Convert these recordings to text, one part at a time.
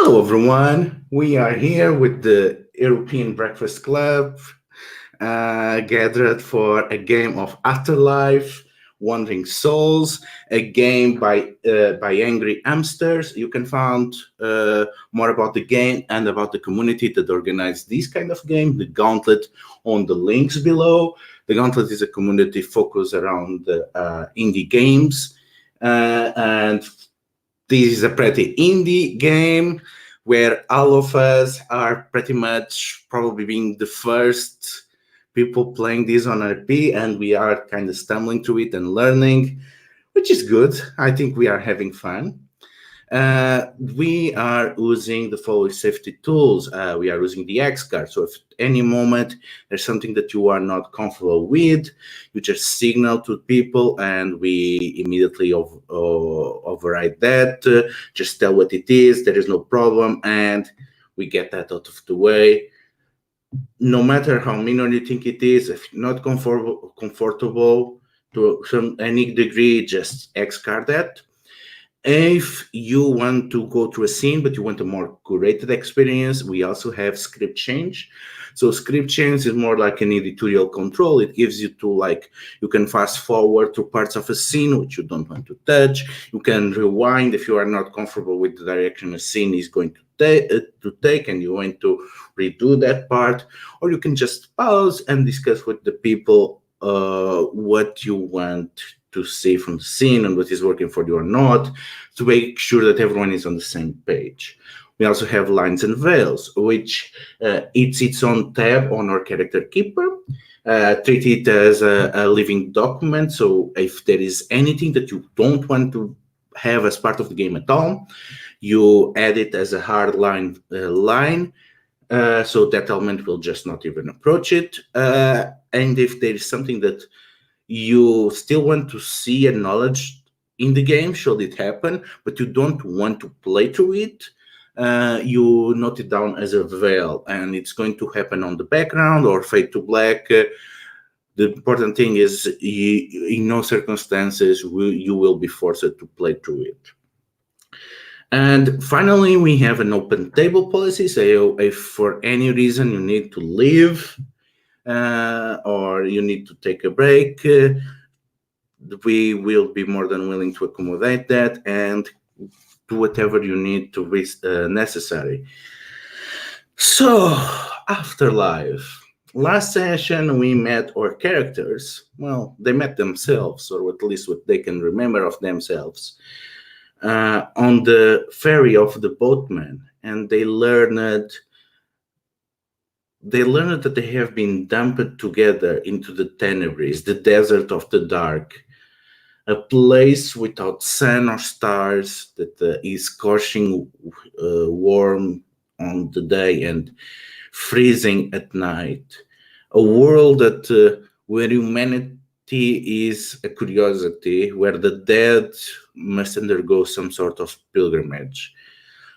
Hello, everyone. We are here with the European Breakfast Club, gathered for a game of Afterlife, Wandering Souls, a game by angry hamsters. You can find more about the game and about the community that organized this kind of game, the Gauntlet, on the links below. The Gauntlet is a community focused around indie games, and this is a pretty indie game where all of us are pretty much probably being the first people playing this on RP, and we are kind of stumbling through it and learning, which is good. I think we are having fun. We are using the following safety tools. We are using the X card. So if at any moment there's something that you are not comfortable with, you just signal to people and we immediately override that. Just tell what it is. There is no problem. And we get that out of the way. No matter how minor you think it is, if you're not comfortable to any degree, just X card that. If you want to go through a scene, but you want a more curated experience, we also have script change. So script change is more like an editorial control. It gives you you can fast forward to parts of a scene which you don't want to touch. You can rewind if you are not comfortable with the direction a scene is going to take and you want to redo that part. Or you can just pause and discuss with the people what you want to see from the scene and what is working for you or not, to make sure that everyone is on the same page. We also have lines and veils, which it's its own tab on our character keeper. Treat it as a living document. So if there is anything that you don't want to have as part of the game at all, you add it as a hard line so that element will just not even approach it. And if there is something that you still want to see acknowledged in the game, should it happen, but you don't want to play through it, you note it down as a veil, and it's going to happen on the background or fade to black. The important thing is in no circumstances you will be forced to play through it. And finally, we have an open table policy. So if for any reason you need to leave, or you need to take a break, we will be more than willing to accommodate that and do whatever you need to be necessary. So, Afterlife. Last session, we met our characters. Well, they met themselves, or at least what they can remember of themselves, on the ferry of the boatman, and they learned that they have been dumped together into the Tenebris, the desert of the dark, a place without sun or stars that is scorching warm on the day and freezing at night. A world that where humanity is a curiosity, where the dead must undergo some sort of pilgrimage.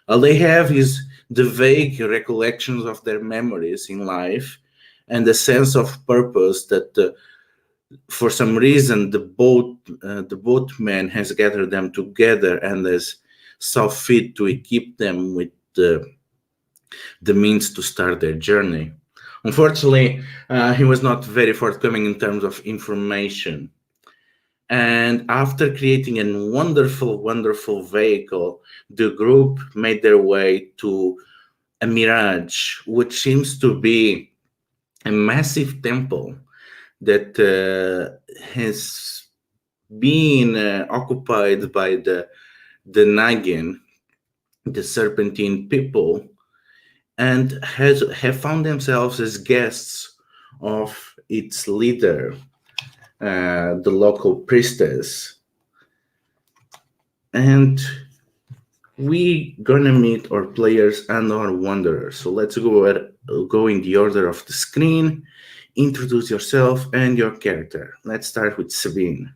All they have is the vague recollections of their memories in life and a sense of purpose that for some reason the boatman has gathered them together and has saw fit to equip them with the means to start their journey. Unfortunately, he was not very forthcoming in terms of information. And after creating a wonderful, wonderful vehicle, the group made their way to a mirage, which seems to be a massive temple that has been occupied by the Nagin, the Serpentine people, and have found themselves as guests of its leader, the local priestess. And we gonna meet our players and our wanderers. So let's go in the order of the screen. Introduce yourself and your character. Let's start with Sabine.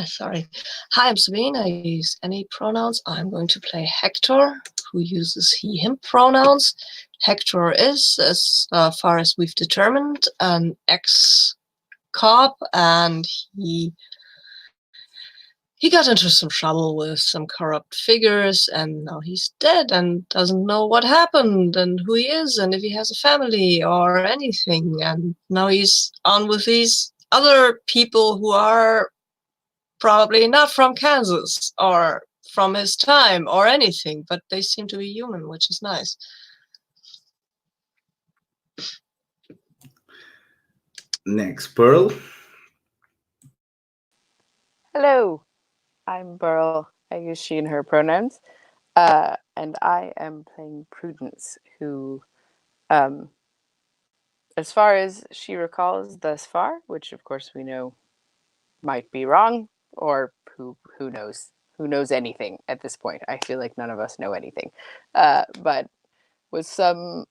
Sorry. Hi, I'm Sabine. I use any pronouns. I'm going to play Hector, who uses he, him pronouns. Hector is, as far as we've determined, an ex-cop, and he he got into some trouble with some corrupt figures, and now he's dead and doesn't know what happened and who he is and if he has a family or anything. And now he's on with these other people who are probably not from Kansas or from his time or anything, but they seem to be human, which is nice. Next, Pearl. Hello, I'm Burl. I use she and her pronouns. And I am playing Prudence, who, as far as she recalls thus far, which of course we know might be wrong, or who knows? Who knows anything at this point? I feel like none of us know anything. But was some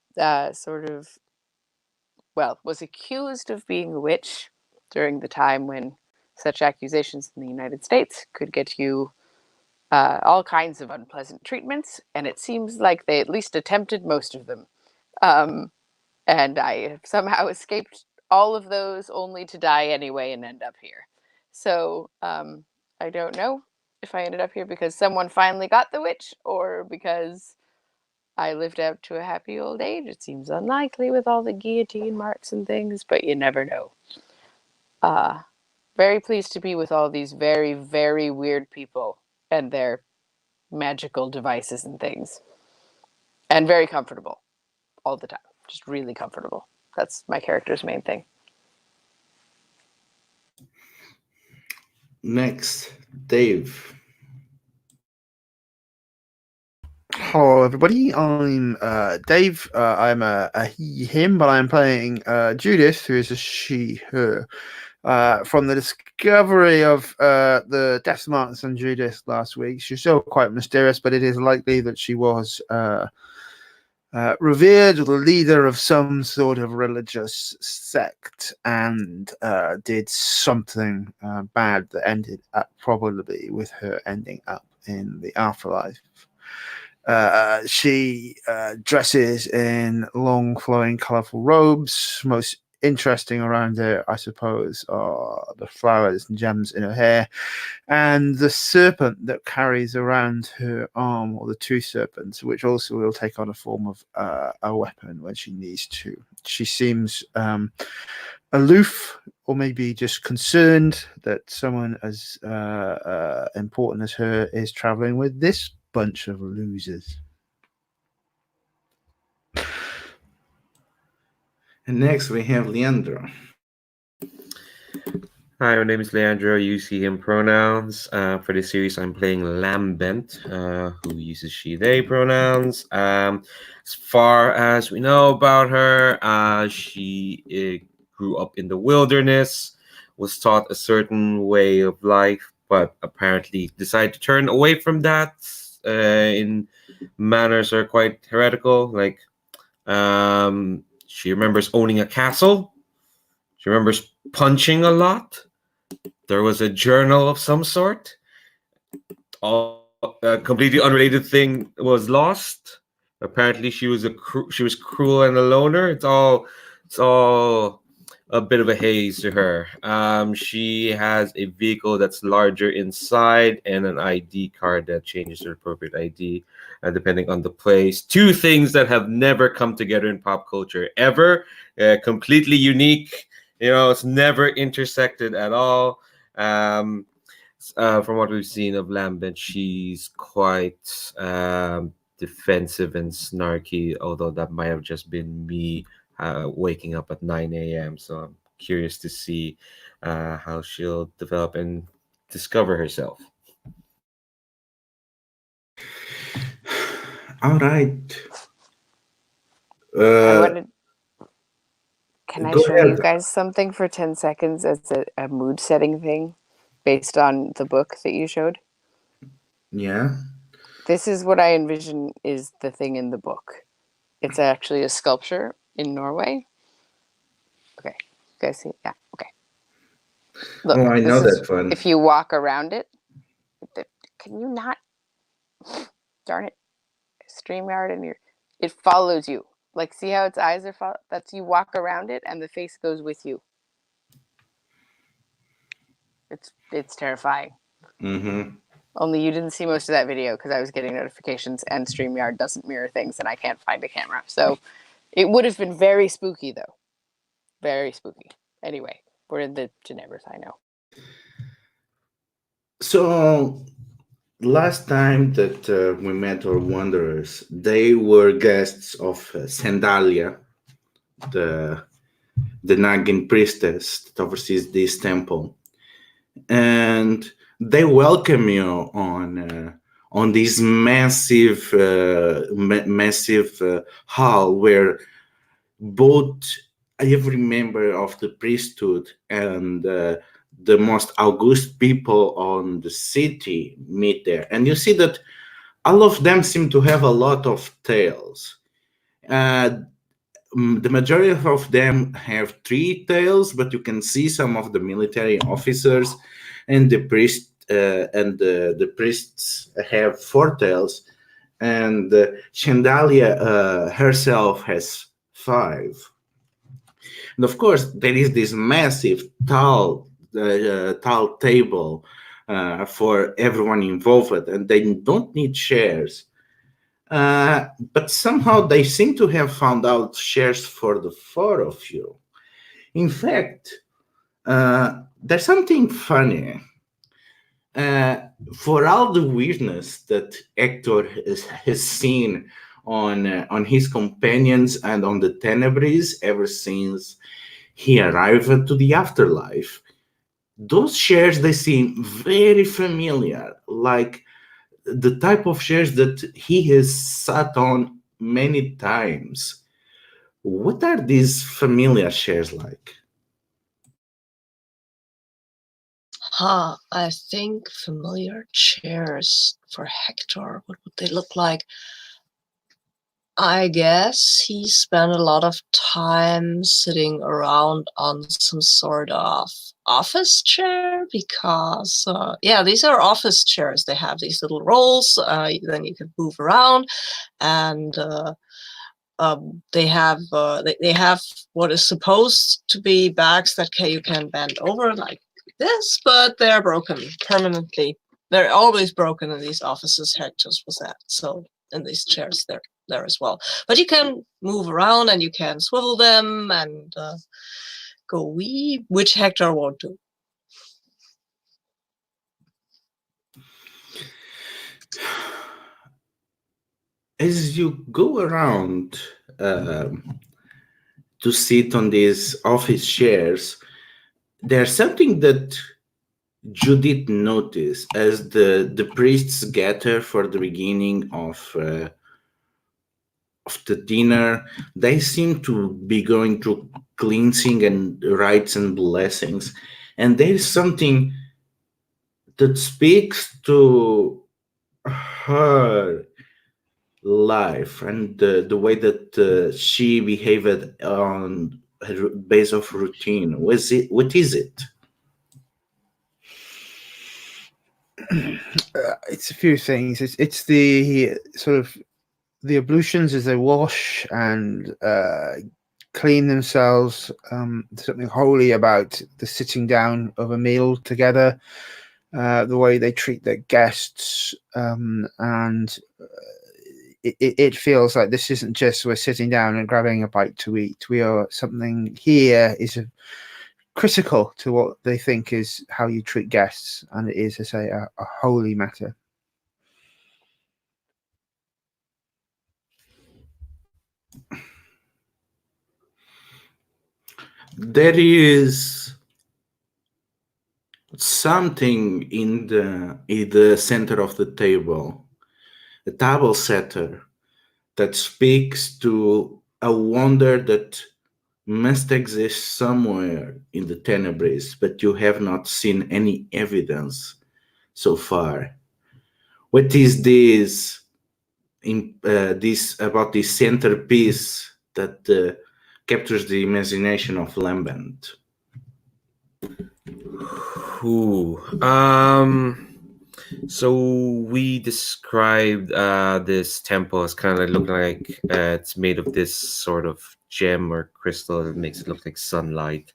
was accused of being a witch during the time when such accusations in the United States could get you all kinds of unpleasant treatments, and it seems like they at least attempted most of them. And I have somehow escaped all of those only to die anyway and end up here. So I don't know if I ended up here because someone finally got the witch or because I lived out to a happy old age. It seems unlikely with all the guillotine marks and things, but you never know. Very pleased to be with all these very, very weird people and their magical devices and things. And very comfortable all the time. Just really comfortable. That's my character's main thing. Next, Dave. Hello, everybody. I'm Dave. I'm a he, him, but I'm playing Judith, who is a she, her. From the discovery of the death marks on Judith last week, she's still quite mysterious, but it is likely that she was revered or the leader of some sort of religious sect and did something bad that ended up probably with her ending up in the afterlife. She dresses in long, flowing, colorful robes. Most interesting around her, I suppose, are the flowers and gems in her hair and the serpent that carries around her arm, or the two serpents, which also will take on a form of a weapon when she needs to. She seems aloof, or maybe just concerned that someone as important as her is traveling with this bunch of losers. And next we have Leandra. Hi, my name is Leandra. You see him pronouns. For this series, I'm playing Lambent, who uses she/they pronouns. As far as we know about her, she grew up in the wilderness, was taught a certain way of life, but apparently decided to turn away from that in manners are quite heretical. Like, she remembers owning a castle. She remembers punching a lot. There was a journal of some sort. A completely unrelated thing was lost. Apparently, she was cruel and a loner. It's all a bit of a haze to her. She has a vehicle that's larger inside and an ID card that changes to appropriate ID depending on the place. Two things that have never come together in pop culture ever. Completely unique. It's never intersected at all. From what we've seen of Lambent, she's quite defensive and snarky, although that might have just been me waking up at 9 a.m. So I'm curious to see how she'll develop and discover herself. All right. Can I go show ahead. you guys something for 10 seconds as a mood setting thing based on the book that you showed? Yeah. This is what I envision is the thing in the book. It's actually a sculpture in Norway. Okay. You guys see? Yeah. Okay. Look, I know that one. If you walk around it, can you not? Darn it. StreamYard and it follows you. Like, see how its eyes are that's you walk around it and the face goes with you. It's terrifying. Mm-hmm. Only you didn't see most of that video because I was getting notifications, and StreamYard doesn't mirror things, and I can't find a camera. So it would have been very spooky, though. Very spooky. Anyway, we're in the Tenebris, I know. So last time that we met our wanderers, they were guests of Sandalia, the Nagin priestess that oversees this temple, and they welcome you on this massive hall where both every member of the priesthood and the most august people on the city meet there. And you see that all of them seem to have a lot of tails. The majority of them have 3 tails, but you can see some of the military officers and the priest and the priests have 4 tails, and Chandalia herself has 5. And of course, there is this massive tall table for everyone involved, and they don't need chairs. But somehow they seem to have found out shares for the 4 of you. In fact, there's something funny. For all the weirdness that Hector has seen on his companions and on the Tenebris ever since he arrived to the afterlife, those shares, they seem very familiar, like the type of shares that he has sat on many times. What are these familiar shares like? I think familiar chairs for Hector. What would they look like? I guess he spent a lot of time sitting around on some sort of office chair because, these are office chairs. They have these little rolls, then you can move around, and they have what is supposed to be bags that you can bend over like this, but they're broken permanently. They're always broken in these offices. Hector's was that. So in these chairs, they're there as well. But you can move around and you can swivel them and go wee, which Hector won't do. As you go around to sit on these office chairs, there's something that you did notice as the priests gather for the beginning of the dinner. They seem to be going through cleansing and rites and blessings, and there's something that speaks to her life and the way that she behaved on her base of routine. What is it? It's a few things. It's the sort of the ablutions as they wash and clean themselves. Something holy about the sitting down of a meal together, the way they treat their guests, and it feels like this isn't just we're sitting down and grabbing a bite to eat. We are something here is critical to what they think is how you treat guests, and it is, as I say, a holy matter. There is something in the center of the table, a table setter that speaks to a wonder that must exist somewhere in the Tenebris, but you have not seen any evidence so far. What is this about this centerpiece that captures the imagination of Lambent? So we described this temple as kind of looking like it's made of this sort of gem or crystal that makes it look like sunlight.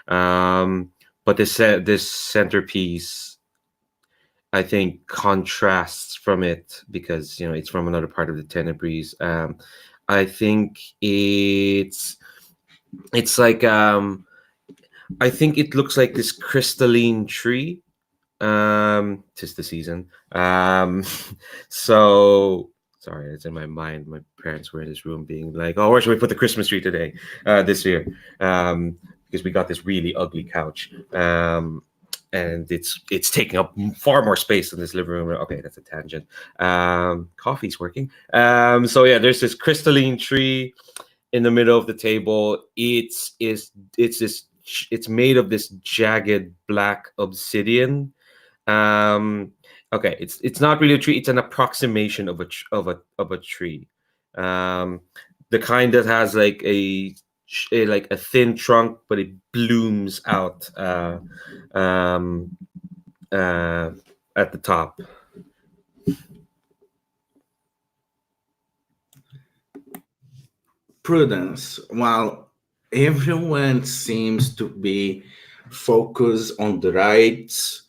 But this centerpiece I think contrasts from it because it's from another part of the Tenebris. I think it's like I think it looks like this crystalline tree. Tis the season. So sorry, it's in my mind. My parents were in this room being like, "Oh, where should we put the Christmas tree today? This year?" Because we got this really ugly couch. And it's taking up far more space in this living room. Okay, that's a tangent. Coffee's working. So yeah, there's this crystalline tree in the middle of the table. It's made of this jagged black obsidian. Okay, it's not really a tree. It's an approximation of a tree. The kind that has like a thin trunk, but it blooms out at the top. Prudence, while everyone seems to be focused on the rights,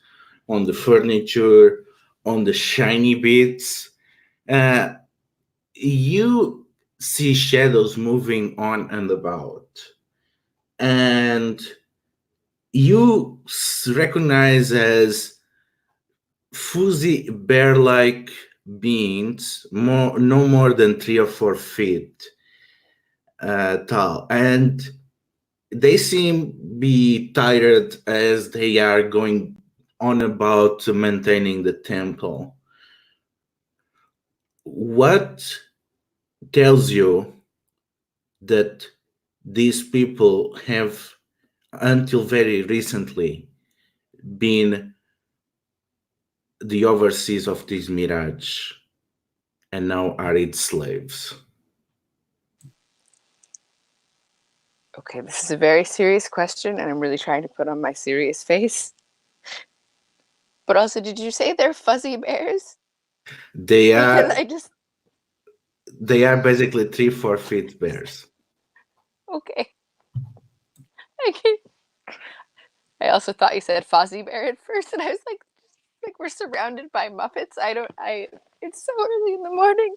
on the furniture, on the shiny bits, you see shadows moving on and about. And you recognize as fuzzy bear-like beings, no more than 3 or 4 feet tall. And they seem be tired as they are going on about maintaining the temple. What tells you that these people have, until very recently, been the overseers of this mirage and now are its slaves? Okay, this is a very serious question, and I'm really trying to put on my serious face. But also, did you say they're fuzzy bears? They are. Because I just. They are basically 3-4 feet bears. Okay. I also thought you said fuzzy bear at first, and I was like we're surrounded by Muppets. It's so early in the morning.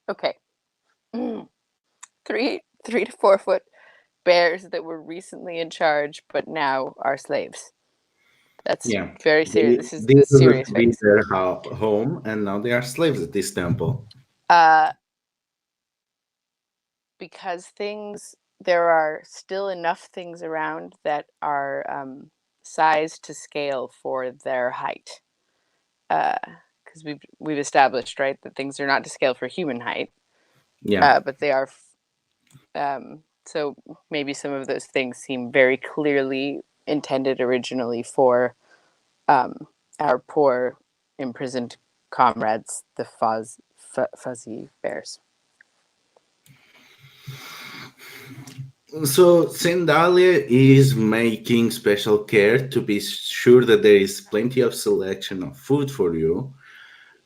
Okay. 3 to 4 foot bears that were recently in charge, but now are slaves. That's very serious. This is the serious face. Their home, and now they are slaves at this temple. Because there are still enough things around that are sized to scale for their height. Because we've established, right, that things are not to scale for human height. Yeah. But they are. So maybe some of those things seem very clearly intended originally for our poor imprisoned comrades, the fuzzy bears. So Sendalia is making special care to be sure that there is plenty of selection of food for you,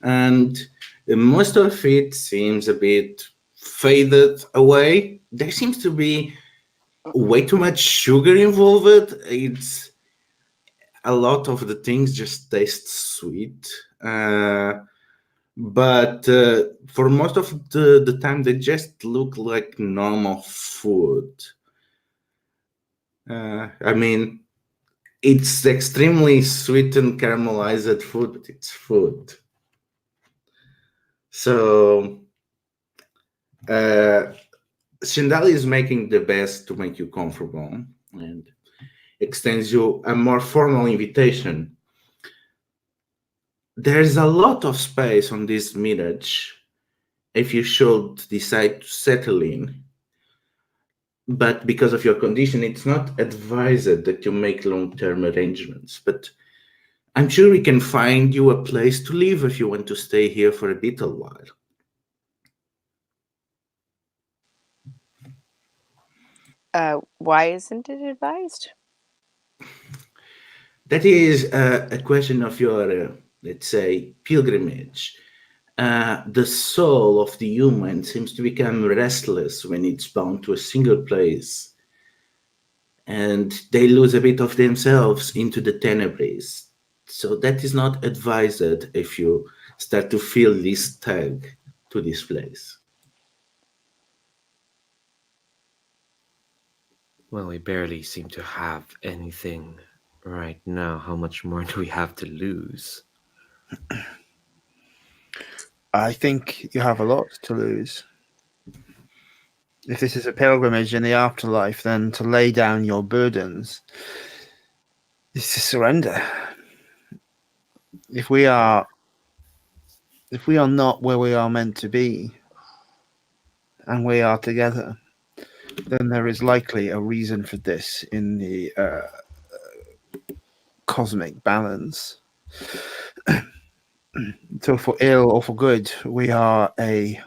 and most of it seems a bit faded away. There seems to be way too much sugar involved. It's a lot of the things just taste sweet, but for most of the time they just look like normal food. I mean, it's extremely sweet and caramelized food, but it's food. So Shindali is making the best to make you comfortable and extends you a more formal invitation. There's a lot of space on this mirage if you should decide to settle in. But because of your condition, it's not advised that you make long-term arrangements. But I'm sure we can find you a place to live if you want to stay here for a little while. Why isn't it advised? That is a question of your, let's say, pilgrimage. The soul of the human seems to become restless when it's bound to a single place. And they lose a bit of themselves into the Tenebris. So that is not advised if you start to feel this tug to this place. Well, we barely seem to have anything right now. How much more do we have to lose? I think you have a lot to lose. If this is a pilgrimage in the afterlife, then to lay down your burdens is to surrender. If we are not where we are meant to be, and we are together, then there is likely a reason for this in the cosmic balance. So for ill or for good, we are a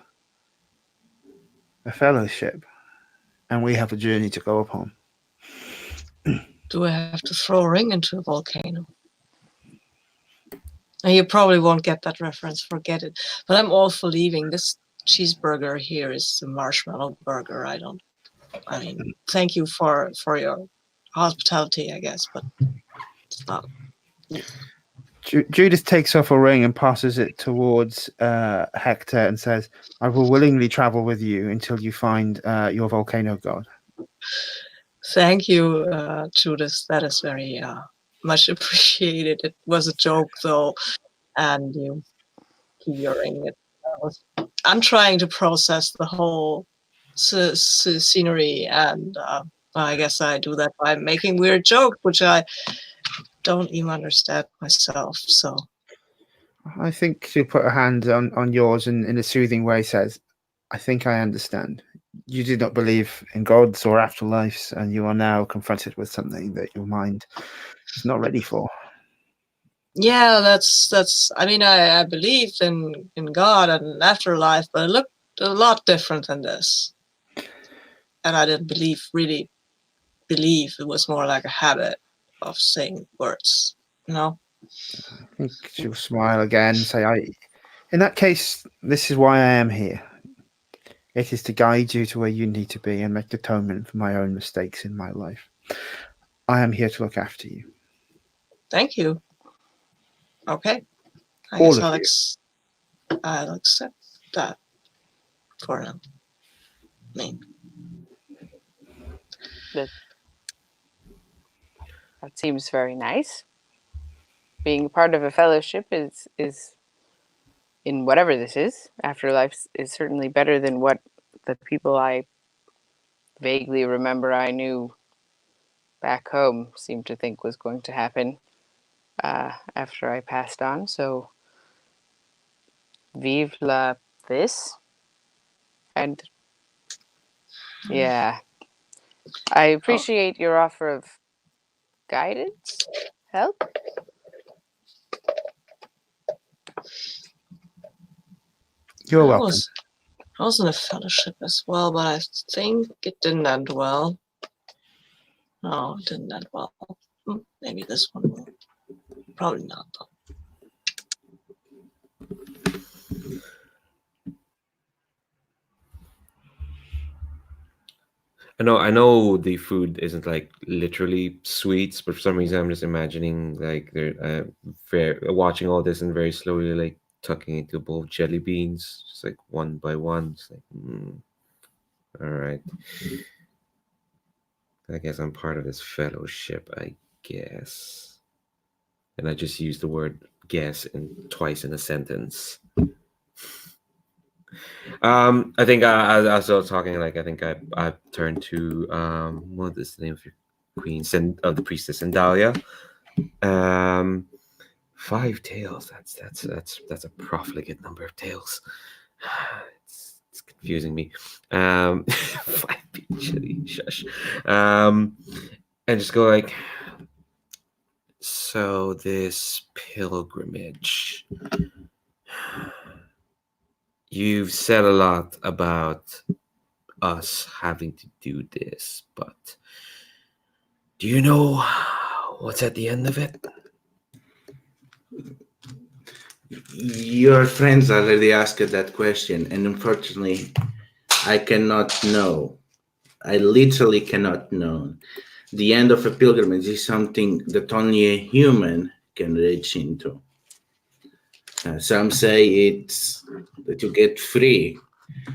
fellowship, and we have a journey to go upon. Do I have to throw a ring into a volcano? And you probably won't get that reference, forget it. But I'm all for leaving. This cheeseburger here is the marshmallow burger. I mean, thank you for your hospitality, I guess, but it's not. Judith takes off a ring and passes it towards Hector and says, I will willingly travel with you until you find your volcano god. Thank you, Judith. That is very much appreciated. It was a joke, though, and you hearing it. I'm trying to process the whole scenery, and I guess I do that by making weird jokes, which I don't even understand myself. So I think she'll put her hand on yours and in a soothing way says, I think I understand. You did not believe in gods or afterlives, and you are now confronted with something that your mind is not ready for. Yeah, that's. I mean, I believed in God and afterlife, but it looked a lot different than this. And I didn't really believe. It was more like a habit of saying words, you know. I think she'll smile again and say, in that case, this is why I am here. It is to guide you to where you need to be and make atonement for my own mistakes in my life. I am here to look after you. Thank you. Okay. I All guess I'll accept that for now. I mean, That seems very nice. Being part of a fellowship is in whatever this is. Afterlife is certainly better than what the people I vaguely remember I knew back home seemed to think was going to happen after I passed on. So, vive la this. And yeah, I appreciate your offer of guidance, help. You're welcome. I was in a fellowship as well, but I think it didn't end well. No, it didn't end well. Maybe this one will. Probably not, though. I know the food isn't like literally sweets, but for some reason I'm just imagining like they're watching all this and very slowly like tucking into a bowl of jelly beans, just like one by one. It's like, all right. I guess I'm part of this fellowship, I guess. And I just used the word guess twice in a sentence. I think as I was talking, like I think I turned to what is the name of your queen? Of the priestess Sandalia. 5 tails. That's a profligate number of tails. It's confusing me. 5 chili, shush. And just go like. So this pilgrimage. You've said a lot about us having to do this, but do you know what's at the end of it? Your friends already asked that question, and unfortunately, I cannot know. I literally cannot know. The end of a pilgrimage is something that only a human can reach into. Some say it's that you get free.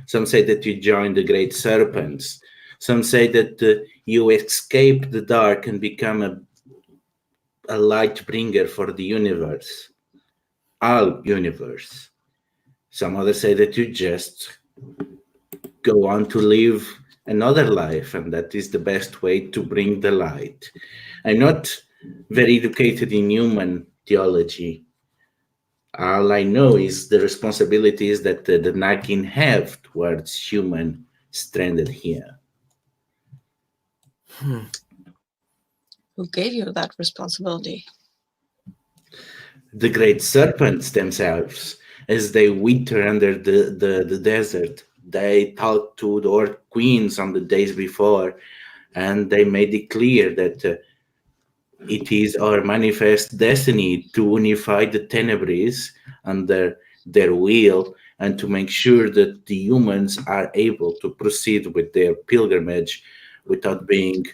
Some say that you join the great serpents. Some say that you escape the dark and become a light bringer for the universe, our universe. Some others say that you just go on to live another life, and that is the best way to bring the light. I'm not very educated in human theology. All I know is the responsibilities that the Nagin have towards human stranded here. Who gave you that responsibility? The great serpents themselves, as they winter under the desert, they talked to the Earth Queens on the days before, and they made it clear that it is our manifest destiny to unify the Tenebris under their will and to make sure that the humans are able to proceed with their pilgrimage without being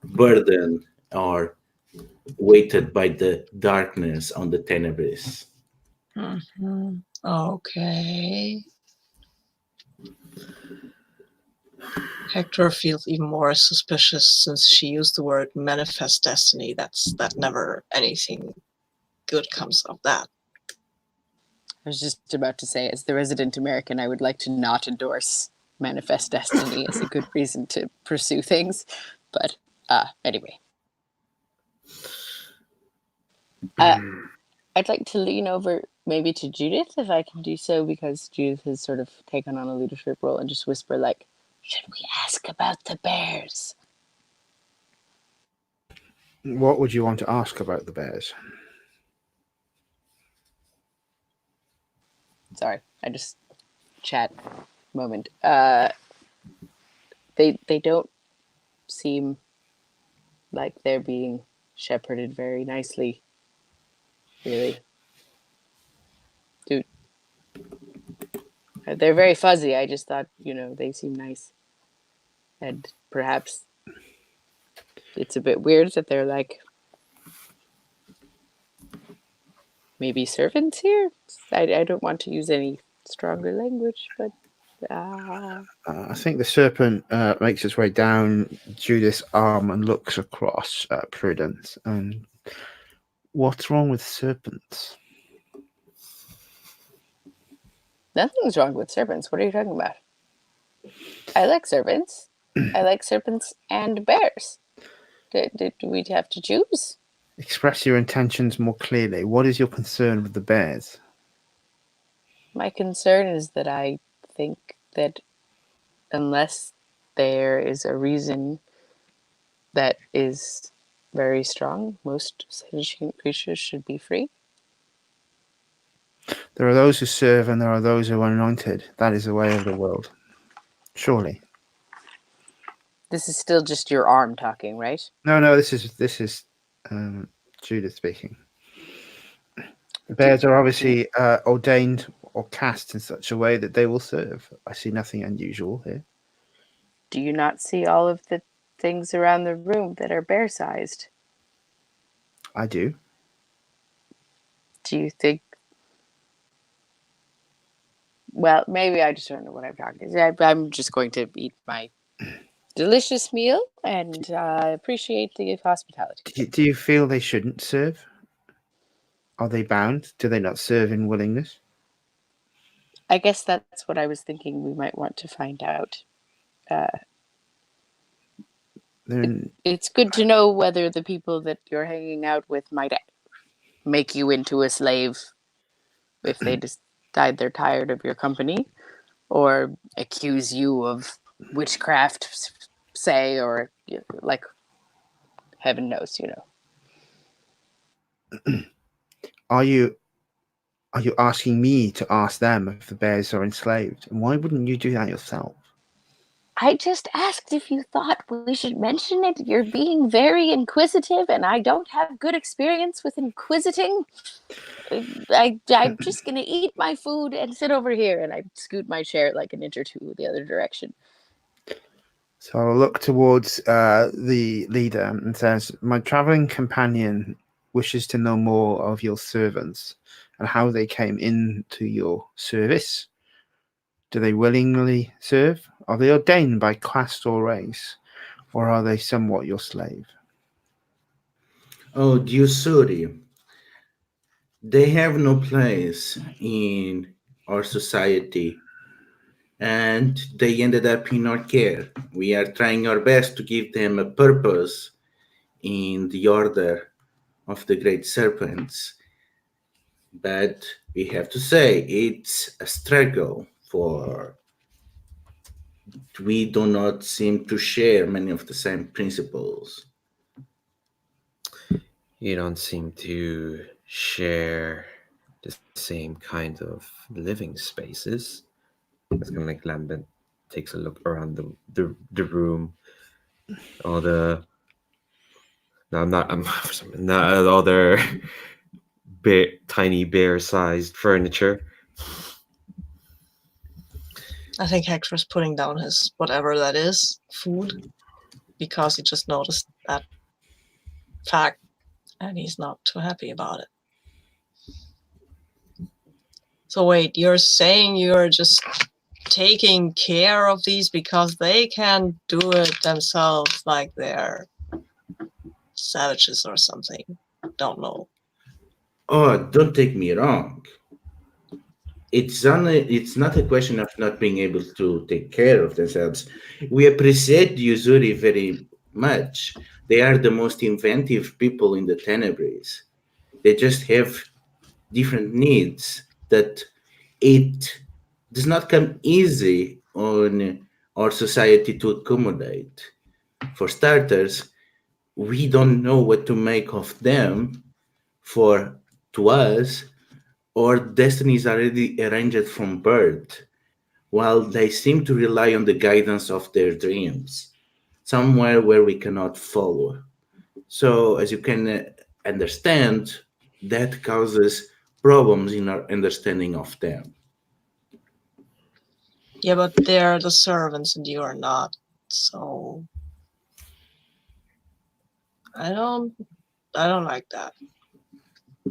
burdened or weighted by the darkness on the Tenebris. Okay. Hector feels even more suspicious since she used the word manifest destiny. That never anything good comes of that. I was just about to say, as the resident American, I would like to not endorse manifest destiny as a good reason to pursue things. But anyway. I'd like to lean over maybe to Judith, if I can do so, because Judith has sort of taken on a leadership role, and just whisper like, should we ask about the bears? What would you want to ask about the bears? Sorry, I just chat moment. They don't seem like they're being shepherded very nicely, really. Dude, they're very fuzzy. I just thought, they seem nice. And perhaps it's a bit weird that they're like maybe servants here. I don't want to use any stronger language, but I think the serpent makes its way down Judith's arm and looks across at Prudence. And what's wrong with serpents? Nothing's wrong with serpents. What are you talking about? I like serpents. I like serpents and bears. Do we have to choose? Express your intentions more clearly. What is your concern with the bears? My concern is that I think that unless there is a reason that is very strong, most sentient creatures should be free. There are those who serve and there are those who are anointed. That is the way of the world. Surely. This is still just your arm talking, right? No, this is Judith speaking. The bears are obviously ordained or cast in such a way that they will serve. I see nothing unusual here. Do you not see all of the things around the room that are bear-sized? I do. Do you think... Well, maybe I just don't know what I'm talking about. I'm just going to eat my delicious meal and appreciate the hospitality. Do you feel they shouldn't serve? Are they bound? Do they not serve in willingness? I guess that's what I was thinking we might want to find out. It's good to know whether the people that you're hanging out with might make you into a slave if they decide they're tired of your company, or accuse you of witchcraft, say, or like heaven knows, Are you asking me to ask them if the bears are enslaved? And why wouldn't you do that yourself? I just asked if you thought we should mention it. You're being very inquisitive, and I don't have good experience with inquisiting. I'm just going to eat my food and sit over here, and I scoot my chair like an inch or two the other direction. So I'll look towards the leader and says, my traveling companion wishes to know more of your servants and how they came into your service. Do they willingly serve? Are they ordained by caste or race? Or are they somewhat your slave? Oh, Diosuri, they have no place in our society, and they ended up in our care. We are trying our best to give them a purpose in the order of the great serpents. But we have to say it's a struggle, for we do not seem to share many of the same principles. You don't seem to share the same kind of living spaces. It's kind of like Lambent takes a look around the room. All the no, I'm not. I'm not all their tiny bear-sized furniture. I think Hector's putting down his whatever that is, food, because he just noticed that fact and he's not too happy about it. So wait, you're saying you're just taking care of these because they can't do it themselves, like they're savages or something? Don't know. Oh, don't take me wrong. It's not a question of not being able to take care of themselves. We appreciate Yuzuri very much. They are the most inventive people in the Tenebris. They just have different needs that it does not come easy on our society to accommodate. For starters, we don't know what to make of them, for to us our destiny is already arranged from birth, while they seem to rely on the guidance of their dreams, somewhere where we cannot follow. So, as you can understand, that causes problems in our understanding of them. Yeah, but they're the servants and you are not. So I don't like that.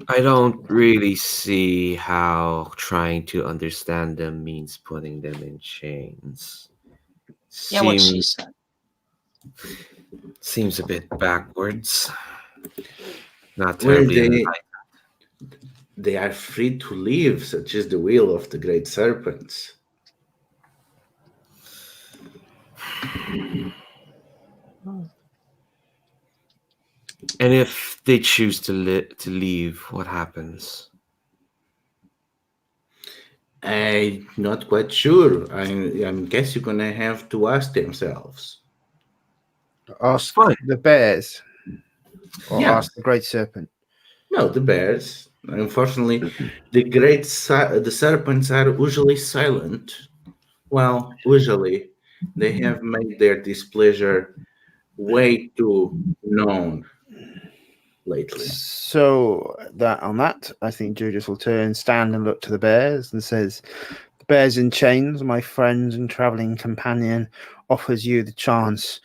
I don't really see how trying to understand them means putting them in chains. Yeah, what she said. Seems a bit backwards. Not Well, terribly enlightened. they are free to live, such is the will of the great serpents. And if they choose to leave, what happens? I'm not quite sure. I guess you're gonna have to ask themselves. Ask Fine. the bears or Yeah. ask the great serpent. No, the bears. Unfortunately, the serpents are usually silent. Well, usually they have made their displeasure way too known lately. So that on that, I think Judas will stand and look to the bears and says, "The bears in chains, my friend and traveling companion, offers you the chance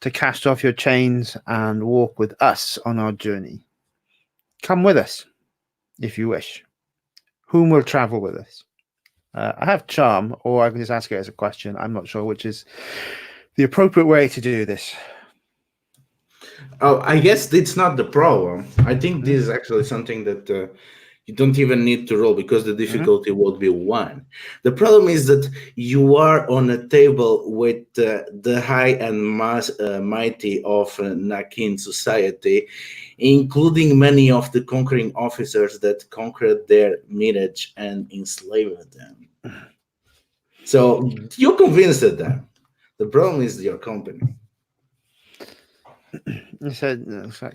to cast off your chains and walk with us on our journey. Come with us, if you wish. Whom will travel with us?" I have charm, or I can just ask it as a question. I'm not sure which is the appropriate way to do this. Oh, I guess it's not the problem. I think this is actually something that you don't even need to roll because the difficulty would be 1. The problem is that you are on a table with the high and mighty of Nakin society, including many of the conquering officers that conquered their mirage and enslaved them. So you convinced them. The problem is your company. He said,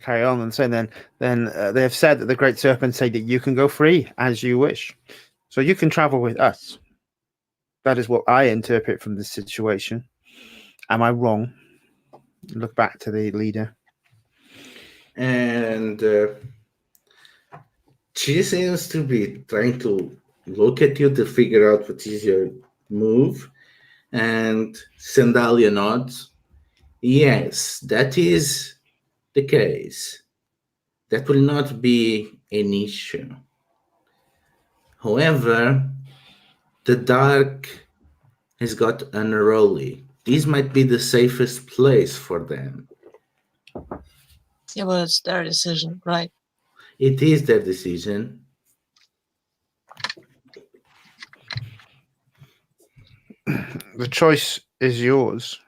"Carry on," and so then they have said that the great serpent say that you can go free as you wish, so you can travel with us. That is what I interpret from this situation. Am I wrong? Look back to the leader, and she seems to be trying to look at you to figure out what is your move, and Sandalia nods. Yes, that is the case. That will not be an issue. However, the dark has got unruly. This might be the safest place for them. Yeah, well, it's their decision, right? It is their decision. The choice is yours.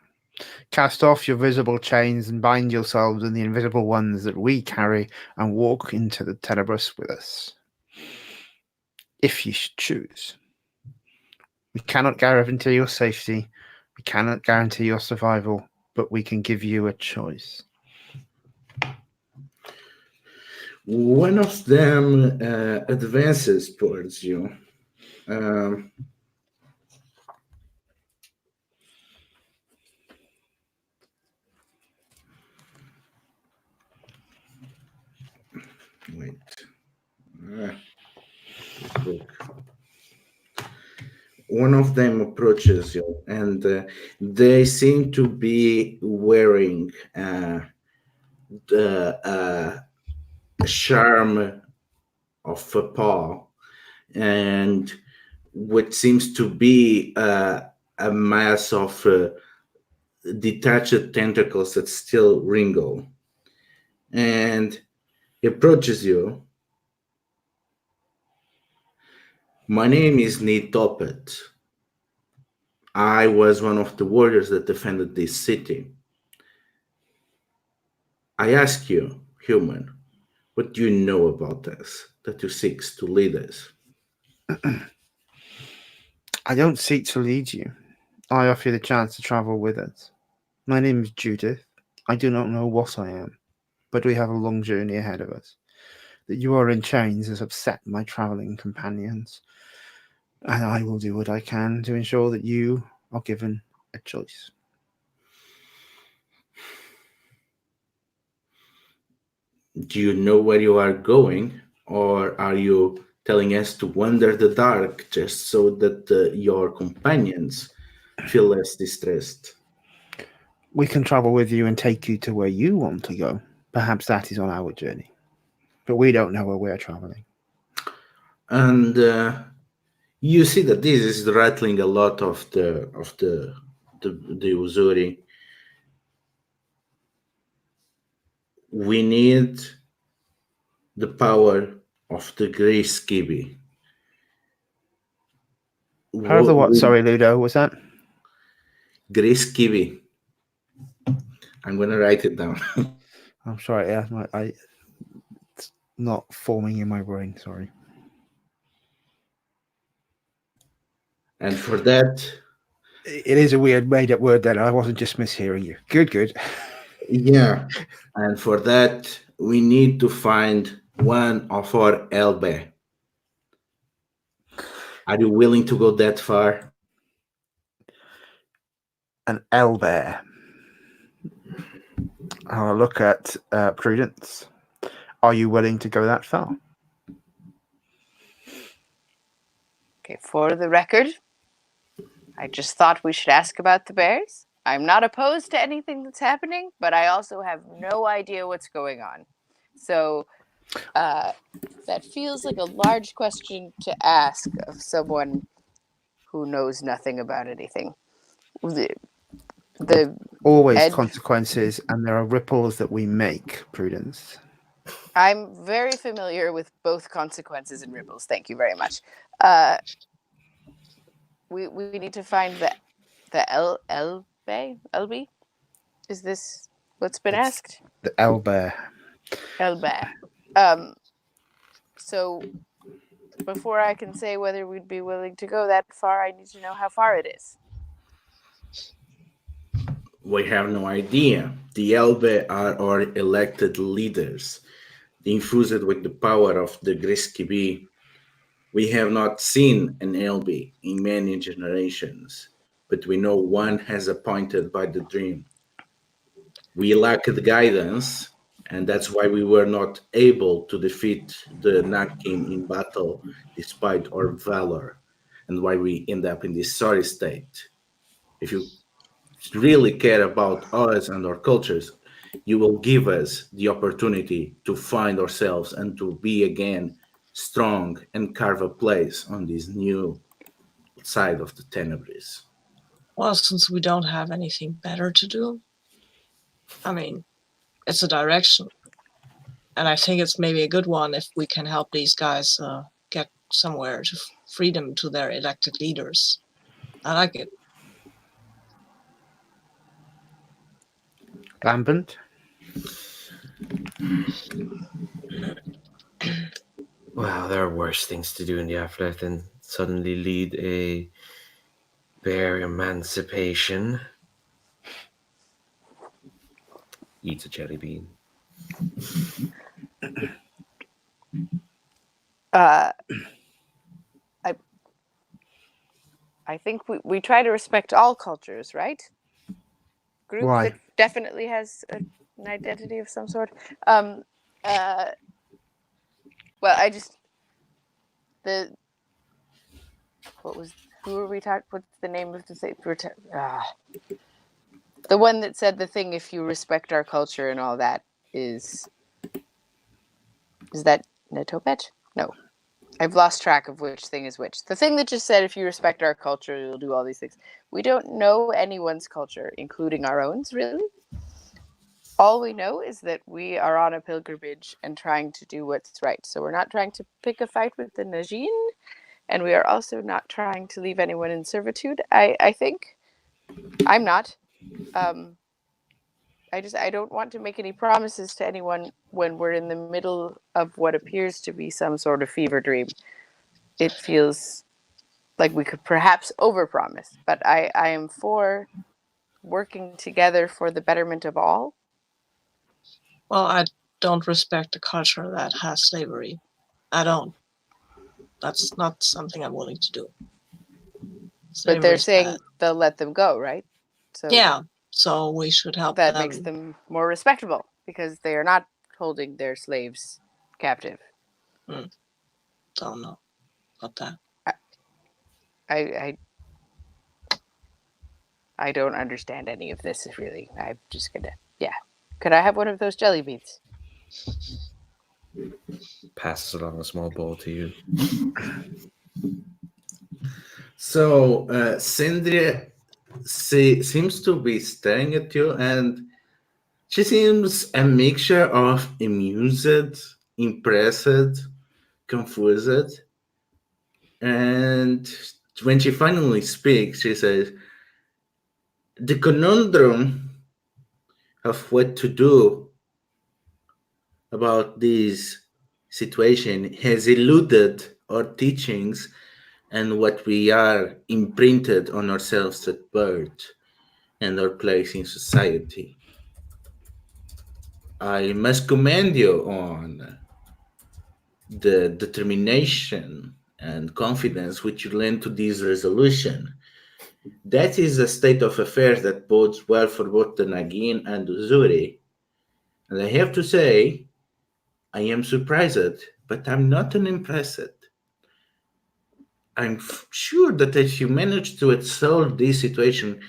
Cast off your visible chains and bind yourselves in the invisible ones that we carry and walk into the Tenebris with us. If you should choose. We cannot guarantee your safety. We cannot guarantee your survival, but we can give you a choice. One of them advances towards you. Wait. One of them approaches you, and they seem to be wearing the charm of a paw, and what seems to be a mass of detached tentacles that still wrinkle. And he approaches you. My name is Nitopet. I was one of the warriors that defended this city. I ask you, human, what do you know about us that you seek to lead us? I don't seek to lead you. I offer you the chance to travel with us. My name is Judith. I do not know what I am, but we have a long journey ahead of us. That you are in chains has upset my traveling companions, and I will do what I can to ensure that you are given a choice. Do you know where you are going, or are you telling us to wander the dark just so that your companions feel less distressed? We can travel with you and take you to where you want to go. Perhaps that is on our journey, but we don't know where we're traveling. And you see that this is rattling a lot of the Usuri. We need the power of the Grey Skibby. Part of the what? Sorry, Ludo, was that? Grey Skibby. I'm going to write it down. I'm sorry, yeah, it's not forming in my brain, sorry. And for that... It is a weird made-up word then. I wasn't just mishearing you. Good. Yeah, and for that, we need to find one of our Elbe. Are you willing to go that far? An Elbe. I'll look at Prudence. Are you willing to go that far? Okay, for the record, I just thought we should ask about the bears. I'm not opposed to anything that's happening, but I also have no idea what's going on. So that feels like a large question to ask of someone who knows nothing about anything. The Always consequences, and there are ripples that we make, Prudence. I'm very familiar with both consequences and ripples. Thank you very much. We need to find the Elbe? Is this what's been asked? The Elbe. Elbe. So before I can say whether we'd be willing to go that far, I need to know how far it is. We have no idea. The Elbe are our elected leaders, infused with the power of the Griskibi. We have not seen an Elbe in many generations, but we know one has appointed by the dream. We lacked guidance, and that's why we were not able to defeat the Nakim in battle despite our valor, and why we end up in this sorry state. If you really care about us and our cultures, you will give us the opportunity to find ourselves and to be again strong and carve a place on this new side of the Tenebris. Well, since we don't have anything better to do, I mean, it's a direction. And I think it's maybe a good one if we can help these guys get somewhere to freedom to their elected leaders. I like it. Lambent? Well, there are worse things to do in the afterlife than suddenly lead a bear emancipation. Eats a jelly bean. I think we try to respect all cultures, right? Group Why? that definitely has an identity of some sort. Well, I just who were we talking? What's the name of the thing? The one that said the thing. If you respect our culture and all that is that Netopet? No. I've lost track of which thing is which. The thing that just said, if you respect our culture, you'll do all these things. We don't know anyone's culture, including our own, really. All we know is that we are on a pilgrimage and trying to do what's right. So we're not trying to pick a fight with the Najin, and we are also not trying to leave anyone in servitude. I think. I'm not. I don't want to make any promises to anyone when we're in the middle of what appears to be some sort of fever dream. It feels like we could perhaps overpromise, but I am for working together for the betterment of all. Well, I don't respect a culture that has slavery. I don't. That's not something I'm willing to do. But they're Slavery's saying bad. they'll let them go, right? So Yeah, so we should help that them. makes them more respectable because they are not holding their slaves captive. Don't know about that. I don't understand any of this, really. I'm just gonna, Could I have one of those jelly beans? Passes along a small bowl to you. So Sindri seems to be staring at you, and she seems a mixture of amused, impressed, confused. And when she finally speaks, she says, "The conundrum of what to do about this situation has eluded our teachings and what we are imprinted on ourselves at birth and our place in society. I must commend you on the determination and confidence which you lend to this resolution. That is a state of affairs that bodes well for both the Nagin and the Zuri. And I have to say, I am surprised, but I'm not unimpressed. I'm sure that if you manage to solve this situation,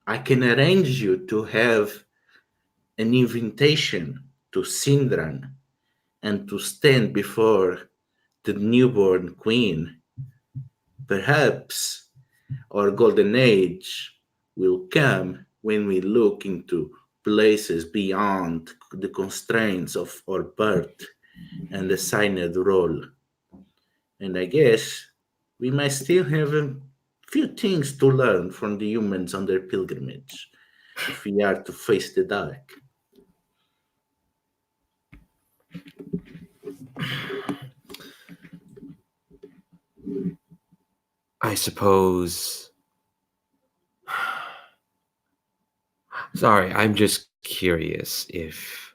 I can arrange you to have an invitation to Sindran and to stand before the newborn queen. Perhaps our golden age will come when we look into places beyond the constraints of our birth and assigned role. And I guess we might still have a few things to learn from the humans on their pilgrimage if we are to face the dark. I suppose. Sorry, I'm just curious if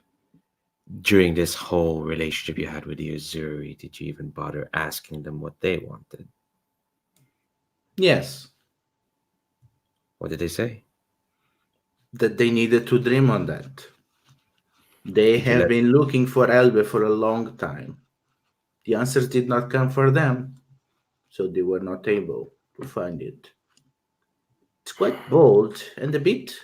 during this whole relationship you had with the Azuri, did you even bother asking them what they wanted? Yes, What did they say? that they needed to dream on that. They Did you have let- been looking for Elbe for a long time. The answers did not come for them, so they were not able to find it. It's quite bold and a bit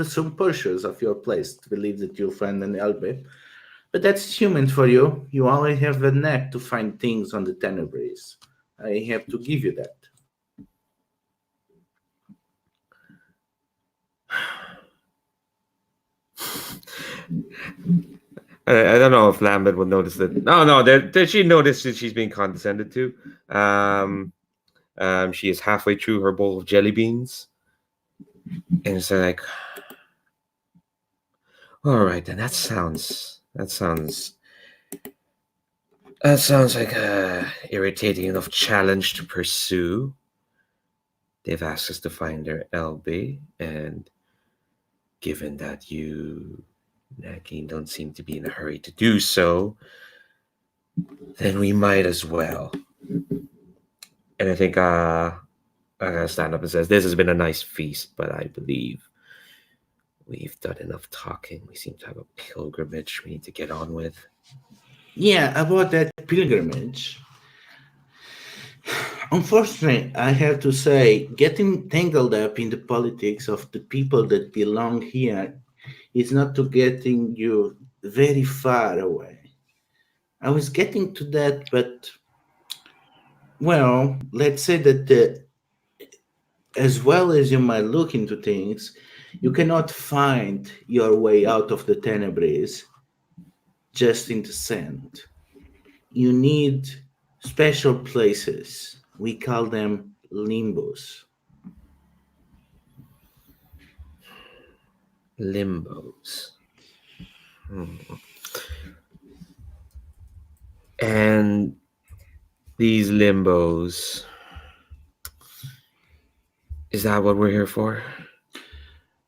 some portions of your place to believe that you'll find an LB. But that's human for you. You always have a knack to find things on the Tenebris. I have to give you that. I don't know if Lambert will notice that. No, did she notice that she's being condescended to? She is halfway through her bowl of jelly beans, and it's like, all right, then that sounds like a irritating enough challenge to pursue. They've asked us to find their LB, and given that you, Nagin, don't seem to be in a hurry to do so, then we might as well. And I think I gotta stand up and says, this has been a nice feast, but I believe we've done enough talking. We seem to have a pilgrimage we need to get on with. Yeah, about that pilgrimage. Unfortunately, I have to say, getting tangled up in the politics of the people that belong here is not to getting you very far away. I was getting to that, but, well, let's say that as well as you might look into things, you cannot find your way out of the Tenebris just in the sand. You need special places. We call them limbos. Limbos. And these limbos, is that what we're here for?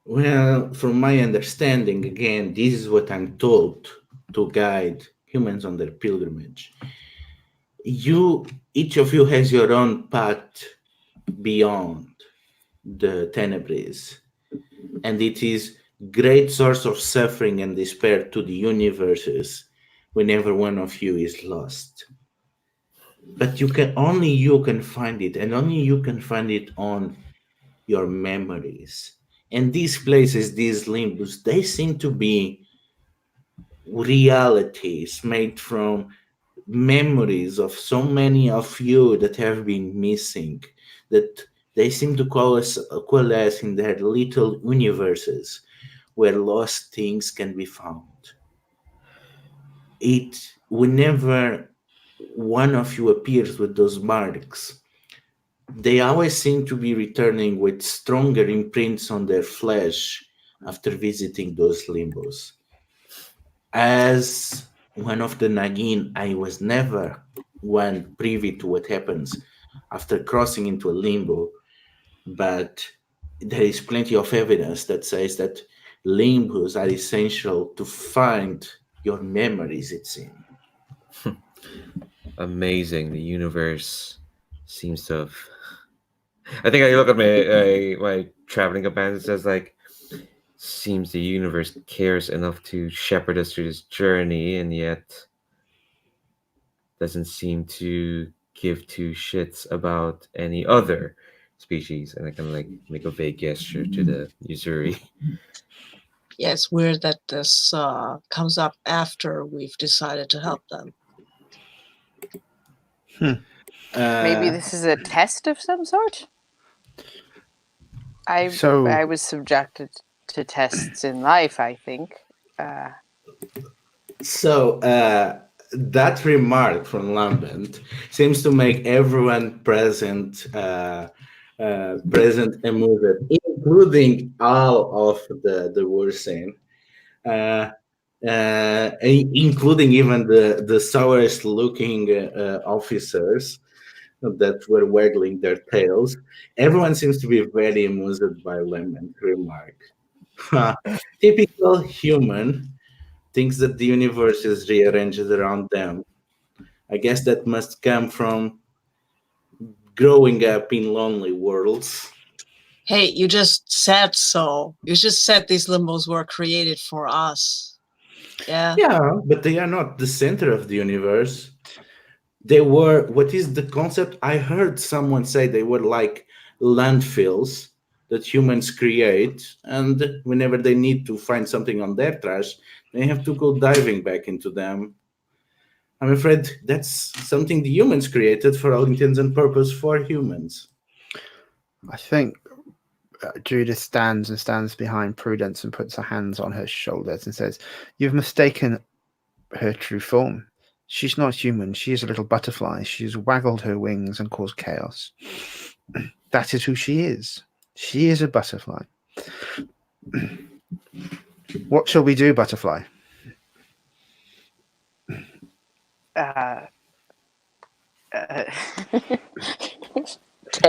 Well, from my understanding, again, this is what I'm told to guide humans on their pilgrimage. Each of you has your own path beyond the Tenebris, and it is great source of suffering and despair to the universes whenever one of you is lost. But only you can find it, and only you can find it on your memories. And these places, these limbos, they seem to be realities made from memories of so many of you that have been missing, that they seem to coalesce in their little universes where lost things can be found. Whenever one of you appears with those marks, they always seem to be returning with stronger imprints on their flesh after visiting those limbos. As one of the Nagin, I was never one privy to what happens after crossing into a limbo, but there is plenty of evidence that says that limbos are essential to find your memories, it seems. Amazing. The universe seems to have... I think I look at my traveling companion and says, like, seems the universe cares enough to shepherd us through this journey, and yet doesn't seem to give two shits about any other species. And I kind of like make a vague gesture to the Usuri. Yeah, it's weird that this comes up after we've decided to help them. Maybe this is a test of some sort? I was subjected to tests in life, I think. That remark from Lambent seems to make everyone present immoved, including all of the Wursing, including even the sourest looking officers that were waggling their tails. Everyone seems to be very amused by Lament's remark. Typical human thinks that the universe is rearranged around them. I guess that must come from growing up in lonely worlds. Hey, you just said so. You just said these limbos were created for us. Yeah. Yeah, but they are not the center of the universe. They were, what is the concept? I heard someone say they were like landfills that humans create, and whenever they need to find something on their trash, they have to go diving back into them. I'm afraid that's something the humans created for all intents and purposes for humans. I think Judith stands behind Prudence and puts her hands on her shoulders and says, "You've mistaken her true form. She's not human. She is a little butterfly. She's waggled her wings and caused chaos. That is who she is. She is a butterfly. What shall we do, butterfly?" 10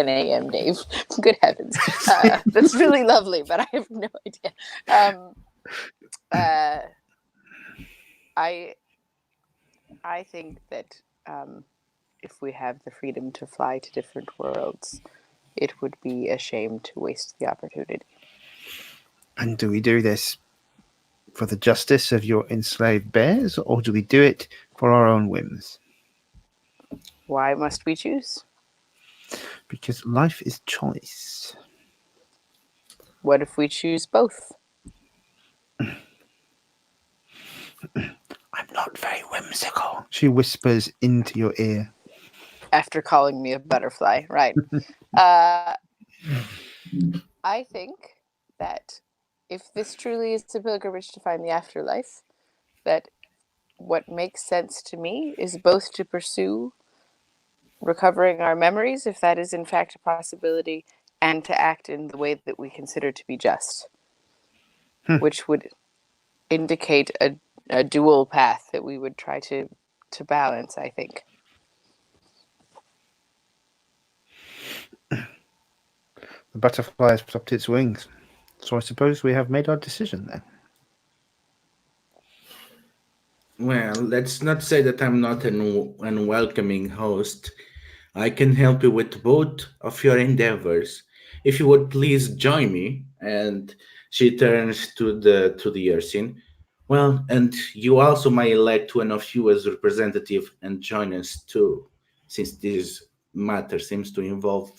a.m., Dave. Good heavens. That's really lovely, but I have no idea. I think that if we have the freedom to fly to different worlds, it would be a shame to waste the opportunity. And do we do this for the justice of your enslaved bears, or do we do it for our own whims? Why must we choose? Because life is choice. What if we choose both? I'm not very whimsical, she whispers into your ear. After calling me a butterfly, right. I think that if this truly is a pilgrimage to find the afterlife, that what makes sense to me is both to pursue recovering our memories, if that is in fact a possibility, and to act in the way that we consider to be just, which would indicate a dual path that we would try to balance, I think. The butterfly has flapped its wings, so I suppose we have made our decision then. Well, let's not say that I'm not an unwelcoming host. I can help you with both of your endeavors. If you would please join me. And she turns to the Yersin. Well, and you also may elect one of you as representative and join us too, since this matter seems to involve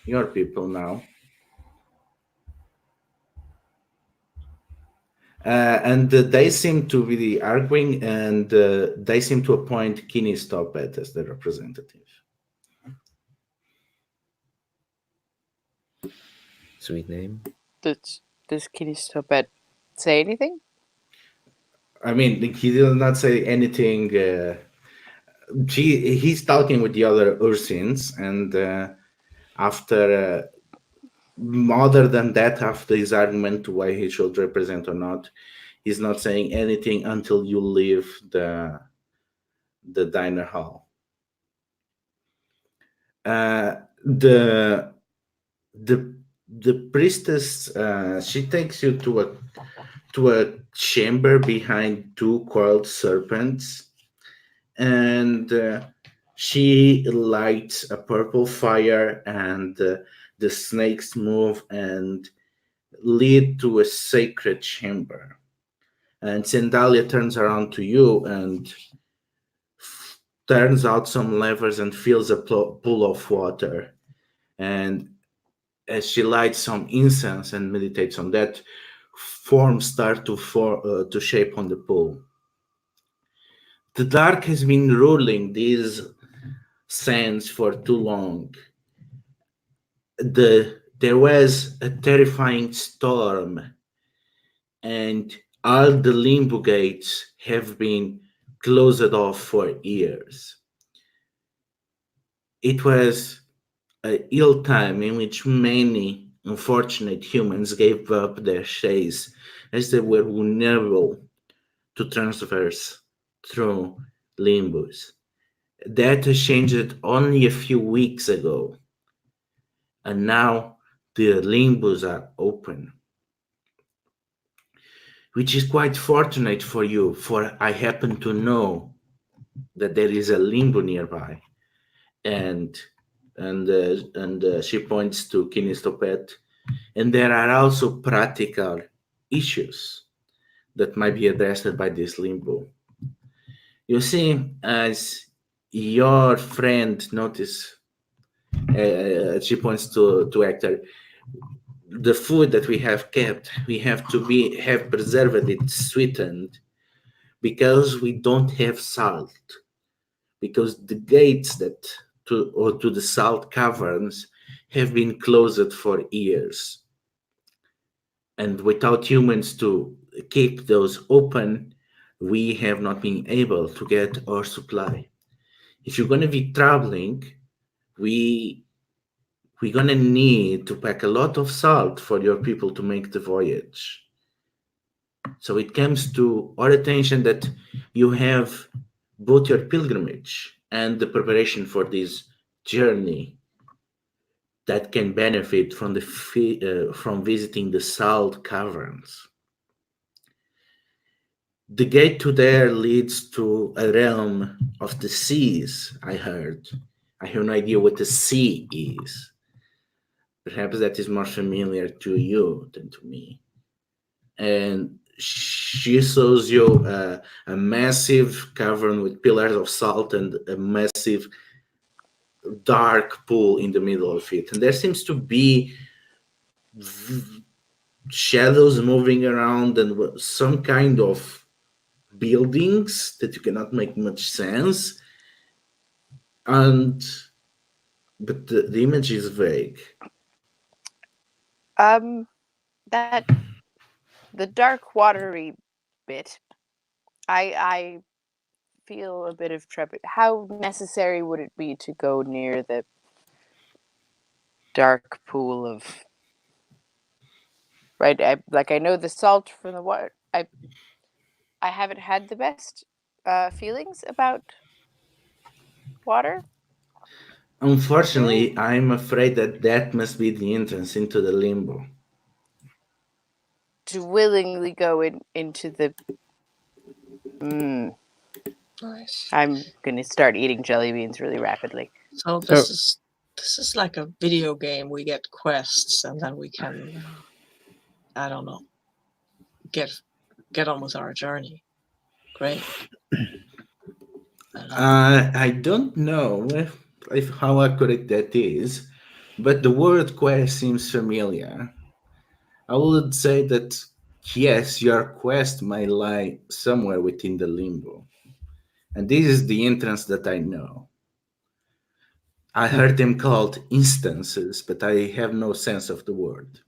your people now. And they seem to be arguing, and they seem to appoint Kini Stoppet as the representative. Sweet name. Does Kinistopet say anything? I mean, he did not say anything. He's talking with the other Ursins, and after, other than that, after his argument to why he should represent or not, he's not saying anything until you leave the diner hall. The priestess, she takes you to a chamber behind two coiled serpents, and she lights a purple fire, and the snakes move and lead to a sacred chamber. And Sendalia turns around to you and turns out some levers and fills a pool of water. And as she lights some incense and meditates on that, forms start to shape on the pool. The dark has been ruling these sands for too long. There was a terrifying storm, and all the limbo gates have been closed off for years. It was an ill time in which many unfortunate humans gave up their chase as they were vulnerable to transverse through limbos. That changed only a few weeks ago, and now the limbos are open, which is quite fortunate for you, for I happen to know that there is a limbo nearby. And she points to Kinistopet, and there are also practical issues that might be addressed by this limbo. You see, as your friend notice, she points to Hector, the food that we have kept, we have to have preserved it, sweetened, because we don't have salt. Because the gates to the Salt Caverns have been closed for years, and without humans to keep those open, we have not been able to get our supply. If you're going to be traveling, we we're going to need to pack a lot of salt for your people to make the voyage. So it comes to our attention that you have both your pilgrimage and the preparation for this journey that can benefit from from visiting the Salt Caverns. The gate to there leads to a realm of the seas, I heard. I have no idea what the sea is. Perhaps that is more familiar to you than to me. And she shows you a massive cavern with pillars of salt and a massive dark pool in the middle of it. And there seems to be shadows moving around and some kind of buildings that you cannot make much sense. But the image is vague. That the dark watery bit, I feel a bit of trepidation. How necessary would it be to go near the dark pool of? Right, I know the salt from the water. I haven't had the best feelings about water. Unfortunately, I'm afraid that must be the entrance into the limbo. To willingly go into the. Nice. I'm gonna start eating jelly beans really rapidly. So this is like a video game. We get quests, and then we can, I don't know, get on with our journey. Great. I don't know if how accurate that is, but the word quest seems familiar. I would say that yes, your quest might lie somewhere within the limbo. And this is the entrance that I know. I heard them called instances, but I have no sense of the word.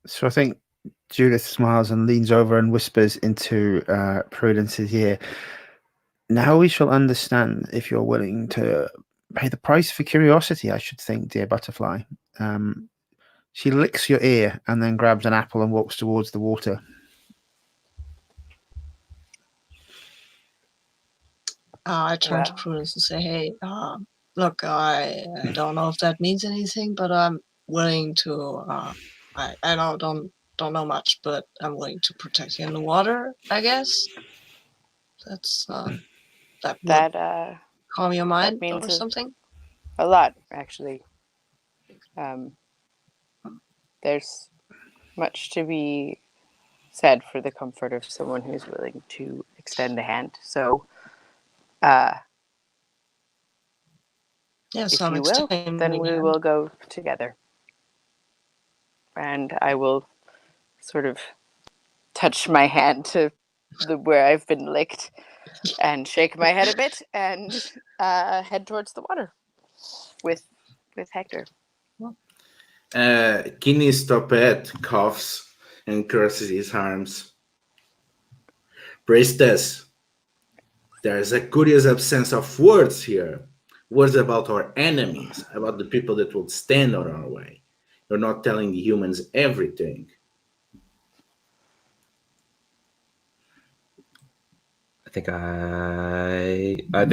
So I think Judith smiles and leans over and whispers into Prudence's ear. Now we shall understand if you're willing to pay the price for curiosity, I should think, dear butterfly. She licks your ear and then grabs an apple and walks towards the water. I turn to Prudence and say, "Hey, look, I don't know if that means anything, but I'm willing to. I don't know much, but I'm willing to protect you in the water. I guess that's that calm your mind or something. A lot, actually. There's much to be said for the comfort of someone who's willing to extend a hand. So, yes, if you will, then we will go together. And I will sort of touch my hand to where I've been licked and shake my head a bit and head towards the water with Hector. Kini Stoppet coughs and crosses his arms. Priestess, there's a curious absence of words here. Words about our enemies, about the people that will stand on our way. You're not telling the humans everything. I think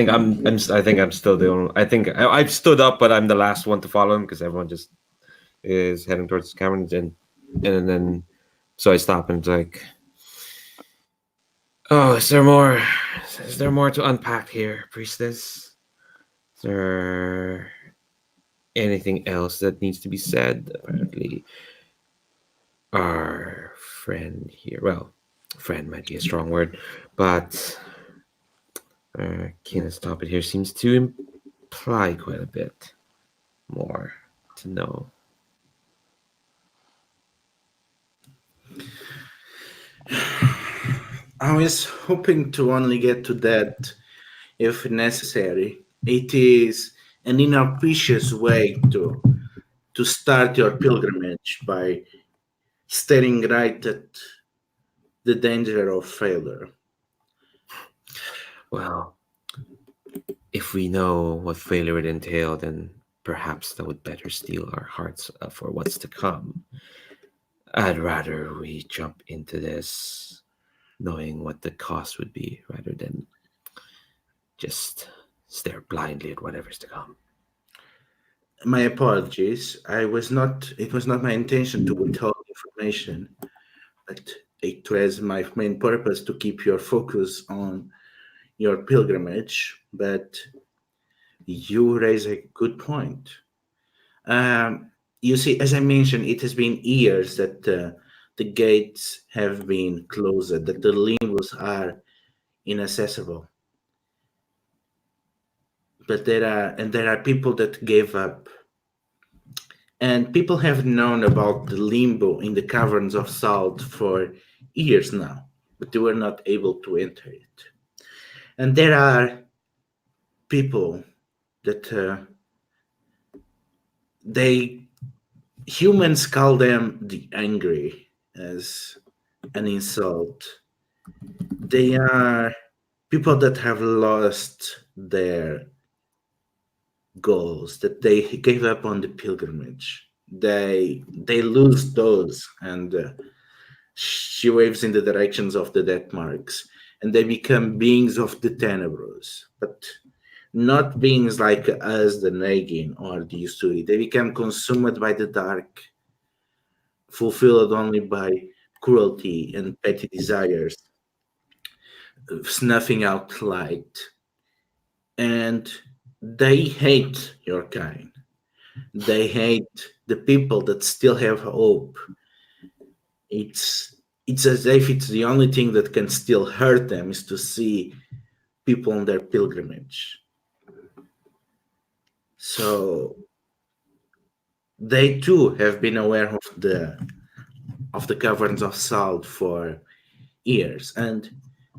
I'm still the only. I think I've stood up, but I'm the last one to follow him because everyone just is heading towards the caverns, and then so I stop and it's like, oh, is there more to unpack here, priestess? Is there anything else that needs to be said? Apparently, our friend here, well, friend might be a strong word, but Kina's topic here seems to apply quite a bit more to know. I was hoping to only get to that if necessary. It is an inauspicious way to start your pilgrimage by staring right at the danger of failure. Well, if we know what failure would entail, then perhaps that would better steel our hearts for what's to come. I'd rather we jump into this knowing what the cost would be rather than just stare blindly at whatever's to come. My apologies. It was not my intention to withhold information, but it was my main purpose to keep your focus on your pilgrimage. But you raise a good point. You see, as I mentioned, it has been years that the gates have been closed, that the limbos are inaccessible. But there are people that gave up. And people have known about the Limbo in the Caverns of Salt for years now, but they were not able to enter it. And there are people that humans call them the angry as an insult. They are people that have lost their goals, that they gave up on the pilgrimage. They lose those, and she waves in the directions of the death marks, and they become beings of the Tenebris, but not beings like us, the Nagin or the Usuri. They become consumed by the dark, fulfilled only by cruelty and petty desires, snuffing out light. And they hate your kind. They hate the people that still have hope. It's as if it's the only thing that can still hurt them is to see people on their pilgrimage. So they too have been aware of the Caverns of Salt for years, and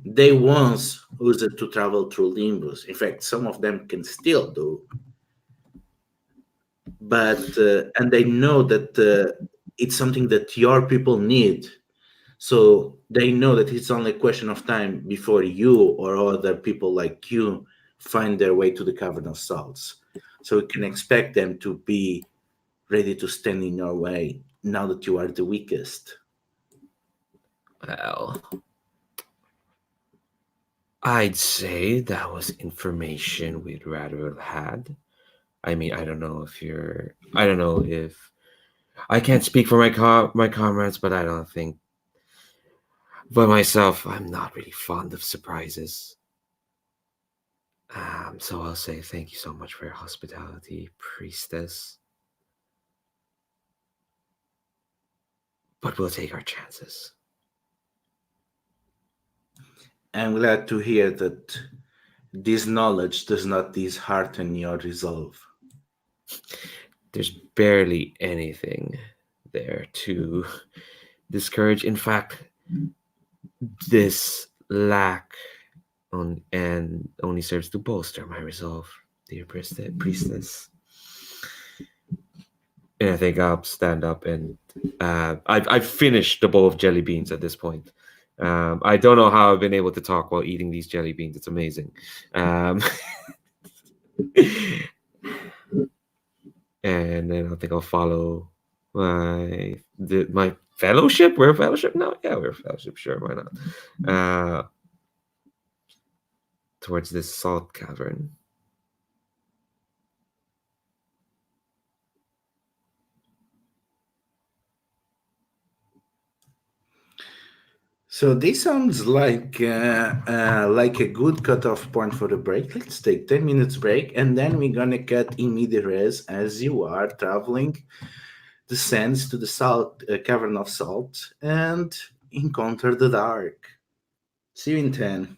they once used it to travel through Limbus. In fact, some of them can still do. But and they know that it's something that your people need. So they know that it's only a question of time before you or other people like you find their way to the Cavern of Salts. So we can expect them to be ready to stand in your way now that you are the weakest. Well, I'd say that was information we'd rather have had. I mean, I don't know if I can't speak for my comrades, but I don't think. But myself, I'm not really fond of surprises. So I'll say thank you so much for your hospitality, priestess. But we'll take our chances. I'm glad to hear that this knowledge does not dishearten your resolve. There's barely anything there to discourage. In fact, this lack and only serves to bolster my resolve, dear priestess. And I think I'll stand up and I've finished the bowl of jelly beans at this point. I don't know how I've been able to talk while eating these jelly beans. It's amazing. And then I think I'll follow my fellowship. We're a fellowship now? Yeah, we're a fellowship. Sure, why not? Towards this salt cavern. So this sounds like a good cutoff point for the break. Let's take 10 minutes break, and then we're gonna cut immediate res as you are traveling the sands to the salt cavern of salt and encounter the dark. See you in 10.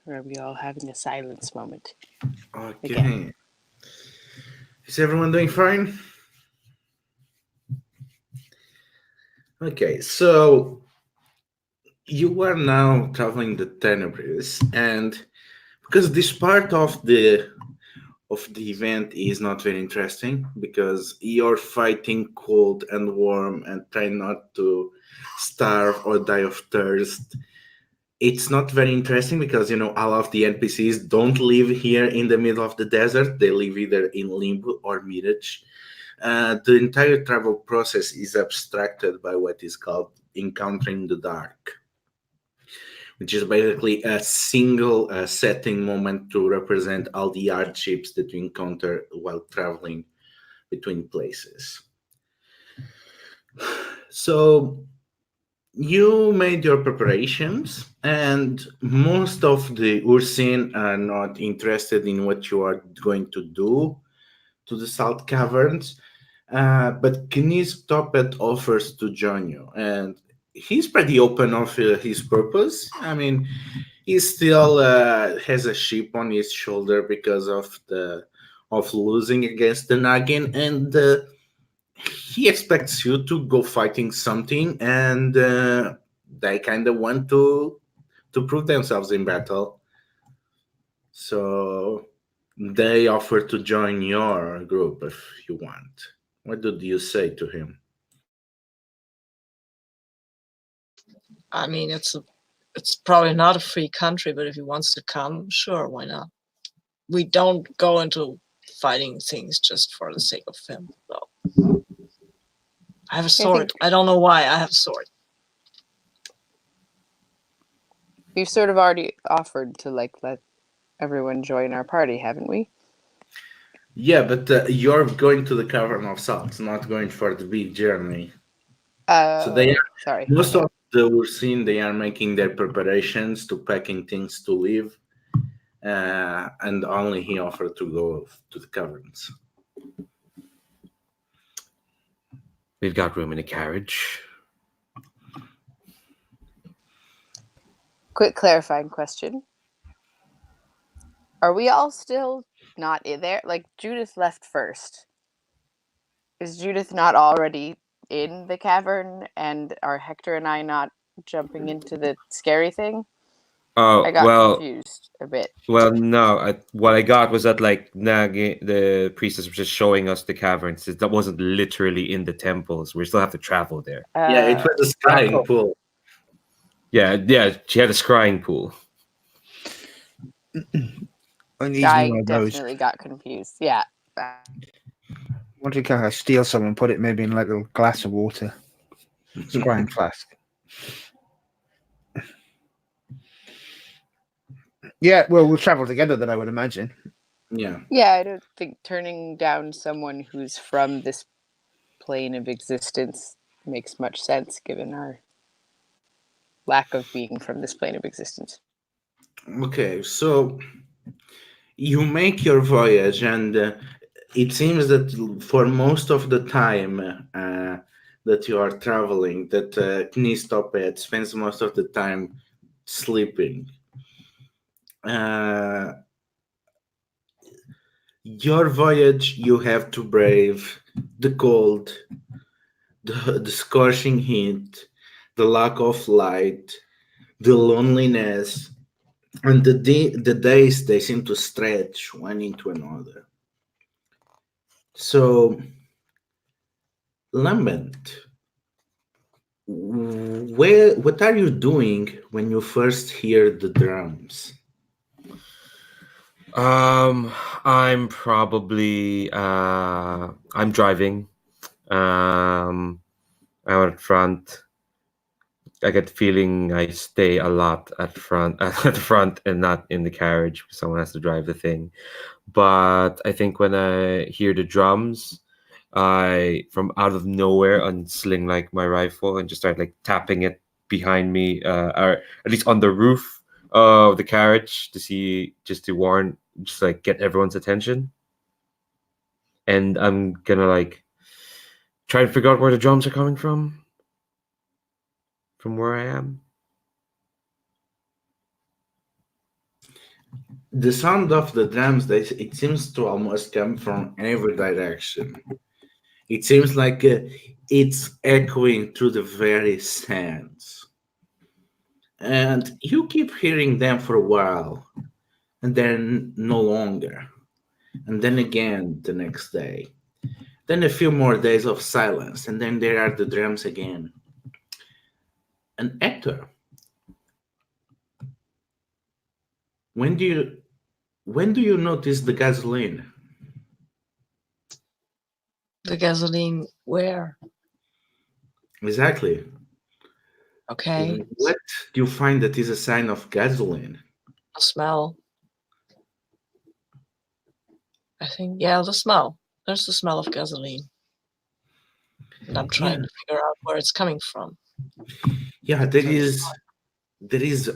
Or are we all having a silence moment? Okay. Again. Is everyone doing fine? Okay, so you are now traveling the Tenebris, and because this part of the event is not very interesting, because you're fighting cold and warm and trying not to starve or die of thirst. It's not very interesting because all of the NPCs don't live here in the middle of the desert. They live either in Limbo or Mirage. The entire travel process is abstracted by what is called encountering the dark, which is basically a single setting moment to represent all the hardships that you encounter while traveling between places. So you made your preparations, and most of the Ursin are not interested in what you are going to do to the Salt Caverns. But Kniz Topet offers to join you, and he's pretty open of his purpose. I mean, he still has a chip on his shoulder because of losing against the Nagin, and he expects you to go fighting something, and they kind of want to prove themselves in battle. So they offer to join your group if you want. What did you say to him? I mean, it's probably not a free country, but if he wants to come, sure, why not? We don't go into fighting things just for the sake of him. So. I have a sword. I don't know why I have a sword. We've sort of already offered to let everyone join our party, haven't we? Yeah, but you're going to the Cavern of Salt, not going for the big journey. So they are, sorry. most of the Ursin, they are making their preparations to packing things to leave, and only he offered to go to the caverns. We've got room in a carriage. Quick clarifying question. Are we all still not in there? Like, Judith left first. Is Judith not already in the cavern, and are Hector and I not jumping into the scary thing? Oh, I got confused a bit. Well, no. What I got was that Nagi, the priestess, was just showing us the caverns. That wasn't literally in the temples. We still have to travel there. Yeah, it was a scrying pool. Yeah, she had a scrying pool. I definitely got confused. Yeah. Want to kind of steal some and put it maybe in like a glass of water, scrying flask. Yeah, well, we'll travel together then, I would imagine. Yeah. Yeah, I don't think turning down someone who's from this plane of existence makes much sense given our lack of being from this plane of existence. Okay, so you make your voyage, and it seems that for most of the time that you are traveling, that Kniz Topet spends most of the time sleeping. Your voyage, you have to brave the cold, the scorching heat, the lack of light, the loneliness, and the days, they seem to stretch one into another. So, Lambent, what are you doing when you first hear the drums? I'm probably I'm driving. I'm at front. I get the feeling I stay a lot at the front and not in the carriage. Someone has to drive the thing. But I think when I hear the drums, I from out of nowhere unsling my rifle and just start tapping it behind me, or at least on the roof of the carriage just to warn, get everyone's attention. And I'm gonna try to figure out where the drums are coming from where I am. The sound of the drums, it seems to almost come from every direction. It seems like it's echoing through the very sands. And you keep hearing them for a while, and then no longer. And then again the next day. Then a few more days of silence, and then there are the drums again. And Hector, when do you notice the gasoline? The gasoline, where? Exactly. Okay, What do you find that is a sign of gasoline? the smell. I think, yeah, the smell. There's the smell of gasoline. And I'm trying to figure out where it's coming from. Yeah, there is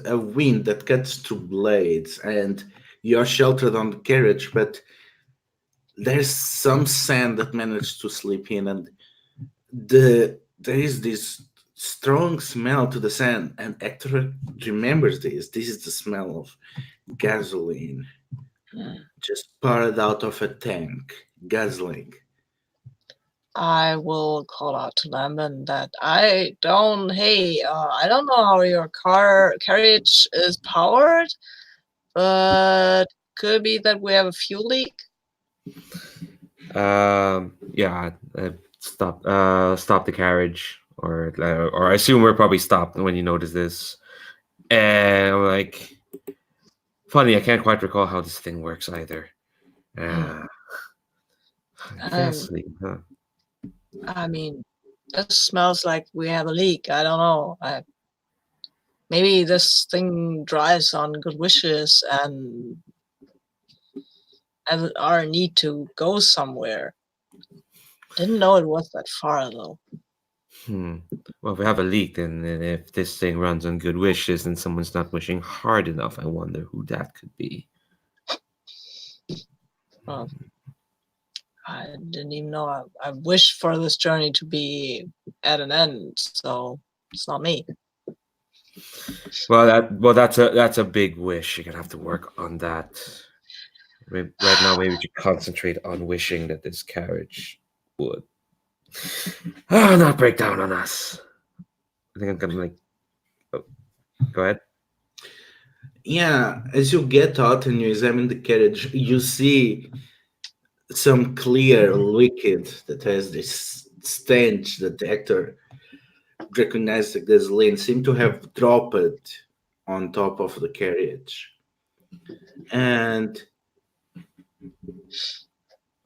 a wind that cuts through blades, and you're sheltered on the carriage, but there's some sand that managed to slip in, and there is this strong smell to the sand, and Hector remembers this. This is the smell of gasoline just poured out of a tank, guzzling. I will call out to Lemon that I don't know how your carriage is powered, but could be that we have a fuel leak. Yeah, stop the carriage, or I assume we're probably stopped when you notice this. And I'm like, funny, I can't quite recall how this thing works either. Gasoline, huh? I mean, this smells like we have a leak. I don't know. Maybe this thing drives on good wishes and our need to go somewhere. Didn't know it was that far though. Well, if we have a leak, then if this thing runs on good wishes and someone's not wishing hard enough, I wonder who that could be. Well, I didn't even know. I wish for this journey to be at an end, so it's not me. Well, that's a big wish. You're gonna have to work on that. Right now, maybe we should concentrate on wishing that this carriage would not break down on us. I think I'm gonna go ahead. Yeah, as you get out and you examine the carriage, you see some clear liquid that has this stench that Hector recognized the gasoline seem to have dropped on top of the carriage. And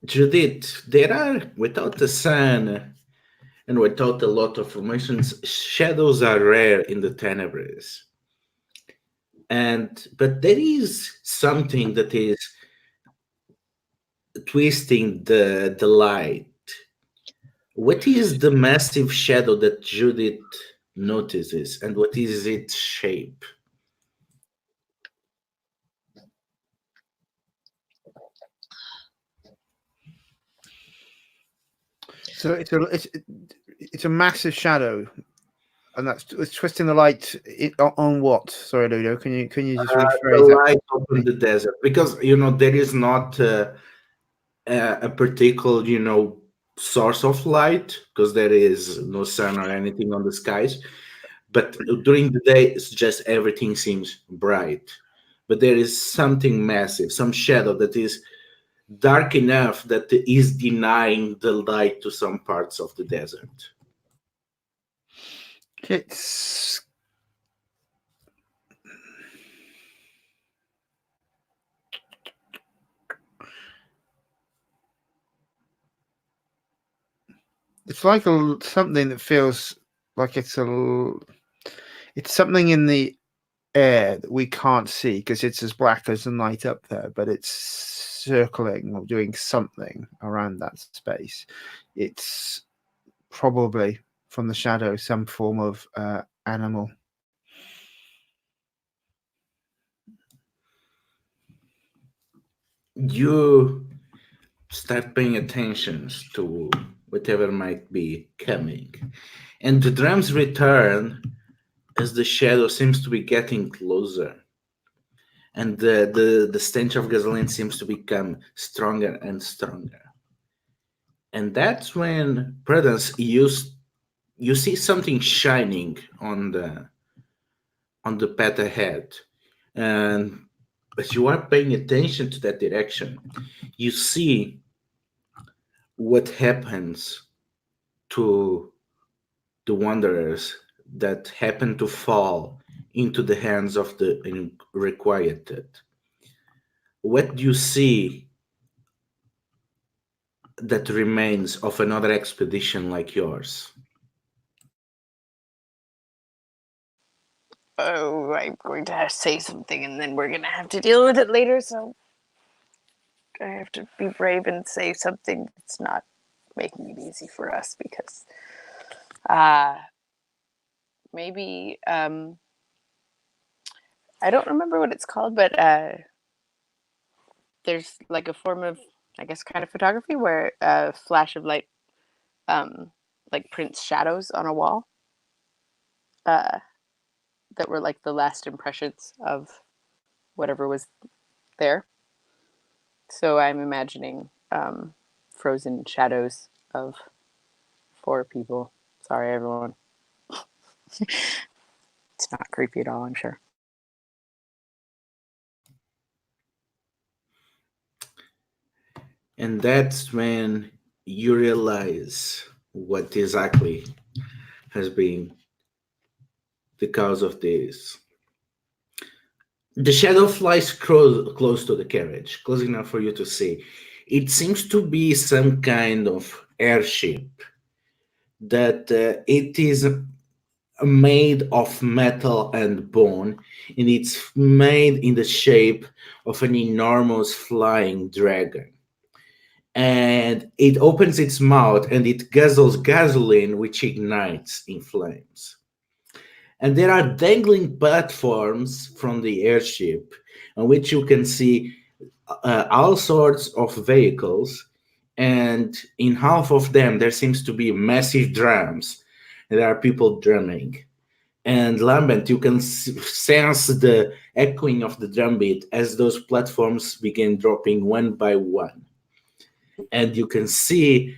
Judith, there are, without the sun and without a lot of formations, shadows are rare in the Tenebris. But there is something that is twisting the light. What is the massive shadow that Judith notices, and what is its shape? So it's a massive shadow, and it's twisting the light on what? Sorry, Ludo. Can you just rephrase the that? light on the desert, because there is not a particular source of light, because there is no sun or anything on the skies. But during the day, it's just everything seems bright. But there is something massive, some shadow that is dark enough that is denying the light to some parts of the desert. It's like something that feels like it's something in the air that we can't see because it's as black as the night up there, but it's circling or doing something around that space. It's probably from the shadow some form of animal. You start paying attention to whatever might be coming, and the drums return as the shadow seems to be getting closer. and the stench of gasoline seems to become stronger and stronger. And that's when Prudence you see something shining on the path ahead. And as you are paying attention to that direction, you see what happens to the wanderers that happen to fall into the hands of the unrequited. What do you see that remains of another expedition like yours? Oh, I'm going to have to say something and then we're going to have to deal with it later, so I have to be brave and say something that's not making it easy for us because maybe I don't remember what it's called, but there's like a form of, I guess, kind of photography where a flash of light like prints shadows on a wall that were like the last impressions of whatever was there. So I'm imagining frozen shadows of 4 people. Sorry, everyone. It's not creepy at all, I'm sure. And that's when you realize what exactly has been the cause of this. The shadow flies close to the carriage, close enough for you to see. It seems to be some kind of airship that it is made of metal and bone, and it's made in the shape of an enormous flying dragon. And it opens its mouth and it guzzles gasoline, which ignites in flames. And there are dangling platforms from the airship on which you can see all sorts of vehicles. And in half of them, there seems to be massive drums. There are people drumming. And Lambent, you can sense the echoing of the drum beat as those platforms begin dropping one by one. And you can see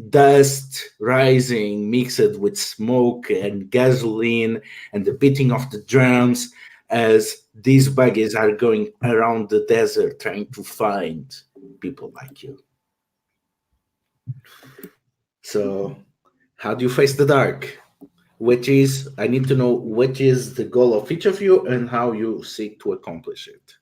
dust rising mixed with smoke and gasoline and the beating of the drums as these buggies are going around the desert trying to find people like you. So how do you face the dark? I need to know what is the goal of each of you and how you seek to accomplish it.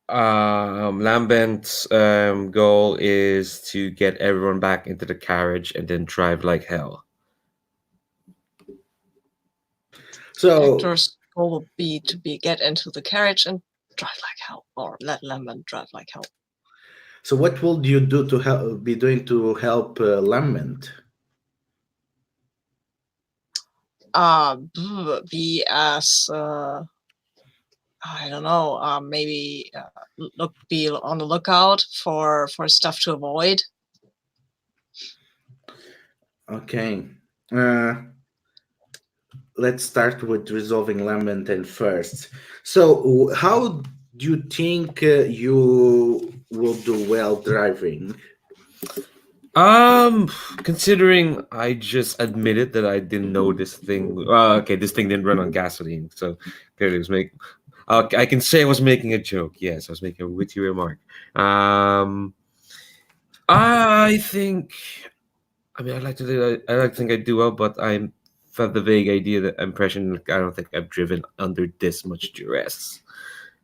Lambent's goal is to get everyone back into the carriage and then drive like hell. So Hector's goal would be to get into the carriage and drive like hell, or let Lemon drive like hell. So what will you do to help Lament? Be as I don't know, maybe be on the lookout for stuff to avoid. Okay. Let's start with resolving Lament and first. So how do you think you will do well driving? Considering I just admitted that I didn't know this thing. Okay, this thing didn't run on gasoline, so clearly it was making. I can say I was making a joke. Yes, I was making a witty remark. I think. I mean, I like to think I do well, but I have the vague impression. I don't think I've driven under this much duress.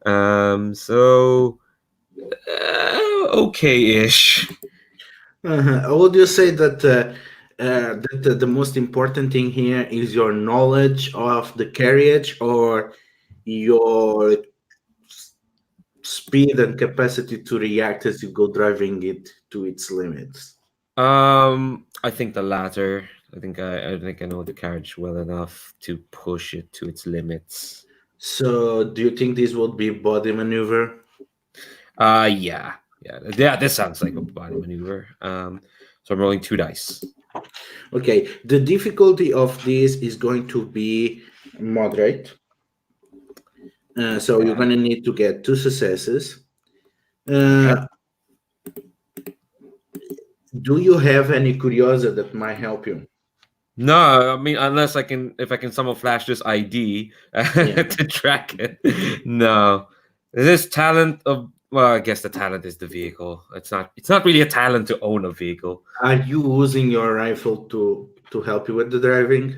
So okay-ish. I would you say that the most important thing here is your knowledge of the carriage or your speed and capacity to react as you go driving it to its limits? I think the latter. I think I know the carriage well enough to push it to its limits. So, do you think this would be body maneuver? Yeah. This sounds like a body maneuver. So I'm rolling 2 dice. Okay, the difficulty of this is going to be moderate. So you're going to need to get 2 successes. Okay. Do you have any curiosity that might help you? No, I mean, unless if I can somehow flash this ID Yeah. to track it. No, this talent of I guess the talent is the vehicle. It's not really a talent to own a vehicle. Are you using your rifle to help you with the driving?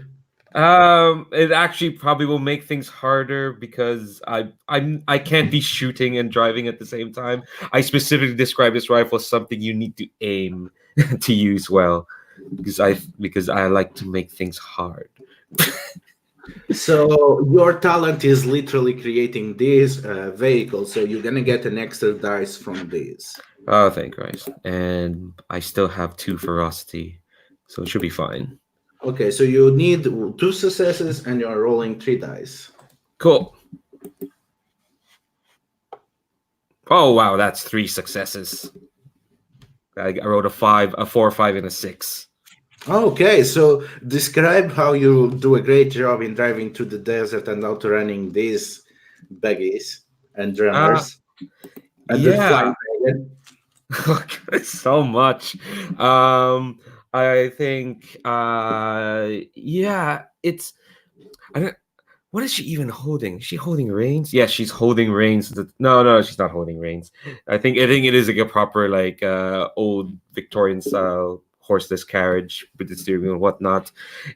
It actually probably will make things harder because I can't be shooting and driving at the same time. I specifically describe this rifle as something you need to aim to use well because I like to make things hard. So your talent is literally creating this vehicle. So you're gonna get an extra dice from this. Oh, thank Christ! And I still have 2 ferocity, so it should be fine. Okay, so you need 2 successes, and you're rolling 3 dice. Cool. Oh wow, that's 3 successes. I wrote a 5, a 4, 5, and a 6. Okay, so describe how you do a great job in driving through the desert and outrunning these buggies and drummers. And the flying dragon. So much. I think it's I don't what is she even holding? Is she holding reins? Yeah, she's holding reins. No, she's not holding reins. I think it is like a proper like old Victorian style horseless carriage with the steering wheel and whatnot.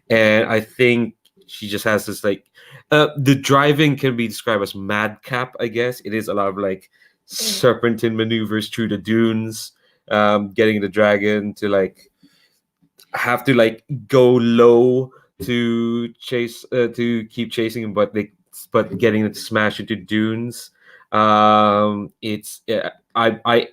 And I think she just has this like the driving can be described as madcap, I guess. It is a lot of like serpentine maneuvers through the dunes, getting the dragon to like have to like go low to chase to keep chasing him, but getting it to smash into dunes. It's I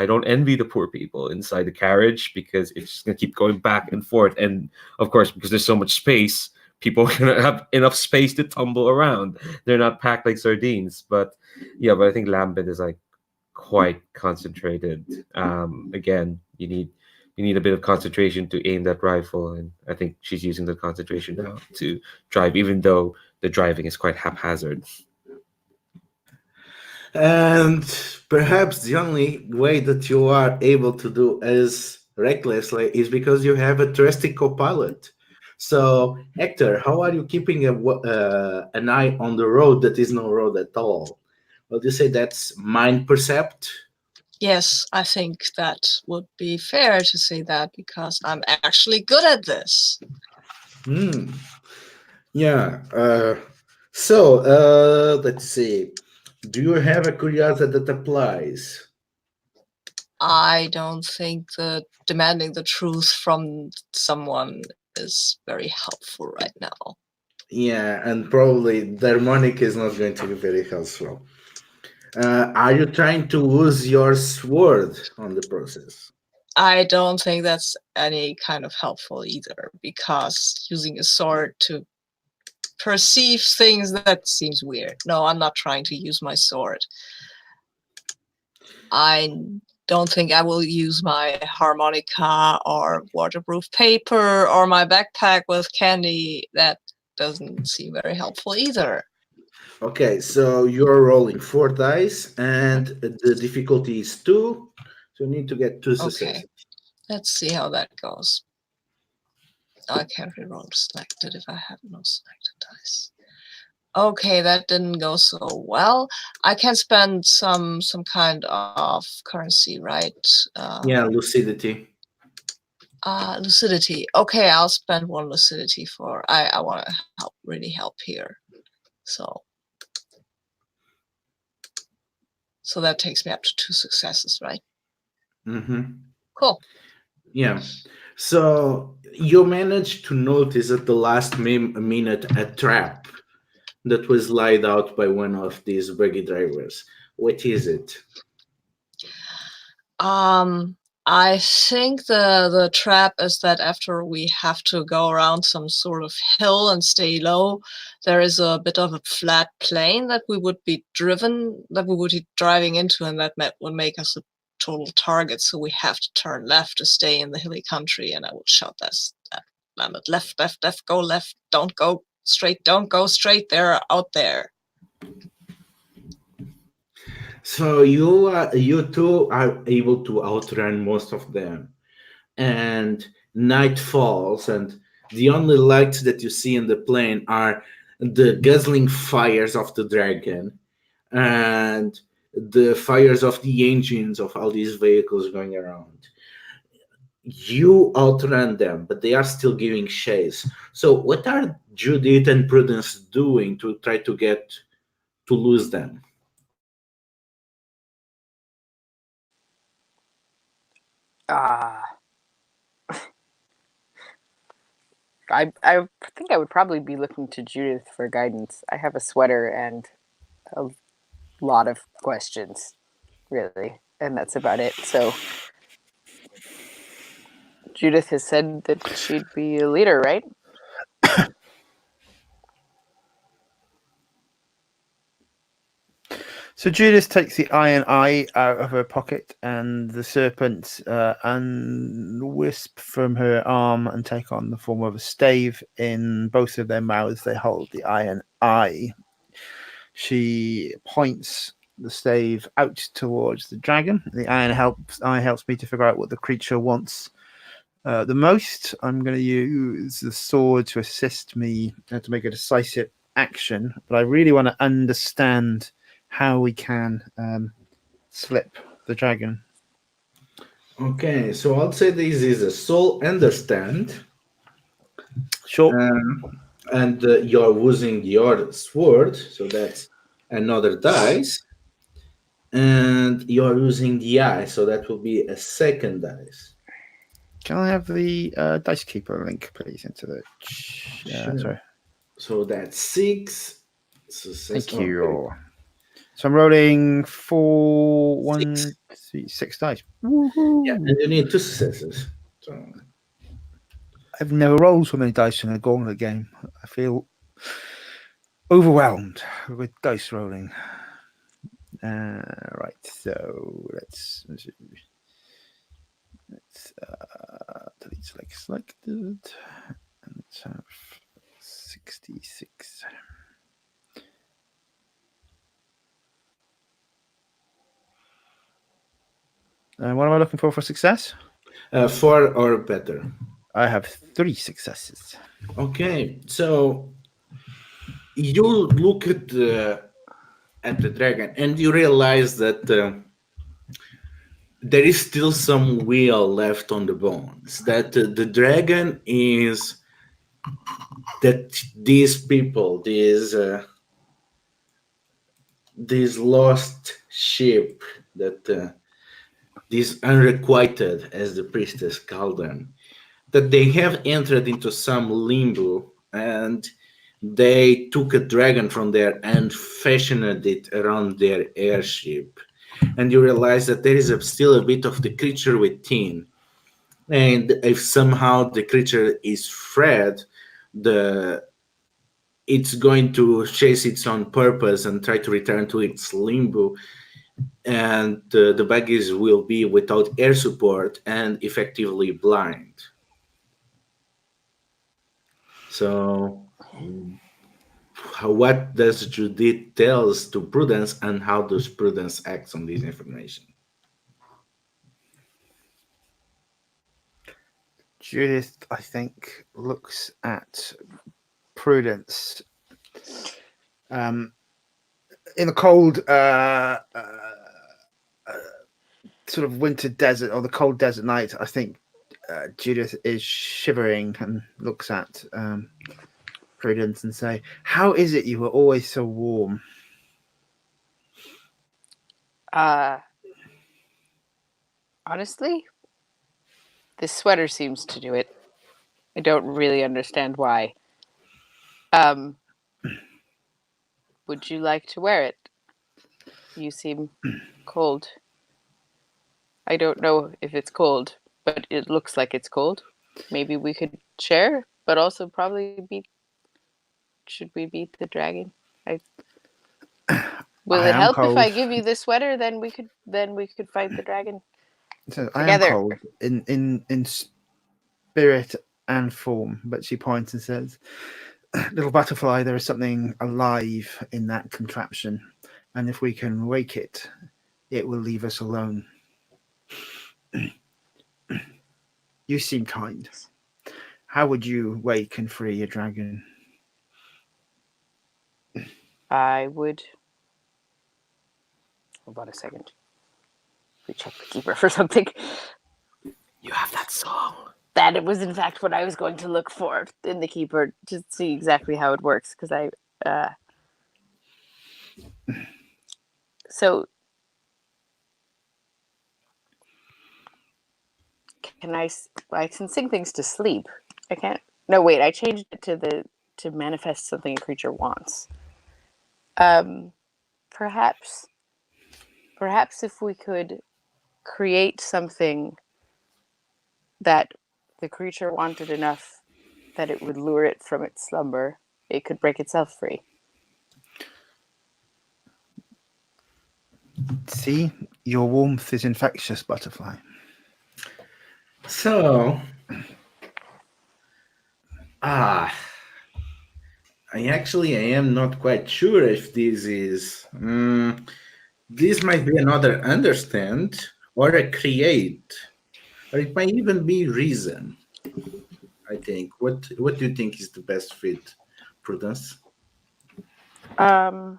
don't envy the poor people inside the carriage because it's just gonna keep going back and forth, and of course because there's so much space, people are gonna have enough space to tumble around. They're not packed like sardines, but I think Lambit is like quite concentrated. Again, you need a bit of concentration to aim that rifle, and I think she's using the concentration now to drive, even though the driving is quite haphazard. And perhaps the only way that you are able to do as recklessly is because you have a trusty co-pilot. So, Hector, how are you keeping an eye on the road that is no road at all? Would you say that's mind percept? Yes, I think that would be fair to say that because I'm actually good at this. Yeah. Let's see. Do you have a curiosity that applies? I don't think that demanding the truth from someone is very helpful right now. Yeah, and probably their money is not going to be very helpful. Are you trying to lose your sword on the process? I don't think that's any kind of helpful either, because using a sword to perceive things, that seems weird. No, I'm not trying to use my sword. I don't think I will use my harmonica or waterproof paper or my backpack with candy. That doesn't seem very helpful either. Okay, so you're rolling 4 dice, and the difficulty is 2, so you need to get 2 successes. Okay, let's see how that goes. I can't reroll selected if I have no selected dice. Okay, that didn't go so well. I can spend some kind of currency, right? Yeah, lucidity. Lucidity. Okay, I'll spend 1 lucidity for. I want to really help here. So that takes me up to 2 successes, right? Mm-hmm. Cool. Yeah. So you managed to notice at the last minute a trap that was laid out by one of these buggy drivers. What is it? I think the trap is that after we have to go around some sort of hill and stay low, there is a bit of a flat plain that we would be driving into, and that would make us a total target. So we have to turn left to stay in the hilly country, and I would shout that left, left, left, go left, don't go straight, they're out there. So you two are able to outrun most of them, and night falls, and the only lights that you see in the plain are the guzzling fires of the dragon and the fires of the engines of all these vehicles going around. You outrun them, but they are still giving chase. So, what are Judith and Prudence doing to try to get to lose them? Ah, I think I would probably be looking to Judith for guidance. I have a sweater and a lot of questions, really, and that's about it. So Judith has said that she'd be a leader, right? So Judith takes the iron eye out of her pocket and the serpent unwisp from her arm and take on the form of a stave. In both of their mouths, they hold the iron eye. She points the stave out towards the dragon. The eye helps me to figure out what the creature wants the most. I'm going to use the sword to assist me to make a decisive action, but I really want to understand how we can slip the dragon. Okay, so I'll say this is a soul understand, Sure. and you're using your sword, so that's another dice, and you're using the eye, so that will be a second dice. Can I have the dice keeper link, please, into the Sure. sorry. So that's 6. Thank you. So I'm rolling 6 dice. Woohoo! Yeah, and you need 2 successes. So I've never rolled so many dice in a Gauntlet game. I feel overwhelmed with dice rolling. Right, so let's delete selected, and let's have 66. And what am I looking for success? 4 or better. I have 3 successes. Okay, so you look at the dragon and you realize that there is still some will left on the bones. That the dragon is that these people, these lost sheep, that these unrequited, as the priestess called them, that they have entered into some limbo, and they took a dragon from there and fashioned it around their airship. And you realize that there is still a bit of the creature within. And if somehow the creature is freed, it's going to chase its own purpose and try to return to its limbo. And the buggies will be without air support and effectively blind. So, what does Judith tells to Prudence, and how does Prudence act on this information? Judith, I think, looks at Prudence in the cold sort of winter desert or the cold desert night. I think Judith is shivering and looks at Prudence and say, "How is it you were always so warm?" Honestly, this sweater seems to do it. I don't really understand why. Would you like to wear it? You seem cold. I don't know if it's cold, but it looks like it's cold. Maybe we could share, but also probably beat. Should we beat the dragon? Will it help if I give you this sweater? Then we could fight the dragon. So together. I am cold in spirit and form, but she points and says, "Little butterfly, there is something alive in that contraption, and if we can wake it, it will leave us alone. You seem kind. How would you wake and free a dragon? I would. Hold on a second. We check the keeper for something. You have that song. That it was in fact what I was going to look for in the keeper to see exactly how it works, because so I can sing things to sleep. I can't. No, wait. I changed it to manifest something a creature wants. Perhaps if we could create something that the creature wanted enough that it would lure it from its slumber, it could break itself free. See, your warmth is infectious, butterfly. So, I am not quite sure if this is. This might be another understand or a create, or it might even be reason. I think. What do you think is the best fit, Prudence? My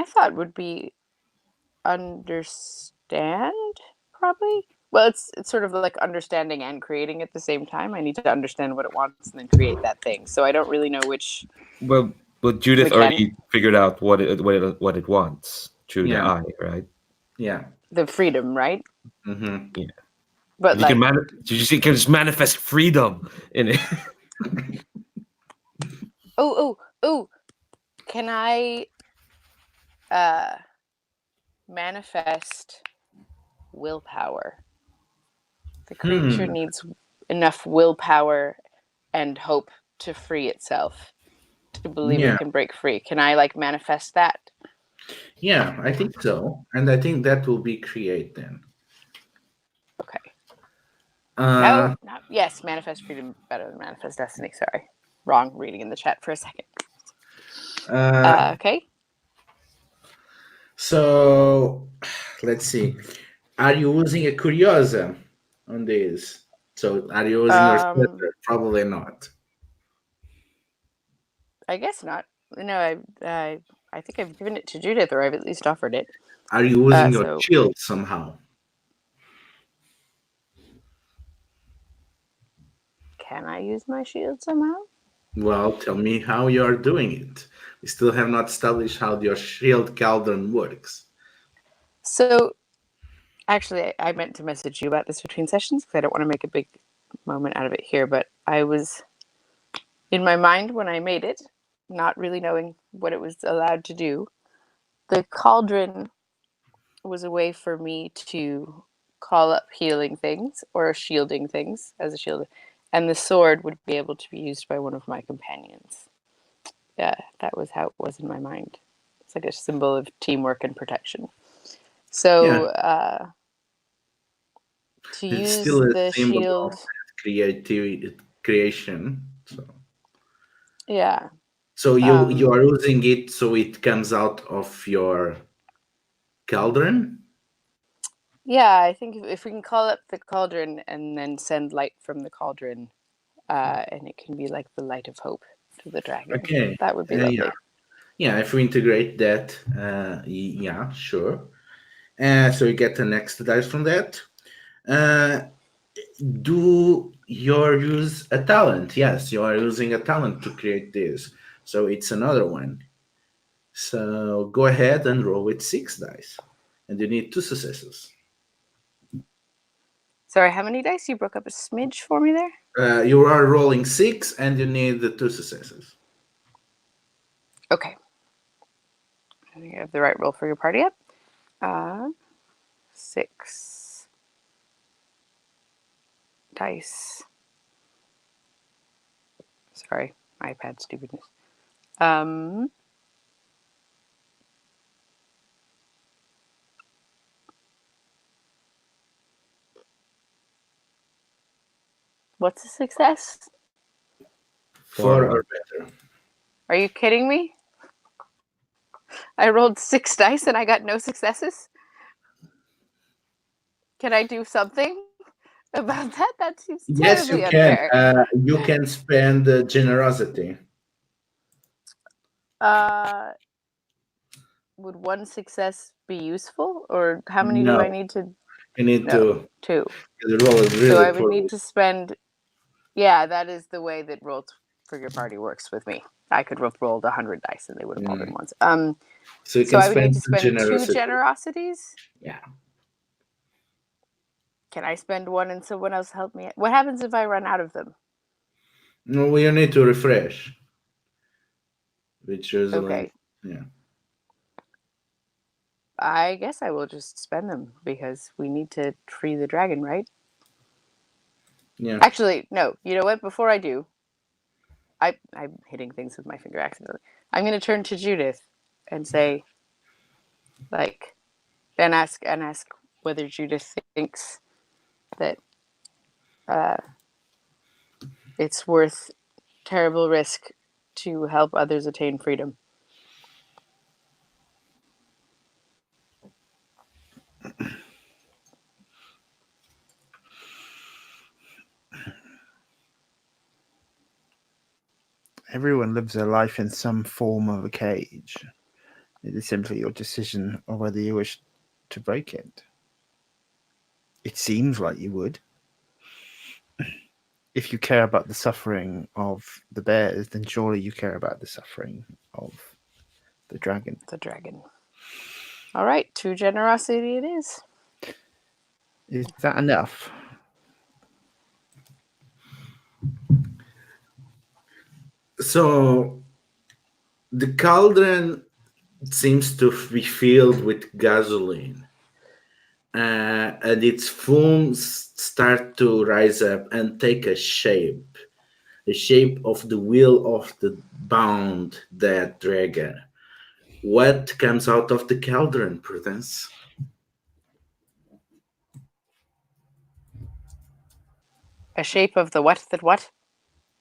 thought would be understand, probably. Well, it's sort of like understanding and creating at the same time. I need to understand what it wants and then create that thing. So I don't really know which. Well, but Judith already figured out what it wants through the eye, right? Yeah. The freedom, right? Mm-hmm. Yeah. But you can you can just manifest freedom in it. Oh! Can I manifest willpower? The creature needs enough willpower and hope to free itself, to believe it can break free. Can I manifest that? Yeah, I think so. And I think that will be create then. Okay. Uh, Yes, manifest freedom better than manifest destiny. Sorry. Wrong reading in the chat for a second. Okay. So, let's see. Are you using a curiosa on this? So, are you using your slitter? Probably not. I guess not. No, I think I've given it to Judith, or I've at least offered it. Are you using your shield somehow? Can I use my shield somehow? Well, tell me how you are doing it. We still have not established how your shield cauldron works. So, actually, I meant to message you about this between sessions because I don't want to make a big moment out of it here, but I was in my mind when I made it, not really knowing what it was allowed to do. The cauldron was a way for me to call up healing things or shielding things as a shield, and the sword would be able to be used by one of my companions. Yeah, that was how it was in my mind. It's like a symbol of teamwork and protection. So to it's use still a the symbol shield, of creation. So. Yeah. So you are using it so it comes out of your cauldron? Yeah, I think if we can call up the cauldron and then send light from the cauldron, and it can be like the light of hope to the dragon. Okay. That would be lovely. Yeah, if we integrate that, yeah, sure. So you get an extra dice from that. Do you use a talent? Yes, you are using a talent to create this. So it's another one. So go ahead and roll with 6 dice. And you need 2 successes. Sorry, how many dice? You broke up a smidge for me there? You are rolling 6 and you need the 2 successes. Okay. I think I have the right roll for your party up. 6 dice. Sorry, iPad stupidness. What's a success? 4 or better. Are you kidding me? I rolled 6 dice and I got no successes? Can I do something about that? That seems Yes, you terribly can. unfair. You can spend generosity. Would one success be useful, or how many do I No, need to? you need No, to. 2. The roll is So really I would poor. need to spend. Yeah, that is the way that roll for your party works with me. I could have rolled 100 dice and they would have all been ones. So you So can I would need spend to spend 2 generosity. generosities. Yeah. Can I spend one and someone else help me? What happens if I run out of them? No, you need to refresh. Which is Okay. yeah. I guess I will just spend them because we need to free the dragon, right? Yeah. Actually, no. You know what? Before I do, I'm hitting things with my finger accidentally. I'm going to turn to Judith and say, like, and ask whether Judith thinks that it's worth terrible risk to help others attain freedom. Everyone lives their life in some form of a cage. It is simply your decision of whether you wish to break it. It seems like you would. If you care about the suffering of the bears, then surely you care about the suffering of the dragon. The dragon. All right, 2 generosity it is. Is that enough? So the cauldron seems to be filled with gasoline. And its fumes start to rise up and take a shape. The shape of the wheel of the bound dead dragon. What comes out of the cauldron, Prudence? A shape of the what?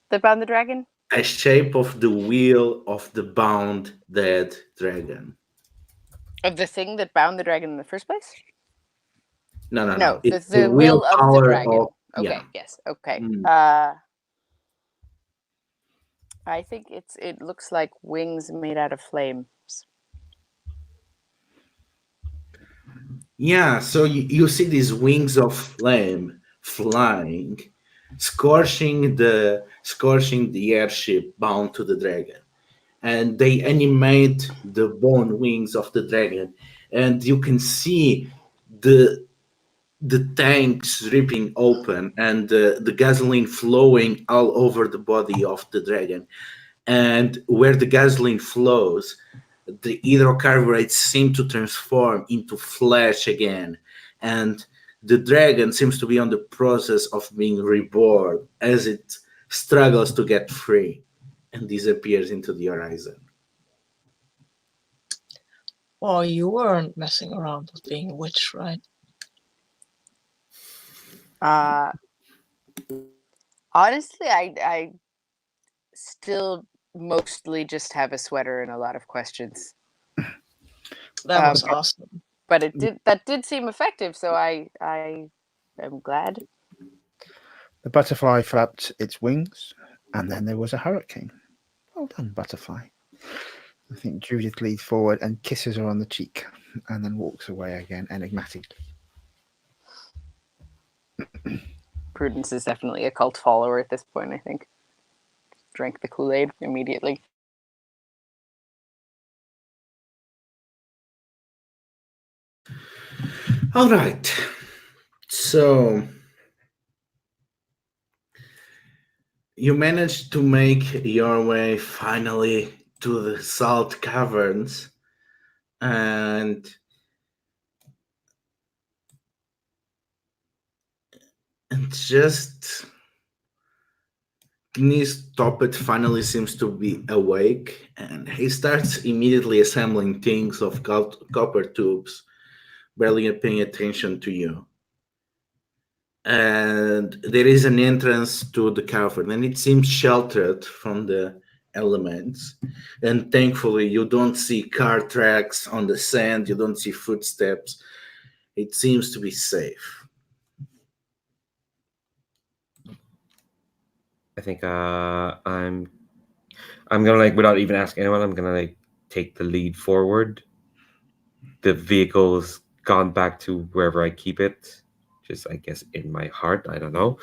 That bound the dragon? A shape of the wheel of the bound dead dragon. Of the thing that bound the dragon in the first place? No. It's the will of the dragon. Okay, yeah. yes, okay. Mm. I think it looks like wings made out of flames. Yeah, so you see these wings of flame flying, scorching the airship bound to the dragon, and they animate the bone wings of the dragon, and you can see the tanks ripping open and the gasoline flowing all over the body of the dragon, and where the gasoline flows, the hydrocarburetes seem to transform into flesh again, and the dragon seems to be on the process of being reborn as it struggles to get free and disappears into the horizon. Well, you weren't messing around with being a witch, right? Honestly, I still mostly just have a sweater and a lot of questions. That was awesome. But that did seem effective, so I am glad. The butterfly flapped its wings, and then there was a hurricane. Well done, butterfly. I think Judith leads forward and kisses her on the cheek, and then walks away again, enigmatically. Prudence is definitely a cult follower at this point, I think. Drank the Kool-Aid immediately. All right. So you managed to make your way finally to the Salt Caverns, and just Knees Toppet finally seems to be awake, and he starts immediately assembling things of copper tubes, barely paying attention to you. And there is an entrance to the cavern, and it seems sheltered from the elements. And thankfully, you don't see car tracks on the sand, you don't see footsteps. It seems to be safe. think I'm gonna like without even asking anyone, I'm gonna like take the lead forward. The vehicle's gone back to wherever I keep it, just I guess in my heart. I don't know,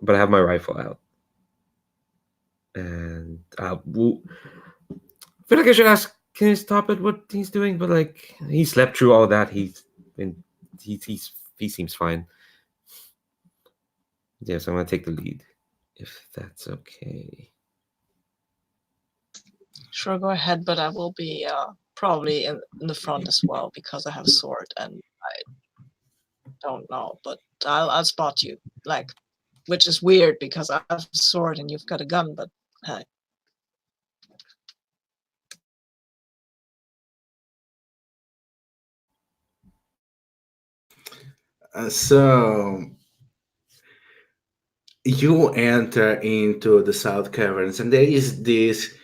but I have my rifle out, and I feel like I should ask. Can you stop it? What he's doing? But like he slept through all that. He seems fine. Yeah, so I'm gonna take the lead, if that's okay. Sure, go ahead, but I will be probably in the front as well because I have a sword and I don't know, but I'll spot you. Like, which is weird because I have a sword and you've got a gun, but hey. So you enter into the Salt Caverns, and there is this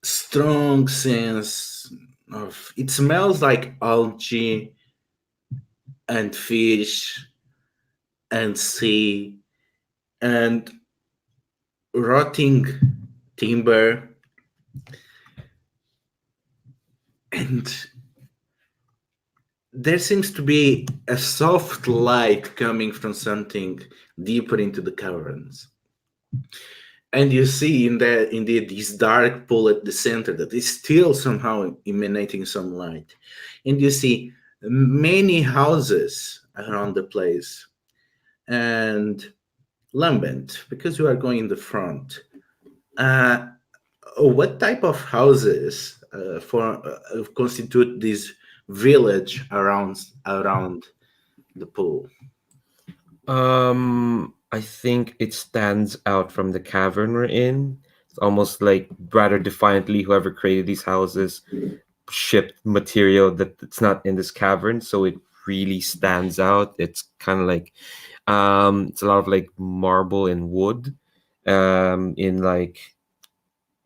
strong sense of, it smells like algae and fish and sea and rotting timber, and there seems to be a soft light coming from something deeper into the caverns. And you see indeed this dark pool at the center that is still somehow emanating some light. And you see many houses around the place. And Lambent, because you are going in the front, what type of houses constitute this village around the pool? I think it stands out from the cavern we're in. It's almost like rather defiantly, whoever created these houses shipped material that's not in this cavern, so it really stands out. It's kind of like it's a lot of like marble and wood, in like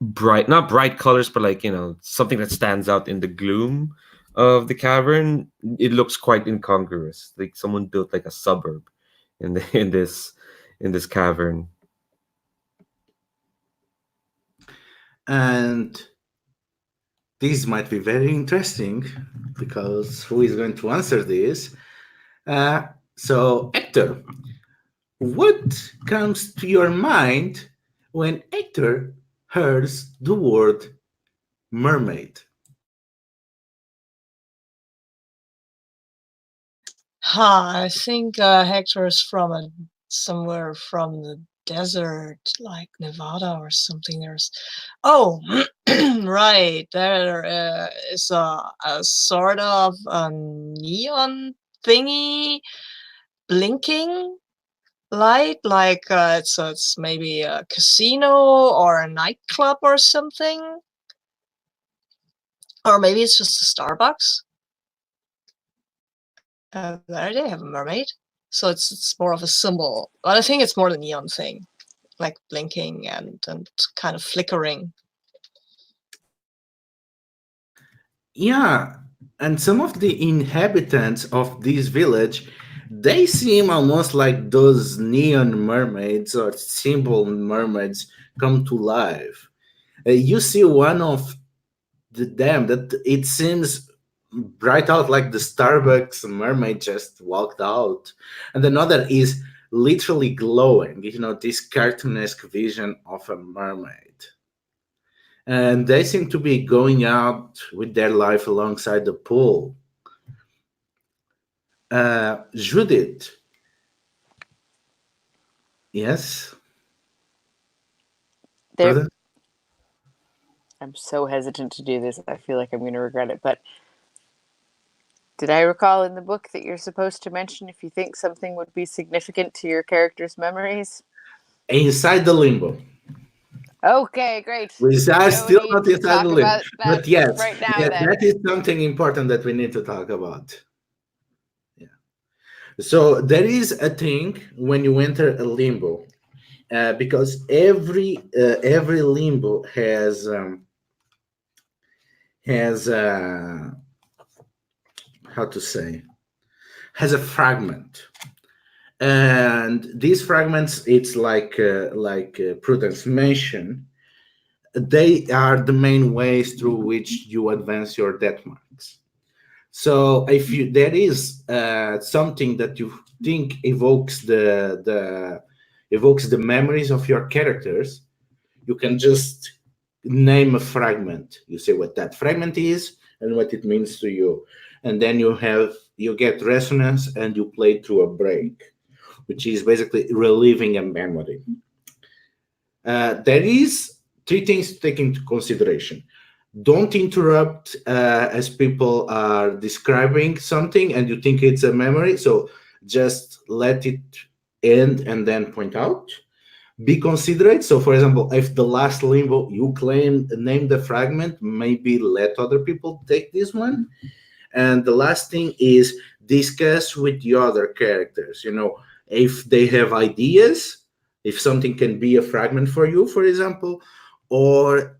not bright colors, but like something that stands out in the gloom of the cavern. It looks quite incongruous, like someone built like a suburb in this cavern. And this might be very interesting because who is going to answer this? So, Hector, what comes to your mind when Hector hears the word mermaid? I think Hector is from somewhere from the desert, like Nevada or something. Right, there is a sort of a neon thingy blinking light, like it's maybe a casino or a nightclub or something, or maybe it's just a Starbucks. There they have a mermaid, so it's more of a symbol, but I think it's more the neon thing, like blinking and kind of flickering. Yeah, and some of the inhabitants of this village, they seem almost like those neon mermaids or symbol mermaids come to life. You see one of them that it seems bright out like the Starbucks mermaid just walked out, and another is literally glowing, this cartoonesque vision of a mermaid. And they seem to be going out with their life alongside the pool. Judith. Yes? Brother? I'm so hesitant to do this. I feel like I'm going to regret it. But did I recall in the book that you're supposed to mention if you think something would be significant to your character's memories? Inside the limbo. Okay, great. We are No still need not to inside the talk limbo. about that But yes, right now, yes, then. that is something important that we need to talk about. Yeah. So there is a thing when you enter a limbo, because every limbo has how to say, has a fragment. And these fragments, it's like Prudence mentioned, they are the main ways through which you advance your death marks. So if there is something that you think evokes the memories of your characters, you can just name a fragment. You say what that fragment is and what it means to you, and then you get resonance and you play through a break, which is basically reliving a memory. There is 3 things to take into consideration. Don't interrupt as people are describing something and you think it's a memory, so just let it end and then point out. Be considerate. So, for example, if the last Limbo you name the fragment, maybe let other people take this one. And the last thing is discuss with the other characters. If they have ideas, if something can be a fragment for you, for example, or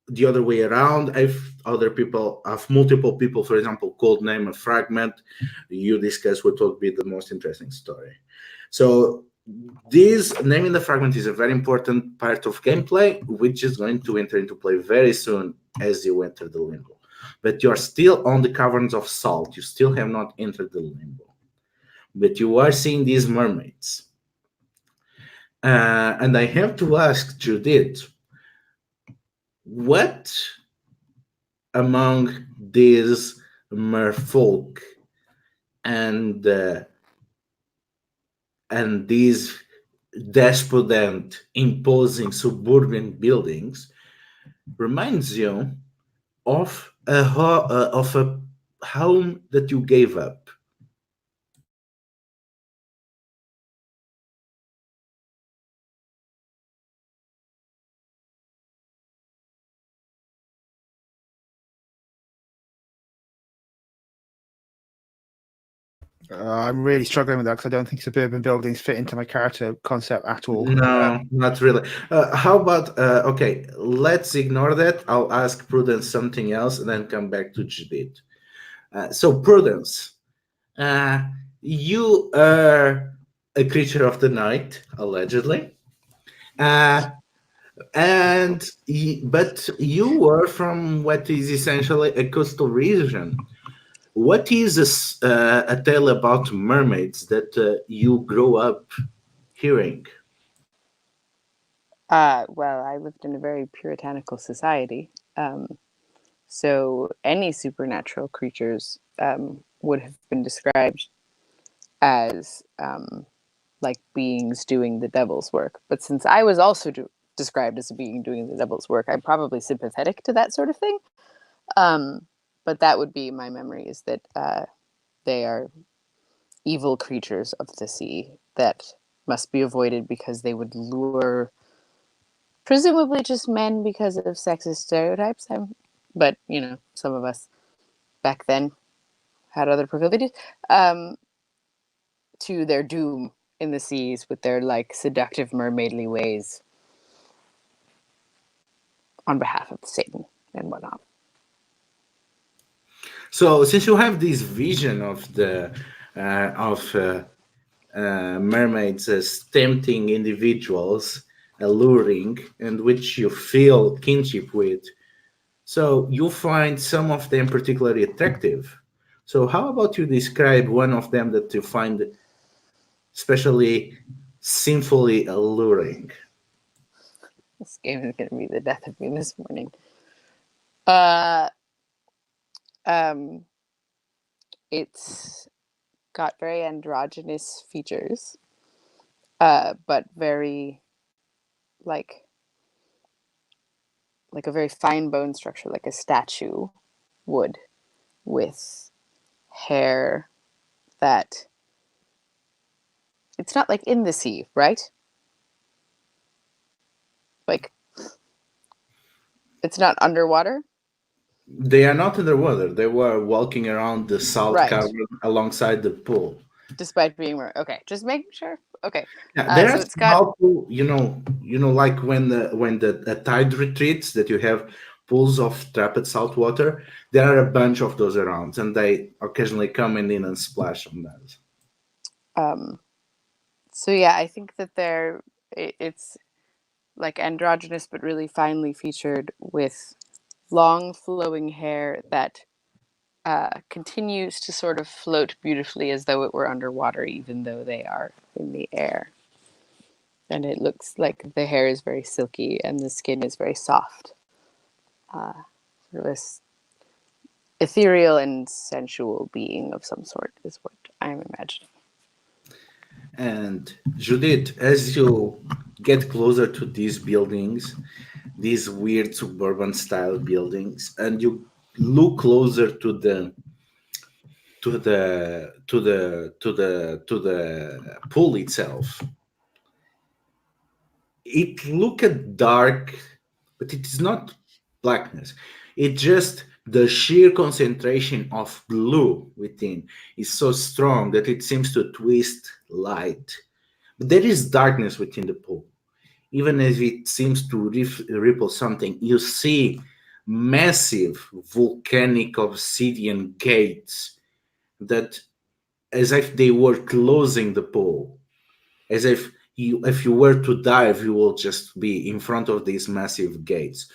the other way around, if other people have multiple people, for example, cold name a fragment, you discuss what would be the most interesting story. So this naming the fragment is a very important part of gameplay, which is going to enter into play very soon as you enter the Limbo. But you're still on the Caverns of Salt. You still have not entered the Limbo. But you are seeing these mermaids. And I have to ask Judith, what among these merfolk and these despondent, imposing suburban buildings reminds you of a home that you gave up? I'm really struggling with that because I don't think suburban buildings fit into my character concept at all. No, not really. How about, okay, let's ignore that. I'll ask Prudence something else and then come back to Judith. So, Prudence, you are a creature of the night, allegedly. But you were from what is essentially a coastal region. What is a tale about mermaids that you grow up hearing? Well, I lived in a very puritanical society. So any supernatural creatures would have been described as like beings doing the devil's work. But since I was also described as a being doing the devil's work, I'm probably sympathetic to that sort of thing. But that would be my memory, is that they are evil creatures of the sea that must be avoided because they would lure presumably just men because of sexist stereotypes. But, some of us back then had other proclivities to their doom in the seas with their seductive mermaidly ways on behalf of Satan and whatnot. So, since you have this vision of mermaids as tempting individuals, alluring, and which you feel kinship with, so you find some of them particularly attractive. So, how about you describe one of them that you find especially sinfully alluring? This game is going to be the death of me this morning. It's got very androgynous features, but very like a very fine bone structure, like a statue would, with hair that it's not like in the sea, right? Like it's not underwater. They are not underwater. They were walking around the Salt Right. Cavern alongside the pool. Despite being okay, just making sure. Okay. Yeah, there So are it's got pool, like when the tide retreats, that you have pools of trapped salt water. There are a bunch of those around, and they occasionally come in and splash on that. So yeah, I think that it's like androgynous, but really finely featured with long flowing hair that continues to sort of float beautifully as though it were underwater, even though they are in the air. And it looks like the hair is very silky and the skin is very soft. Sort of this ethereal and sensual being of some sort is what I'm imagining. And Judith, as you get closer to these buildings, these weird suburban style buildings, and you look closer to the pool itself, it looked dark, but it is not blackness. It just the sheer concentration of blue within is so strong that it seems to twist light. But there is darkness within the pool. Even as it seems to ripple something, you see massive volcanic obsidian gates that, as if they were closing the pool, as if if you were to dive, you will just be in front of these massive gates.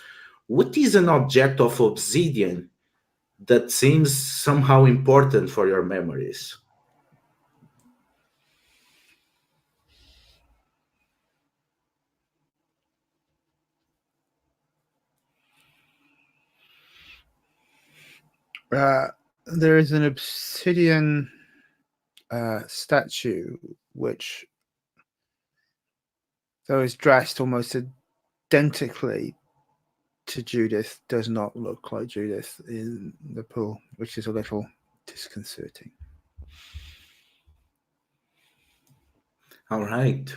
What is an object of obsidian that seems somehow important for your memories? There is an obsidian statue which, though is dressed almost identically to Judith, does not look like Judith in the pool, which is a little disconcerting. All right.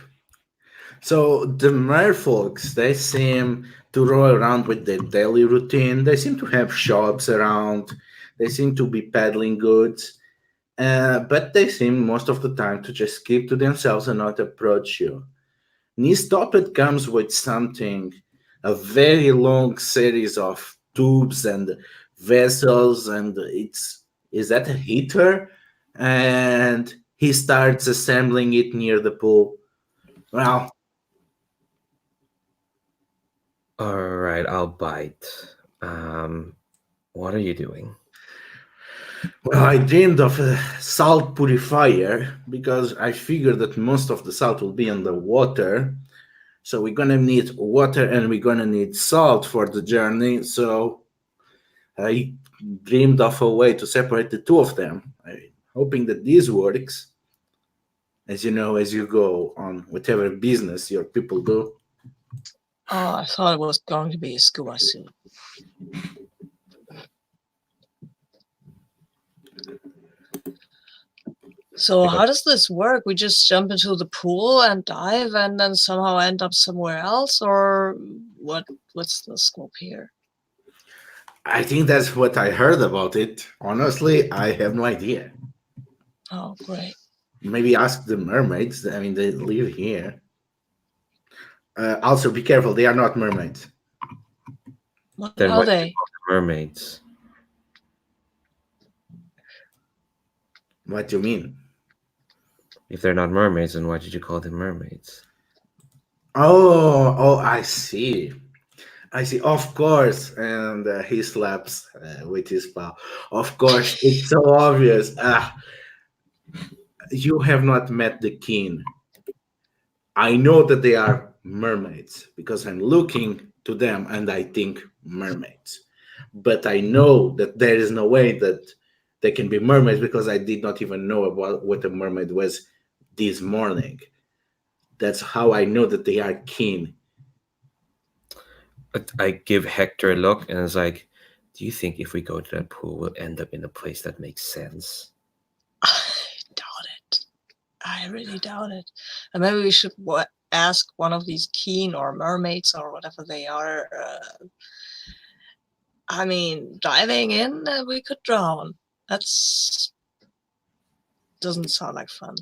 So the merfolks, they seem to roll around with their daily routine. They seem to have shops around. They seem to be peddling goods. But they seem most of the time to just keep to themselves and not approach you. Nistoppet comes with something, a very long series of tubes and vessels, and is that a heater? And he starts assembling it near the pool. Well, All right, I'll bite. What are you doing? well, I dreamed of a salt purifier because I figured that most of the salt will be in the water. So we're gonna need water and we're gonna need salt for the journey. So I dreamed of a way to separate the two of them. I'm hoping that this works. As you know, as you go on whatever business your people do. Oh, I thought it was going to be a scuba suit. So how does this work? We just jump into the pool and dive and then somehow end up somewhere else? Or what's the scope here? I think that's what I heard about it. Honestly, I have no idea. Oh, great. Maybe ask the mermaids. I mean, they live here. Also, be careful. They are not mermaids. What Then are what do you they? call them mermaids? What do you mean? If they're not mermaids, then why did you call them mermaids? Oh, I see. I see. Of course. And he slaps with his paw. Of course. It's so obvious. You have not met the king. I know that they are mermaids because I'm looking to them and I think mermaids. But I know that there is no way that they can be mermaids because I did not even know about what a mermaid was this morning. That's how I know that they are kin. I give Hector a look and it's like, do you think if we go to that pool, we'll end up in a place that makes sense? I doubt it. I really doubt it. And maybe we should ask one of these keen or mermaids or whatever they are. I mean, diving in, we could drown. That's doesn't sound like fun.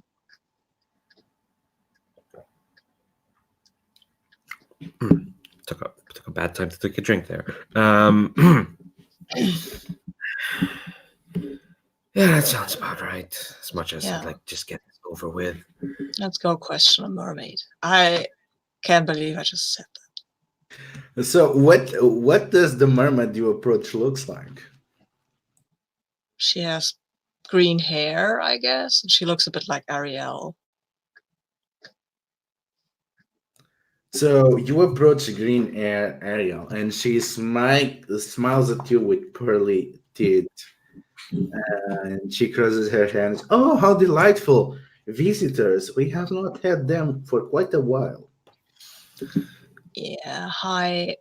Took a bad time to take a drink there. Yeah, that sounds about right. As much as I'd like to just get this over with. Let's go question a mermaid. I can't believe I just said that. So what does the mermaid you approach looks like? She has green hair, I guess. And she looks a bit like Ariel. So you approach Green Ariel, and she smiles at you with pearly teeth, and she crosses her hands. Oh, how delightful visitors! We have not had them for quite a while. Yeah, hi.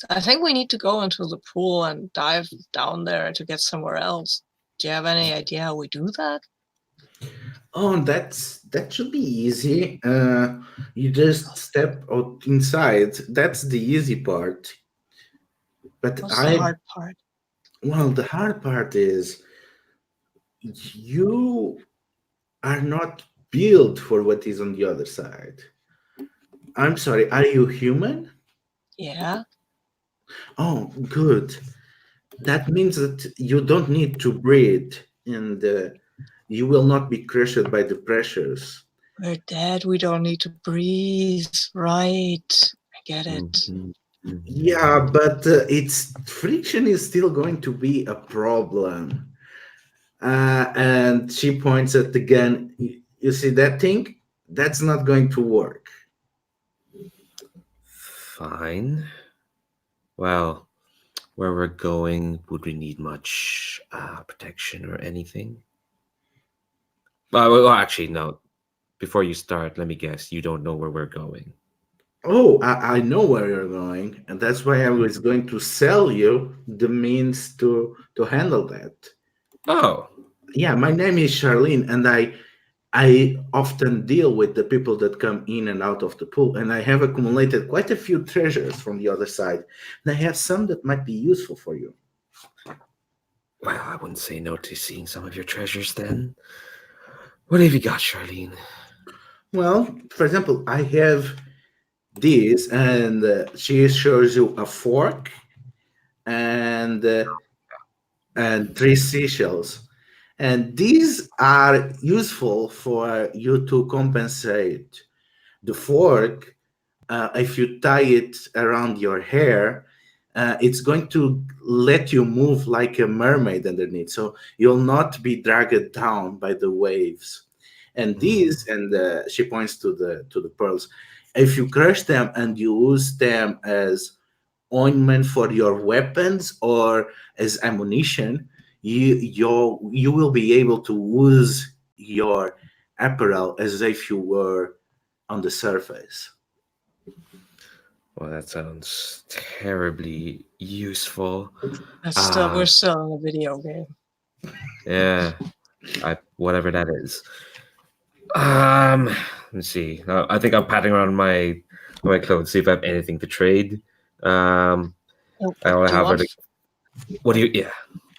I think we need to go into the pool and dive down there to get somewhere else. Do you have any idea how we do that? Oh, that should be easy. You just step out inside. That's the easy part. But What's the hard part? well, the hard part is you are not built for what is on the other side. I'm sorry, are you human? Yeah. Oh, good. That means that you don't need to breathe, and you will not be crushed by the pressures. We're dead. We don't need to breathe. Right. I get it. Mhm, mhm. Yeah, but its friction is still going to be a problem. And she points at the gun. You see that thing? That's not going to work. Fine. Well, where we're going, would we need much protection or anything? Well, actually, no. Before you start, let me guess. You don't know where we're going. Oh, I know where you're going, and that's why I was going to sell you the means to handle that. Oh, Yeah, my name is Charlene, and I often deal with the people that come in and out of the pool, and I have accumulated quite a few treasures from the other side. And I have some that might be useful for you. well, I wouldn't say no to seeing some of your treasures then. What have you got, Charlene? Well, for example, I have this, and she shows you a fork and three seashells. And these are useful for you to compensate. The fork, if you tie it around your hair, it's going to let you move like a mermaid underneath. So you'll not be dragged down by the waves. And these, and she points to the pearls. If you crush them and you use them as ointment for your weapons or as ammunition, you will be able to use your apparel as if you were on the surface. Well, that sounds terribly useful. We're still in a video game. Yeah, whatever that is. Let's see. I think I'm patting around my clothes, see if I have anything to trade. I only have what do you? Yeah.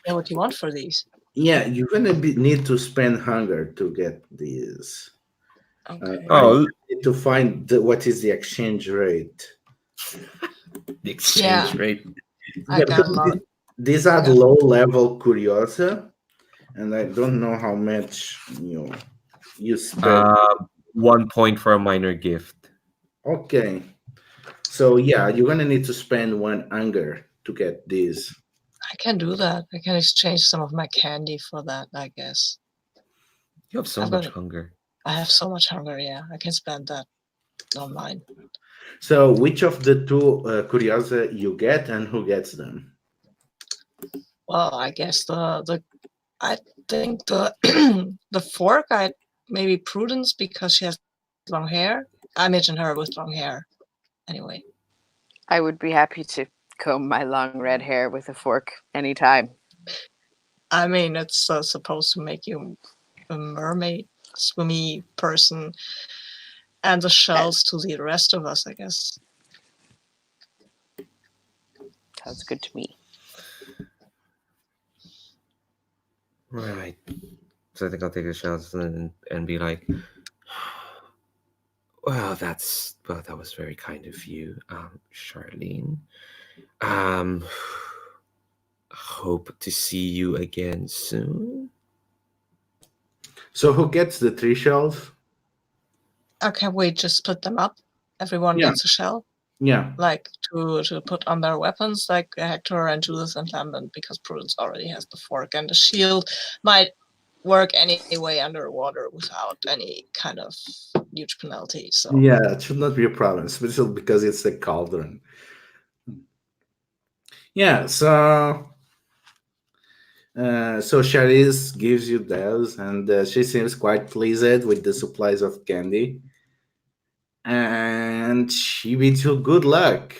Yeah, what do you want for these? Yeah, you're gonna need to spend hunger to get these. Okay. Oh, Need to find what is the exchange rate. the exchange rate. I got a lot. These are low level curiosa, and I don't know how much you spend. 1 point for a minor gift. Okay, so yeah, you're gonna need to spend one hunger to get these. I can do that. I can exchange some of my candy for that, I guess. You have so much hunger. I have so much hunger, yeah. I can spend that on mine. So which of the two curiosa you get, and who gets them? Well, I guess I think the the fork, maybe Prudence, because she has long hair. I imagine her with long hair. Anyway. I would be happy to comb my long red hair with a fork anytime. I mean, it's supposed to make you a mermaid, swimmy person, and the shells to the rest of us, I guess. Sounds good to me. Right. So I think I'll take the shells and be like, well, that was very kind of you, Charlene. Hope to see you again soon. So who gets the 3 shells? Okay, we just split them up. Everyone Yeah. gets a shell, Yeah. like to put on their weapons, like Hector and Judas and Lambent, because Prudence already has the fork, and the shield might work anyway underwater without any kind of huge penalty. So Yeah, it should not be a problem, especially because it's a cauldron. Yeah, so Charisse gives you those, and she seems quite pleased with the supplies of candy. And she bids you good luck.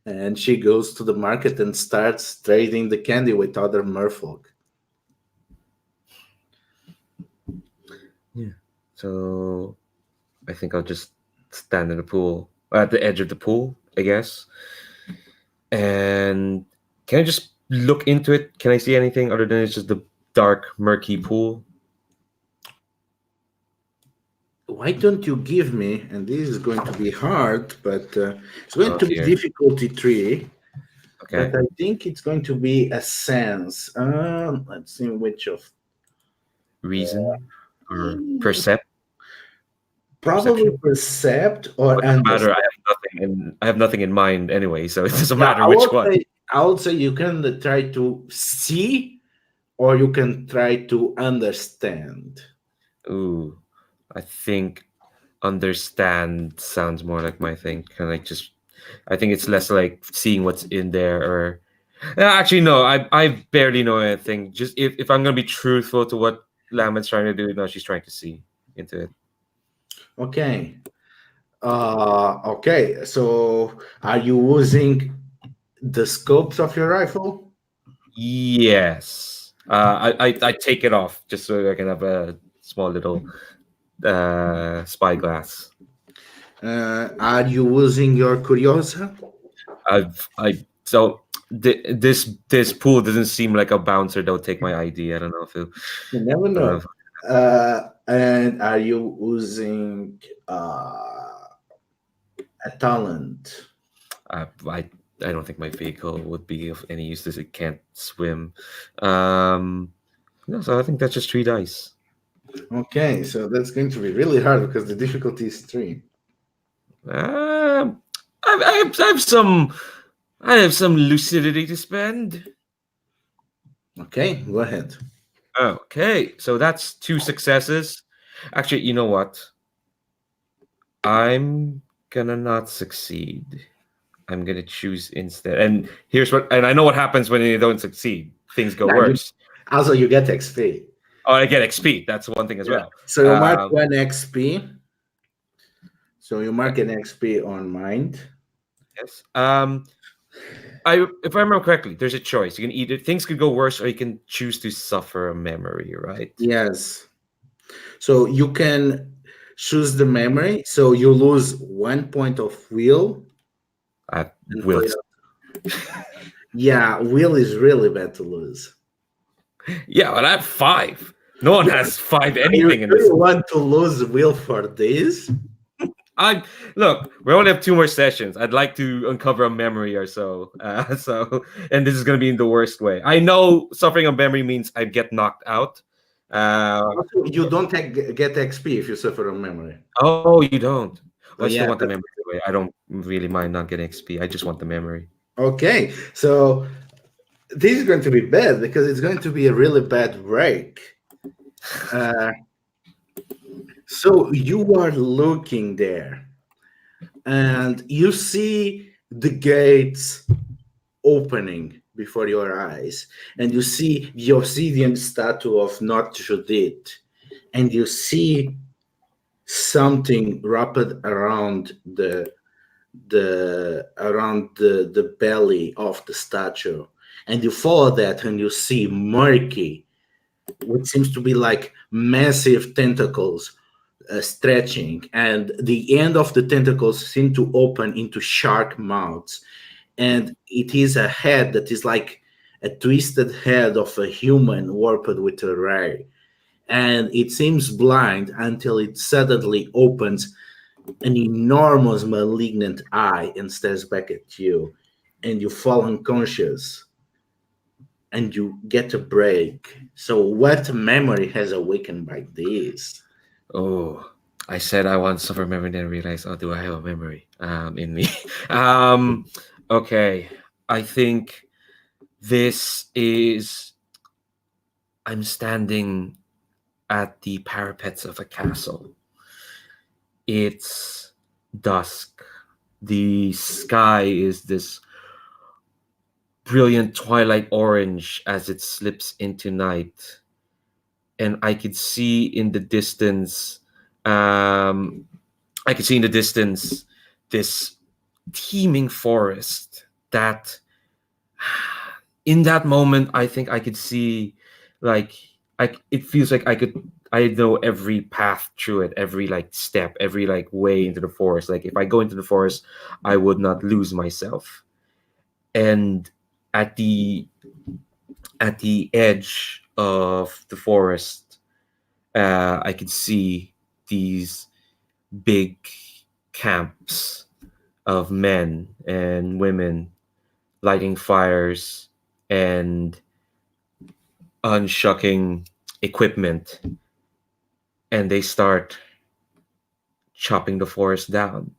And she goes to the market and starts trading the candy with other merfolk. Yeah. So I think I'll just stand in the pool, at the edge of the pool, I guess. And can I just look into it? Can I see anything other than it's just the dark, murky pool? Why don't you give me, and this is going to be hard, but it's going Oh, to be dear. difficulty 3, Okay. but I think it's going to be a sense. Let's see which of. Reason or percept? Probably percept or Doesn't matter. understand. I have nothing in mind anyway, so it doesn't Yeah, matter which one. I would say you can try to see or you can try to understand. Ooh, I think understand sounds more like my thing. Kind of like just, I think it's less like seeing what's in there or. Actually, no, I barely know anything. Just if I'm gonna be truthful to what Lament's trying to do, no, she's trying to see into it. Okay. Okay. So, are you using the scopes of your rifle? Yes. I take it off just so I can have a small little spyglass. Are you using your curiosa? This pool doesn't seem like a bouncer that would take my ID. I don't know if it, You never I don't know know. And are you using a talent? I don't think my vehicle would be of any use as it can't swim. No, so I think that's just 3 dice. Okay, so that's going to be really hard because the difficulty is 3. I have some lucidity to spend. Okay, go ahead. Okay, so that's 2 successes. Actually, you know what? I'm gonna not succeed. I'm gonna choose instead. And and I know what happens when you don't succeed. Things go Yeah, worse. Also, you get XP. Oh, I get XP. That's one thing as well. So you mark 1 XP. So you mark an XP on mind. Yes. If I remember correctly, there's a choice. You can either things could go worse, or you can choose to suffer a memory, right? Yes. So you can choose the memory. So you lose 1 point of will. Will. Yeah, will is really bad to lose. Yeah, but I have 5. No one has 5 anything in Do this. you want to lose will for this? Look. We only have 2 more sessions. I'd like to uncover a memory or so. And this is going to be in the worst way. I know suffering a memory means I get knocked out. You don't get XP if you suffer a memory. Oh, you don't. Well, I Yeah, still want the memory. I don't really mind not getting XP. I just want the memory. Okay, so this is going to be bad because it's going to be a really bad break. So you are looking there, and you see the gates opening before your eyes, and you see the obsidian statue of Not Judith, and you see something wrapped around the belly of the statue, and you follow that and you see murky, what seems to be like massive tentacles stretching, and the end of the tentacles seem to open into shark mouths, and it is a head that is like a twisted head of a human warped with a ray, and it seems blind until it suddenly opens an enormous malignant eye and stares back at you, and you fall unconscious and you get a break. So what memory has awakened by this? Oh, I said I want suffer memory, then I realized, oh, do I have a memory in me? Okay, I think this is. I'm standing at the parapets of a castle. It's dusk. The sky is this brilliant twilight orange as it slips into night. And I could see in the distance, this teeming forest that in that moment, I think I could see, like, it feels like I know every path through it, every like step, every like way into the forest. Like if I go into the forest, I would not lose myself. And at the edge of the forest, I could see these big camps of men and women lighting fires and unshucking equipment, and they start chopping the forest down.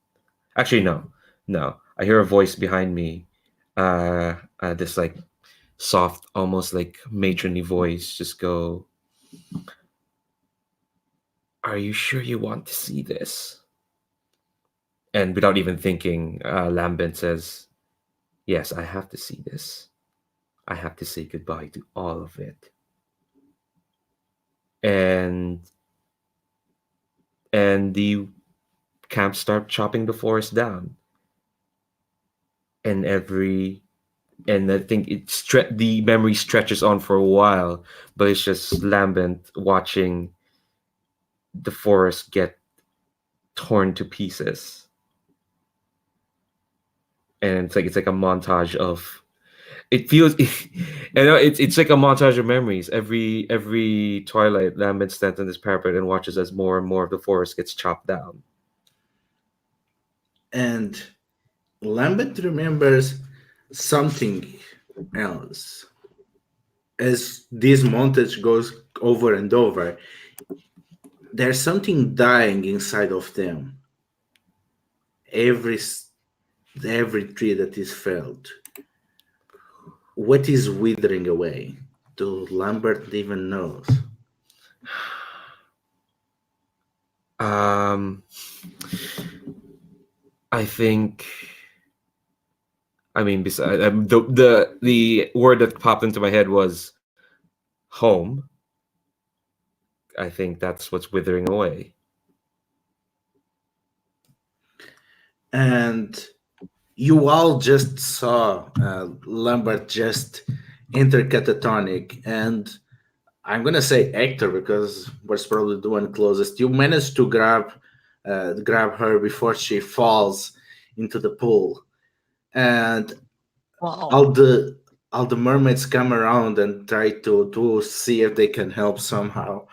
Actually, no. I hear a voice behind me. This like soft, almost like matronly voice, just go, "Are you sure you want to see this?" And without even thinking, Lambent says, "Yes, I have to see this. I have to say goodbye to all of it." And the camp start chopping the forest down. And I think the memory stretches on for a while, but it's just Lambent watching the forest get torn to pieces. And it's like a montage of, it feels it's like a montage of memories. Every twilight, Lambent stands on this parapet and watches as more and more of the forest gets chopped down. And Lambert remembers something else. As this montage goes over and over, there's something dying inside of them. Every tree that is felled. What is withering away? Do Lambert even knows? I think. I mean, besides the word that popped into my head was home. I think that's what's withering away. And you all just saw Lambert just enter catatonic, and I'm gonna say Hector because was probably the one closest. You managed to grab her before she falls into the pool, and Wow. all the mermaids come around and try to see if they can help somehow.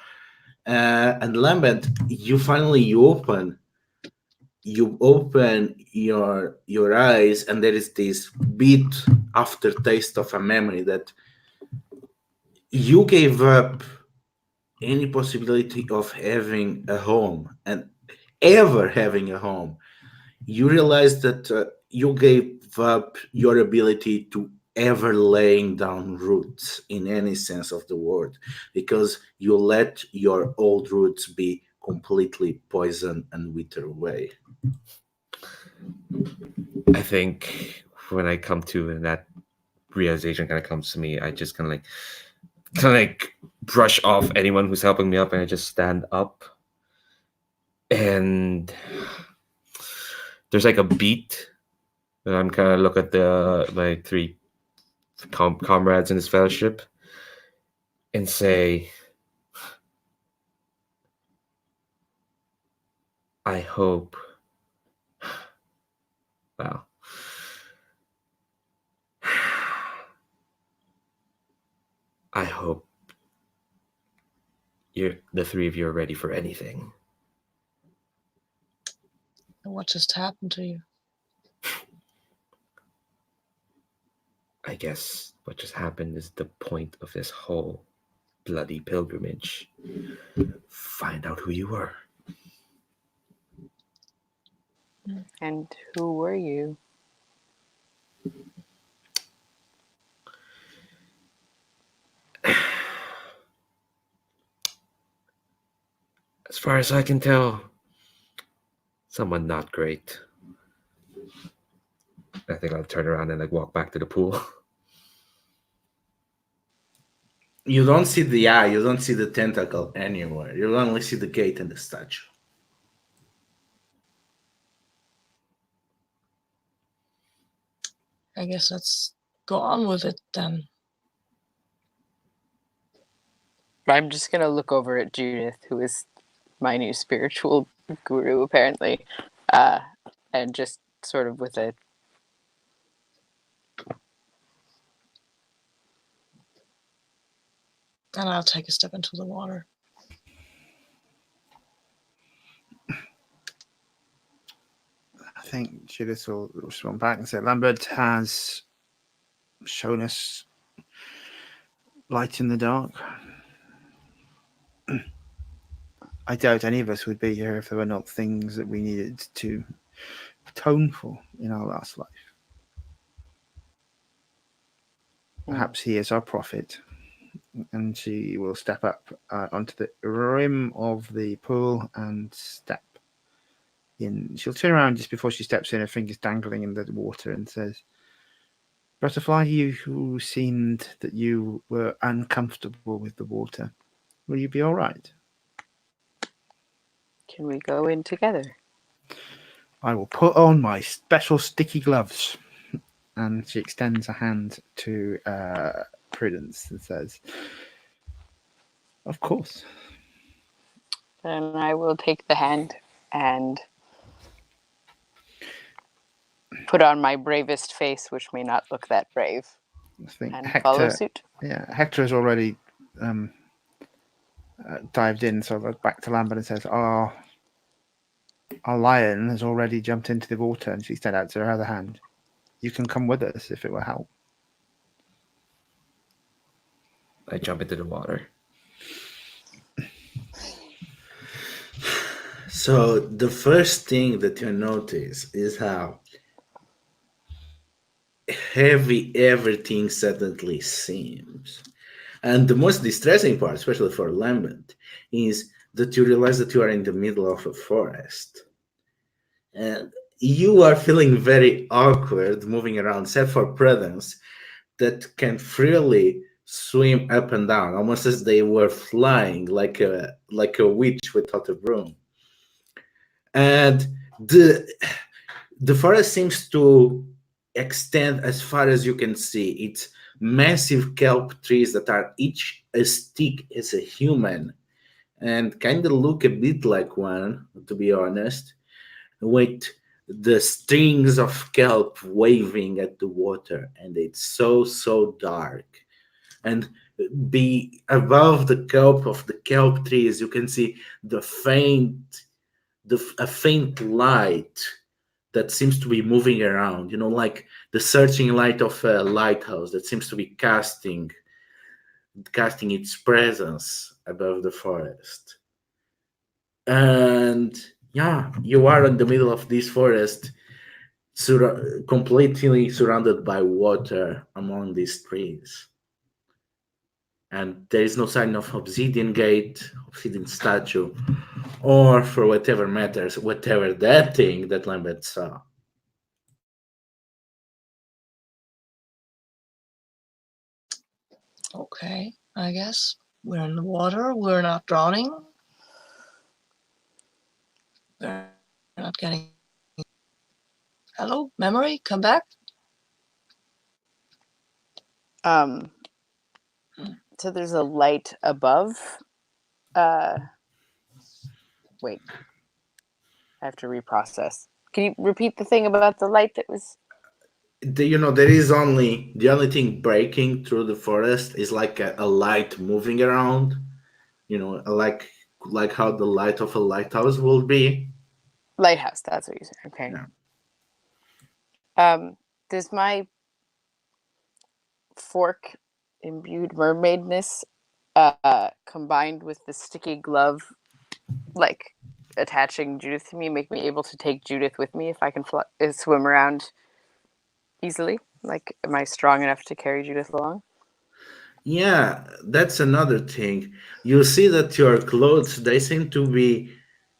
And Lambert, you finally open your eyes, and there is this bit aftertaste of a memory that you gave up any possibility of having a home and ever having a home. You realize that you gave up your ability to ever laying down roots in any sense of the word, because you let your old roots be completely poisoned and wither away. I think when I come to, and that realization kind of comes to me, I just kind of like brush off anyone who's helping me up, and I just stand up. And there's like a beat, and I'm kind of look at my three comrades in this fellowship and say, I hope. Wow. I hope the three of you are ready for anything. And what just happened to you? I guess what just happened is the point of this whole bloody pilgrimage. Find out who you were. And who were you? As far as I can tell, someone not great. I think I'll turn around and like walk back to the pool. You don't see the eye, you don't see the tentacle anywhere. You only see the gate and the statue. I guess let's go on with it then. I'm just going to look over at Judith, who is my new spiritual guru, apparently, and just sort of with a... And I'll take a step into the water. I think Judith will respond back and say, Lambert has shown us light in the dark. I doubt any of us would be here if there were not things that we needed to atone for in our last life. Perhaps he is our prophet. And she will step up onto the rim of the pool and step in. She'll turn around just before she steps in, her fingers dangling in the water, and says, Butterfly, you who seemed that you were uncomfortable with the water, will you be all right? Can we go in together? I will put on my special sticky gloves. And she extends a hand to Prudence and says, of course. Then I will take the hand and put on my bravest face, which may not look that brave, I think and Hector, follow suit. Yeah, Hector has already dived in, so I'll go back to Lambert and says, our lion has already jumped into the water, and she extended out to her other hand. You can come with us if it will help. I jump into the water. So the first thing that you notice is how heavy everything suddenly seems. And the most distressing part, especially for Lambert, is that you realize that you are in the middle of a forest. And you are feeling very awkward moving around, except for Prudence, that can freely swim up and down, almost as they were flying like a witch without a broom. And the forest seems to extend as far as you can see. It's massive kelp trees that are each as thick as a human and kind of look a bit like one, to be honest, with the strings of kelp waving at the water, and it's so dark. And be above the kelp of the kelp trees, you can see a faint light that seems to be moving around, like the searching light of a lighthouse that seems to be casting its presence above the forest. And yeah, you are in the middle of this forest, completely surrounded by water among these trees. And there is no sign of obsidian gate, obsidian statue, or for whatever matters, whatever that thing that Lambert saw. Okay, I guess. We're in the water. We're not drowning. We're not getting... Hello, memory, come back. So there's a light above. Wait. I have to reprocess. Can you repeat the thing about the light that was... There is only... The only thing breaking through the forest is like a light moving around. Like how the light of a lighthouse will be. Lighthouse, that's what you said. Okay. Yeah. Does my fork imbued mermaidness combined with the sticky glove attaching Judith to me make me able to take Judith with me if I can swim around easily? Like, am I strong enough to carry Judith along? Yeah, that's another thing. You see that your clothes, they seem to be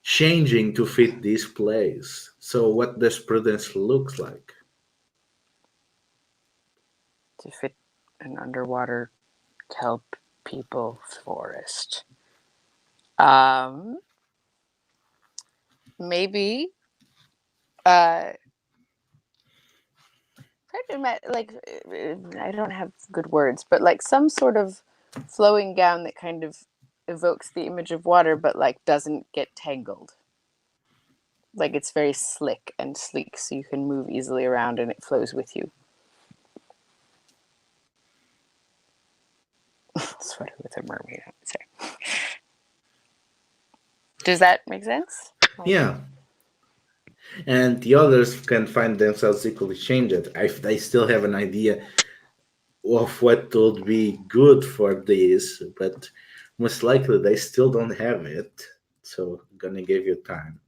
changing to fit this place. So what does prudence looks like? To fit an underwater kelp people forest. Maybe like I don't have good words, but like some sort of flowing gown that kind of evokes the image of water, but like doesn't get tangled. Like it's very slick and sleek, so you can move easily around and it flows with you. Sweater with a mermaid, I would say. Does that make sense? Yeah. And the others can find themselves equally changed if they still have an idea of what would be good for this, but most likely they still don't have it. So I'm gonna give you time.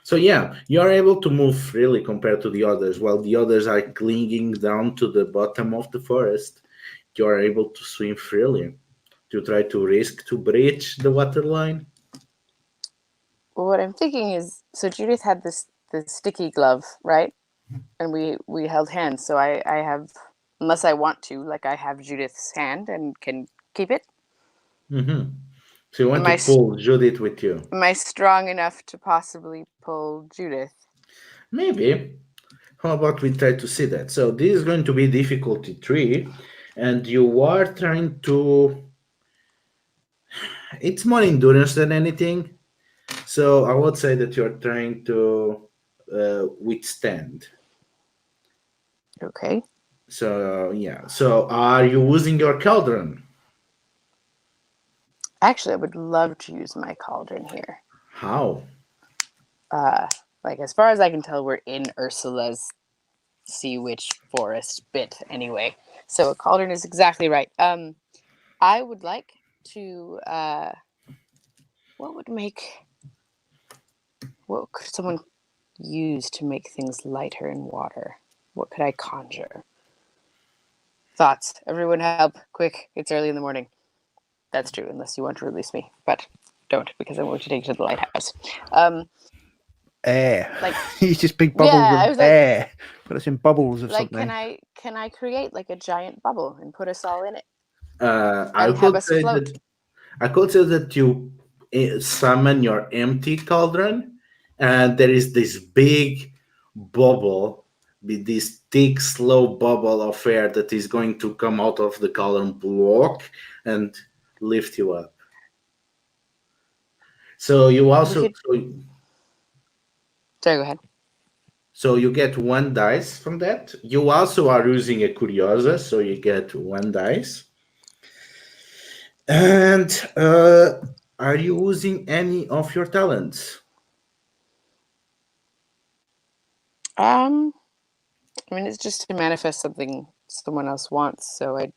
So yeah, you are able to move freely compared to the others, while the others are clinging down to the bottom of the forest. You are able to swim freely. To try to risk to breach the waterline. Well, what I'm thinking is, so Judith had this sticky glove, right? And we held hands. So I have, unless I want to, like I have Judith's hand and can keep it. Mm-hmm. So you want to pull Judith with you? Am I strong enough to possibly pull Judith? Maybe. How about we try to see that? So this is going to be difficulty 3, and you are trying to. It's more endurance than anything. So I would say that you're trying to withstand. Okay. So yeah. So are you using your cauldron? Actually, I would love to use my cauldron here. How? Like as far as I can tell, we're in Ursula's sea witch forest bit anyway. So a cauldron is exactly right. I would like to. What could someone use to make things lighter in water? What could I conjure? Thoughts. Everyone help. Quick. It's early in the morning. That's true, unless you want to release me. But don't, because I'm going to take you to the lighthouse. Air. Like It's just big bubbles of air. Put us in bubbles of like, something. can I create like a giant bubble and put us all in it? I could say that you summon your empty cauldron, and there is this big bubble, with this thick, slow bubble of air that is going to come out of the cauldron block and lift you up. So you also. Sorry, go ahead. So you get 1 dice from that. You also are using a Curiosa, so you get 1 dice. And are you using any of your talents? I mean, it's just to manifest something someone else wants. So I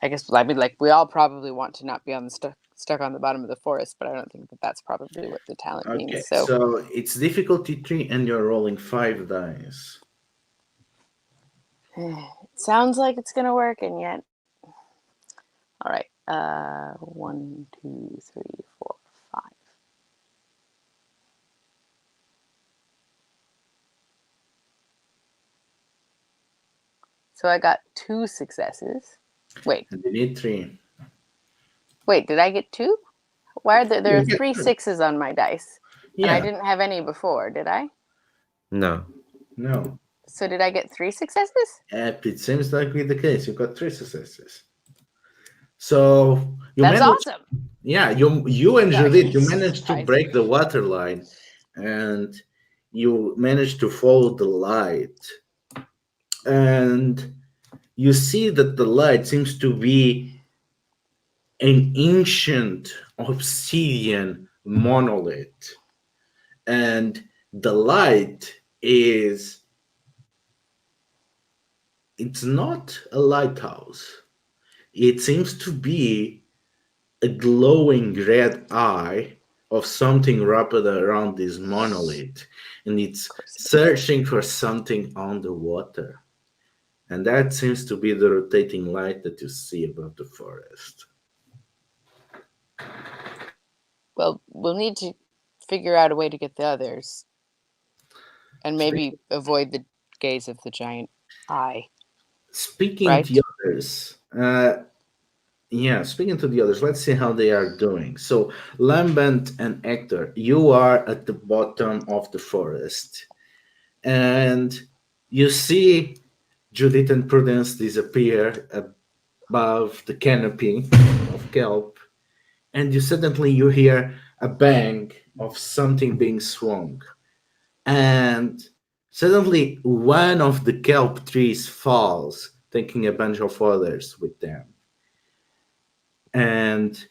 guess, I mean, like we all probably want to not be on the stuck on the bottom of the forest, but I don't think that that's probably what the talent means. So it's difficulty 3, and you're rolling 5 dice. It sounds like it's gonna work, and yet. All right. 1, 2, 3, 4, 5. So I got 2 successes. Wait. And you need 3. Wait, did I get 2? Why are there are 3 6s on my dice? Yeah. And I didn't have any before, did I? No. So did I get 3 successes? It seems like with the case. You got 3 successes. So that's awesome. Yeah, you and Judith, you managed to break the water line, and you managed to follow the light. And you see that the light seems to be an ancient obsidian monolith. And the light it's not a lighthouse. It seems to be a glowing red eye of something wrapped around this monolith, and it's Of course. searching for something underwater. And that seems to be the rotating light that you see above the forest. Well, we'll need to figure out a way to get the others. And maybe avoid the gaze of the giant eye. Speaking Right. to the others, speaking to the others, let's see how they are doing. So, Lambent and Hector, you are at the bottom of the forest, and you see Judith and Prudence disappear above the canopy of kelp, and you hear a bang of something being swung, and suddenly one of the kelp trees falls, taking a bunch of others with them. And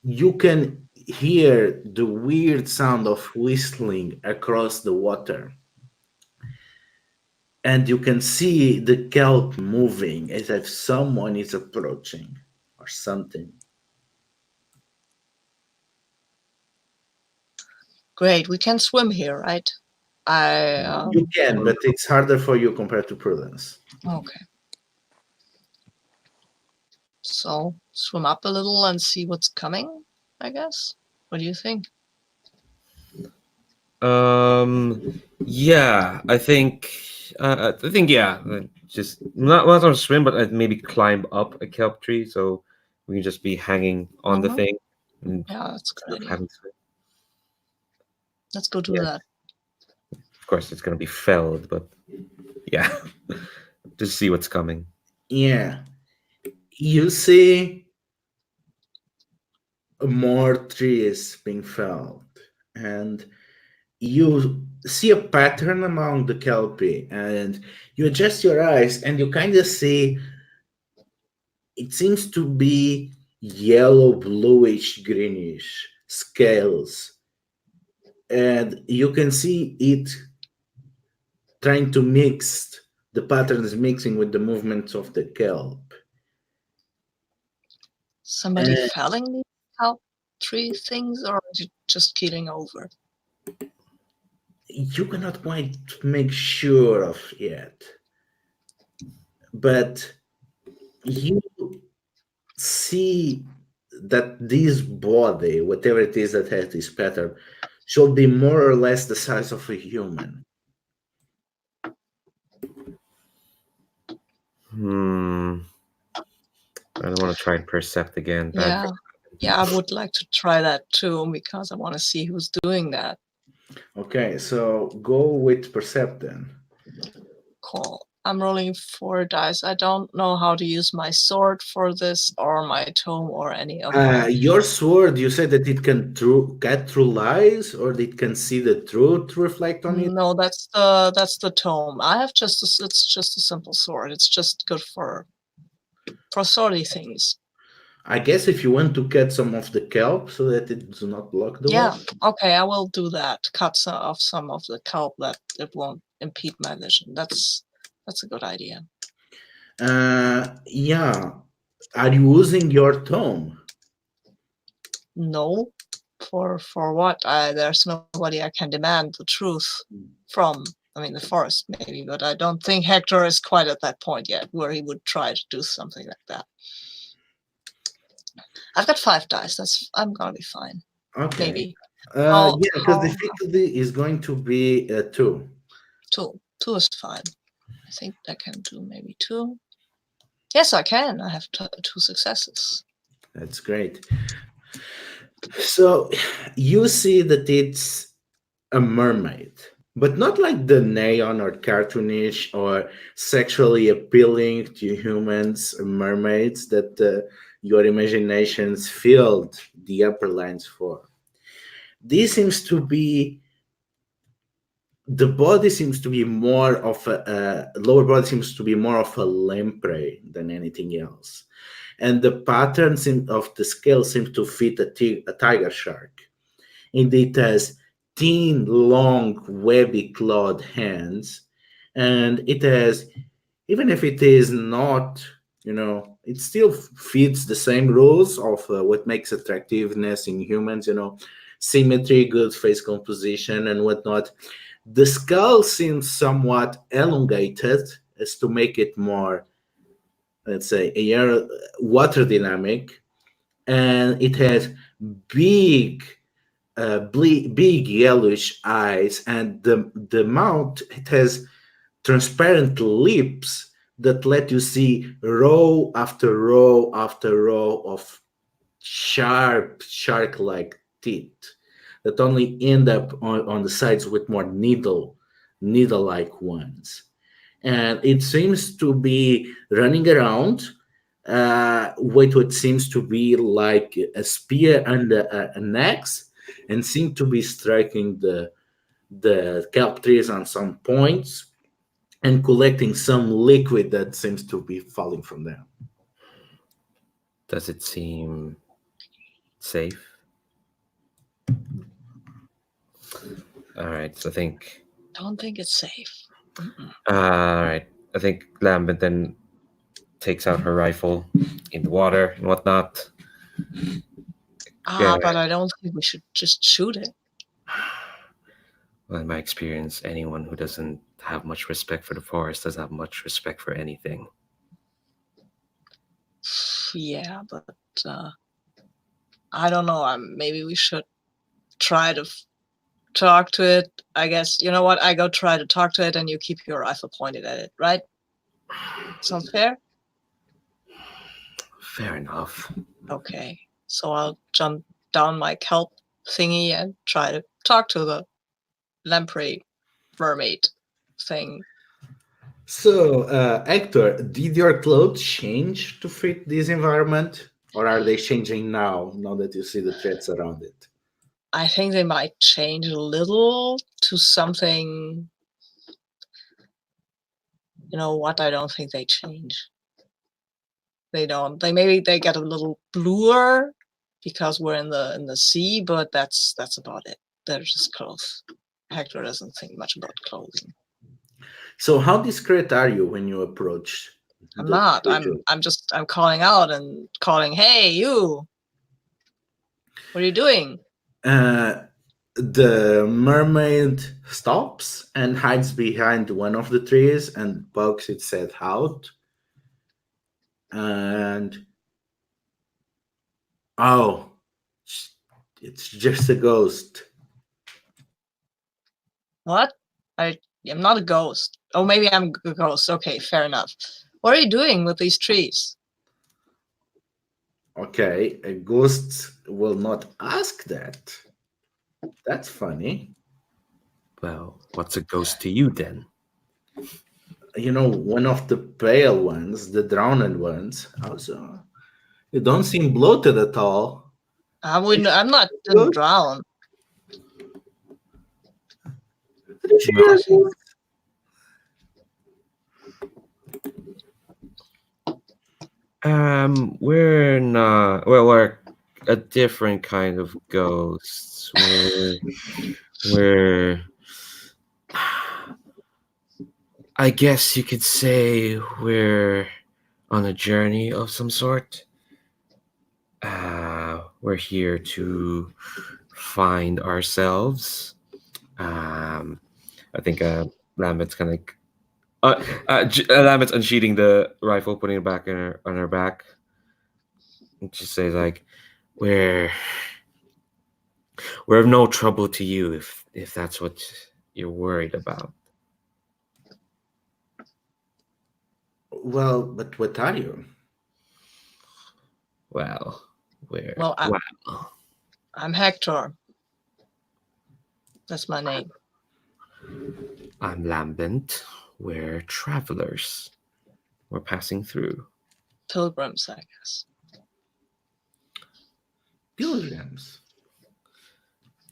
you can hear the weird sound of whistling across the water. And you can see the kelp moving as if someone is approaching or something. Great, we can swim here, right? You can, but it's harder for you compared to Prudence. Okay. So swim up a little and see what's coming, I guess. What do you think? Yeah, I think yeah. Just not going to swim, but I'd maybe climb up a kelp tree so we can just be hanging on the thing. And Yeah, that's a good idea. having to- Let's go do Yeah. that. Of course, it's going to be felled, but yeah, just see what's coming. Yeah. You see more trees being felled, and you see a pattern among the kelpie, and you adjust your eyes and you kind of see it seems to be yellow, bluish, greenish scales, and you can see it trying to mix the patterns, mixing with the movements of the kelp. Somebody Uh, felling these kelp tree things, or is it just keeling over? You cannot quite make sure of yet, but you see that this body, whatever it is that has this pattern, should be more or less the size of a human. I don't want to try and percept again. Yeah, I would like to try that too, because I want to see who's doing that. Okay, so go with percept then. Cool. I'm rolling 4 dice. I don't know how to use my sword for this, or my tome, or any of my... Your sword, you said that it can cut through lies, or it can see the truth reflect on it? No, that's the tome. I have it's just a simple sword. It's just good for swordy things. I guess if you want to cut some of the kelp so that it does not block the way. Okay, I will do that. Cut some of the kelp that it won't impede my vision. That's a good idea. Yeah. Are you using your tome? No. For what? There's nobody I can demand the truth from. I mean, the forest maybe, but I don't think Hector is quite at that point yet where he would try to do something like that. I've got 5 dice. I'm gonna be fine. Okay. Maybe. Because the difficulty is going to be 2. 2. 2 is fine. I think I can do maybe 2. Yes, I can. I have 2 successes. That's great. So you see that it's a mermaid, but not like the neon or cartoonish or sexually appealing to humans mermaids that your imaginations filled the upper lines for. This seems to be the body seems to be more of a lower body seems to be more of a lamprey than anything else, and the patterns of the scale seem to fit a tiger shark. And it has thin, long, webby clawed hands, and it has, even if it is not, it still fits the same rules of what makes attractiveness in humans, symmetry, good face composition, and whatnot. The skull seems somewhat elongated as to make it more, let's say, water dynamic, and it has big, big yellowish eyes, and the mouth, it has transparent lips that let you see row after row after row of sharp shark-like teeth that only end up on the sides with more needle-like ones. And it seems to be running around with what seems to be like a spear and an axe, and seem to be striking the kelp trees on some points and collecting some liquid that seems to be falling from them. Does it seem safe? All right, so I think. Don't think it's safe. All right, I think Lambert then takes out her rifle in the water and whatnot. Yeah. But I don't think we should just shoot it. Well, in my experience, anyone who doesn't have much respect for the forest doesn't have much respect for anything. Yeah, but I don't know. Maybe we should try to talk to it. I guess, you know what? I go try to talk to it and you keep your rifle pointed at it, right? Sounds fair? Fair enough. Okay. So I'll jump down my kelp thingy and try to talk to the lamprey mermaid thing. So, Hector, did your clothes change to fit this environment? Or are they changing now that you see the threats around it? I think they might change a little to something. You know what? I don't think they change. They don't. Maybe they get a little bluer because we're in the sea, but that's about it. They're just clothes. Hector doesn't think much about clothing. So how discreet are you when you approach? I'm not. I'm calling out and calling, "Hey, you! What are you doing?" The mermaid stops and hides behind one of the trees and pokes its head out. And oh, it's just a ghost. What? I'm not a ghost. Oh, maybe I'm a ghost. Okay, fair enough. What are you doing with these trees? Okay, a ghost will not ask that. That's funny. Well, what's a ghost to you then? You know, one of the pale ones, the drowned ones, also. You don't seem bloated at all. I'm not Ghost? drowned. Nothing. We're not. Well, we're a different kind of ghosts. We're. I guess you could say we're on a journey of some sort. We're here to find ourselves. I think Lambert's kind of Lambert's unsheathing the rifle, putting it back on her back. And she says, like, we're of no trouble to you if that's what you're worried about. Well, but what are you? Well, I'm Hector. That's my name. I'm Lambent. We're travelers. We're passing through. Pilgrims, I guess. Pilgrims.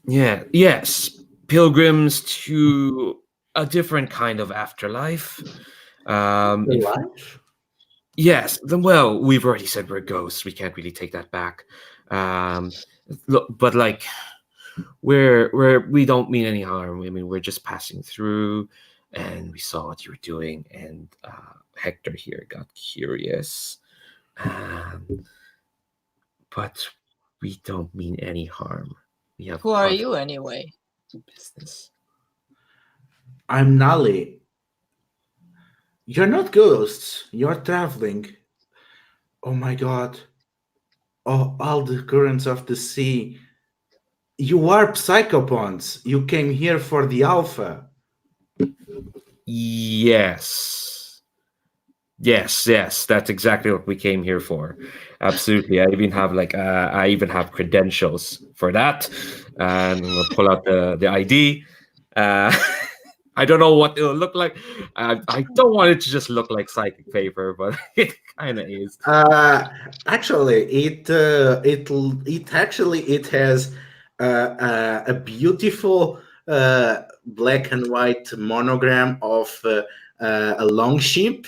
Yeah, yes. Pilgrims to a different kind of afterlife. Life? Yes. Well, we've already said we're ghosts. We can't really take that back. Look, but like, we don't mean any harm. I mean, we're just passing through, and we saw what you were doing, and Hector here got curious. But we don't mean any harm. We have Who are other you anyway? business. I'm Nali. You're not ghosts. You're traveling. Oh my god. Oh, all the currents of the sea. You are psychopons. You came here for the alpha. Yes. Yes, that's exactly what we came here for. Absolutely. I even have credentials for that. And I'm gonna pull out the ID. I don't know what it'll look like. I don't want it to just look like psychic paper, but it kind of is. Actually, it has a beautiful black and white monogram of a long ship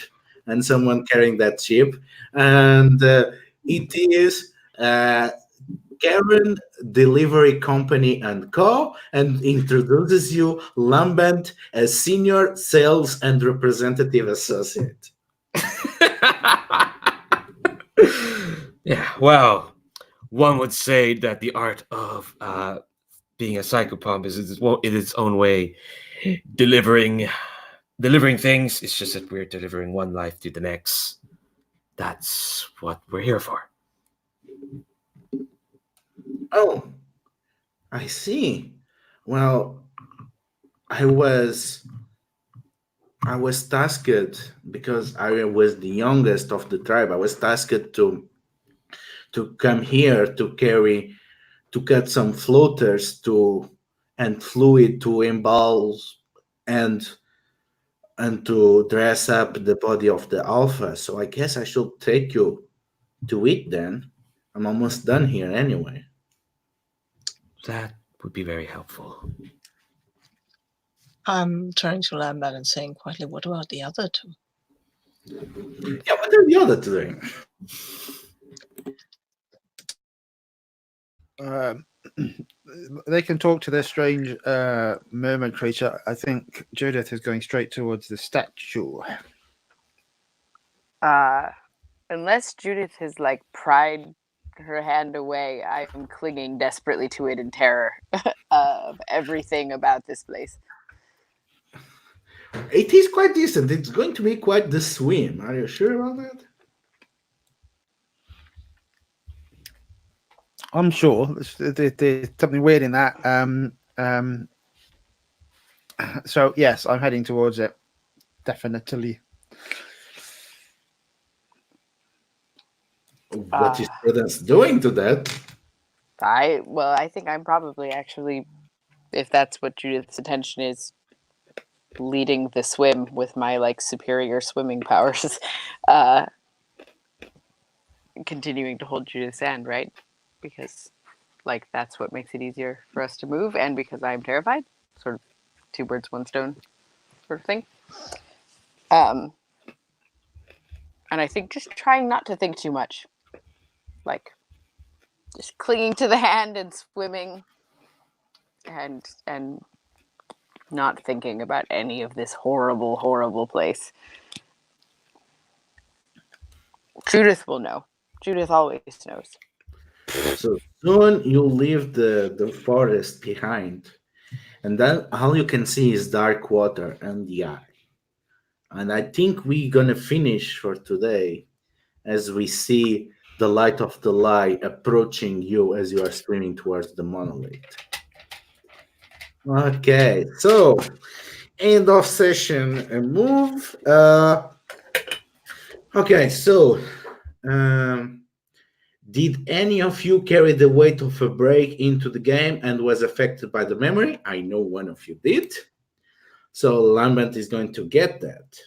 and someone carrying that ship, and it is Karen Delivery Company and Co. and introduces you Lambent as senior sales and representative associate. Yeah, well, one would say that the art of being a psychopomp is in its own way delivering things. It's just that we're delivering one life to the next. That's what we're here for. Oh, I see. Well, I was tasked because I was the youngest of the tribe. I was tasked to come here to cut some floaters and fluid to embowels and to dress up the body of the alpha. So I guess I should take you to it then. I'm almost done here anyway. That would be very helpful. I'm turning to Lambert and saying quietly, what about the other two? Yeah, what are the other two doing? They can talk to their strange mermaid creature. I think Judith is going straight towards the statue. Unless Judith has like pried her hand away, I am clinging desperately to it in terror of everything about this place. It is quite decent. It's going to be quite the swim. Are you sure about that? I'm sure there's something weird in that. So yes, I'm heading towards it. Definitely. What is Prudence doing to that? I think I'm probably actually, if that's what Judith's intention is, leading the swim with my like superior swimming powers, continuing to hold Judith's hand, right? Because like that's what makes it easier for us to move, and because I'm terrified, sort of two birds, one stone sort of thing. And I think just trying not to think too much, like just clinging to the hand and swimming, and not thinking about any of this horrible place. Judith will know. Judith always knows. So soon you'll leave the forest behind, and then all you can see is dark water and the eye. And I think we're gonna finish for today as we see the light of the light approaching you as you are swimming towards the monolith. Okay, so end of session and move. Okay, so did any of you carry the weight of a break into the game and was affected by the memory? I know one of you did. So Lambert is going to get that.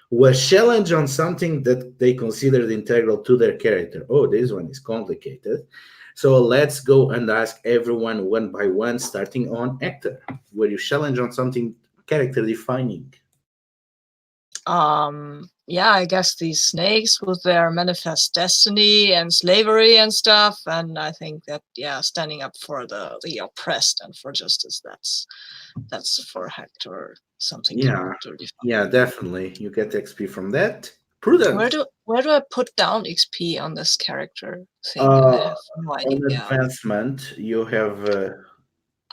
Was challenged on something that they considered integral to their character. Oh, this one is complicated. So let's go and ask everyone one by one, starting on Hector. Were you challenged on something character defining? Yeah, I guess these snakes with their manifest destiny and slavery and stuff, and I think that standing up for the oppressed and for justice, that's for Hector something character defining. Yeah, definitely. You get XP from that. Prudence. Where do I put down XP on this character thing? I have no idea. On advancement, you have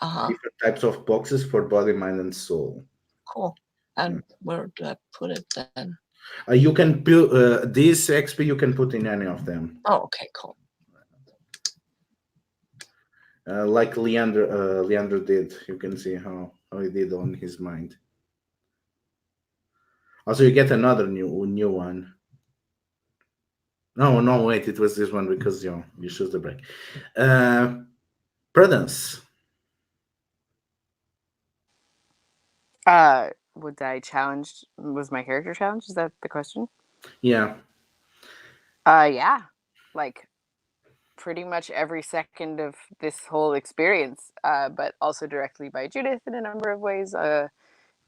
Uh-huh. different types of boxes for body, mind, and soul. Cool. And where do I put it then? You can put this XP. You can put in any of them. Oh, okay, cool. Like Leandra did. You can see how he did on his mind. Also, you get another new one. No, wait, it was this one because you choose the break. Prudence. Was I challenged? Was my character challenged? Is that the question? Yeah. Yeah. Like pretty much every second of this whole experience, but also directly by Judith in a number of ways,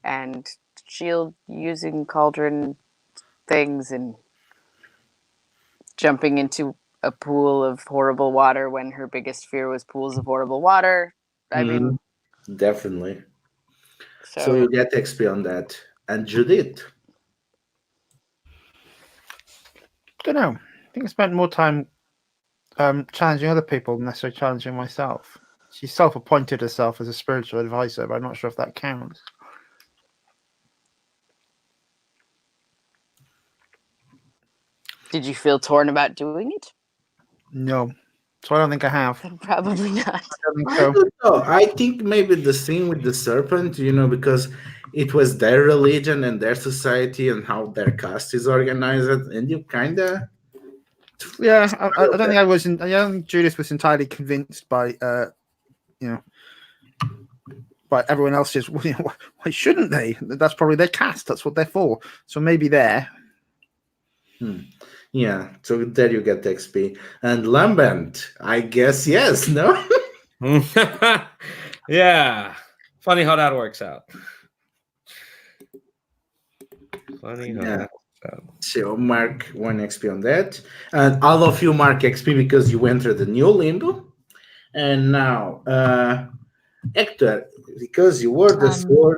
and shield using cauldron things and jumping into a pool of horrible water when her biggest fear was pools of horrible water. I mean, definitely. So so you get XP on that. And Judith. Don't know. I think I spent more time challenging other people than necessarily challenging myself. She self-appointed herself as a spiritual advisor, but I'm not sure if that counts. did you feel torn about doing it? No. So I don't think I have. Then probably not. I don't think I so. don't know. I think maybe the scene with the serpent, because it was their religion and their society and how their caste is organized, and you kind of. Yeah, I don't think I wasn't. I don't think Judith was entirely convinced by, by everyone else's. Why shouldn't they? That's probably their caste. That's what they're for. So maybe there. Yeah, so there you get XP. And Lambent, I guess yes, no? Yeah. Funny how that works out. Funny how that works out. So mark 1 XP on that. And all of you mark XP because you entered the new Limbo. And now, Hector, because you wore the sword.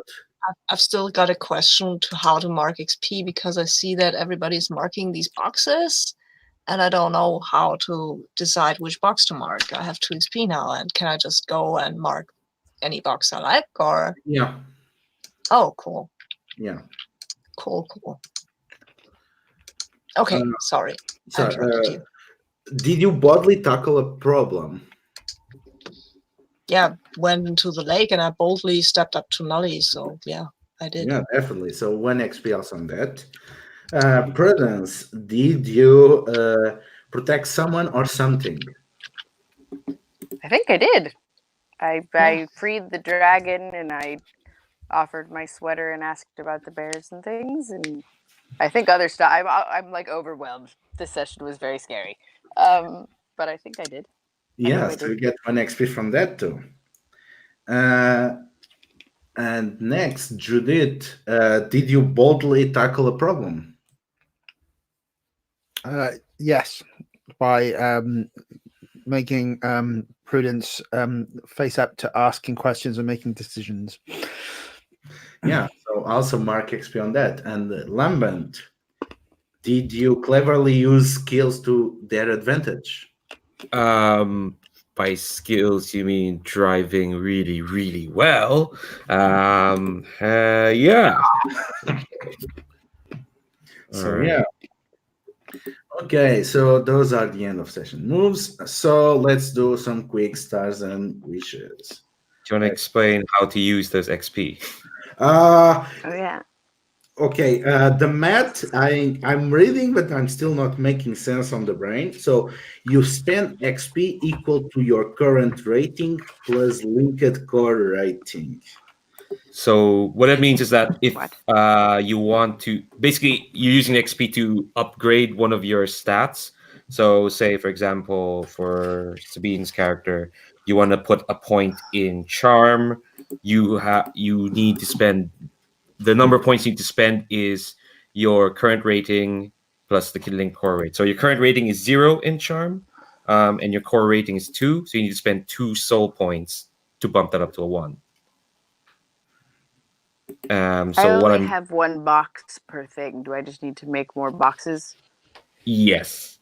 I've still got a question to how to mark XP because I see that everybody's marking these boxes and I don't know how to decide which box to mark. I have 2 XP now, and can I just go and mark any box I like, or? Yeah. Oh, cool. Yeah. Cool. Okay, sorry. So, I interrupted you. did you boldly tackle a problem? Yeah, went into the lake and I boldly stepped up to Nully, so yeah, I did. Yeah, definitely. So 1 XP also on that. Prudence, did you protect someone or something? I think I did. I freed the dragon and I offered my sweater and asked about the bears and things, and I think other stuff. I'm like overwhelmed. This session was very scary, but I think I did. Yeah, so you get 1 XP from that too. And next, Judith, did you boldly tackle a problem? Yes, by making Prudence face up to asking questions and making decisions. Yeah, so also mark XP on that. And Lambent, did you cleverly use skills to their advantage? By skills, you mean driving really, really well? Yeah. So yeah. Okay, so those are the end of session moves. So let's do some quick stars and wishes. Do you want to explain how to use those XP? Oh yeah. Okay, the math I'm reading, but I'm still not making sense on the brain. So you spend XP equal to your current rating plus linked core rating. So what that means is that if you want to, basically you're using XP to upgrade one of your stats. So say, for example, for Sabine's character, you want to put a point in charm. You need to spend, the number of points you need to spend is your current rating plus the killing core rate. So your current rating is 0 in charm, and your core rating is 2. So you need to spend 2 soul points to bump that up to a 1. So I only have 1 box per thing. Do I just need to make more boxes? Yes.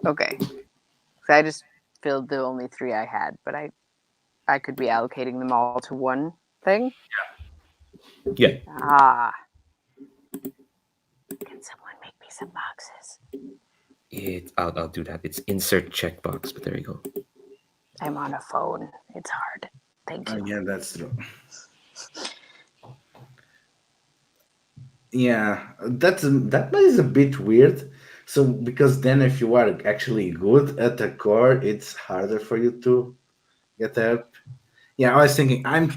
Okay. So I just filled the only 3 I had, but I I could be allocating them all to one thing. Yeah. Ah. Can someone make me some boxes? I'll do that. It's insert checkbox, but there you go. I'm on a phone. It's hard. Thank you. Yeah, that's true. Yeah, that is a bit weird. So because then if you are actually good at the core, it's harder for you to get help. Yeah, I was thinking I'm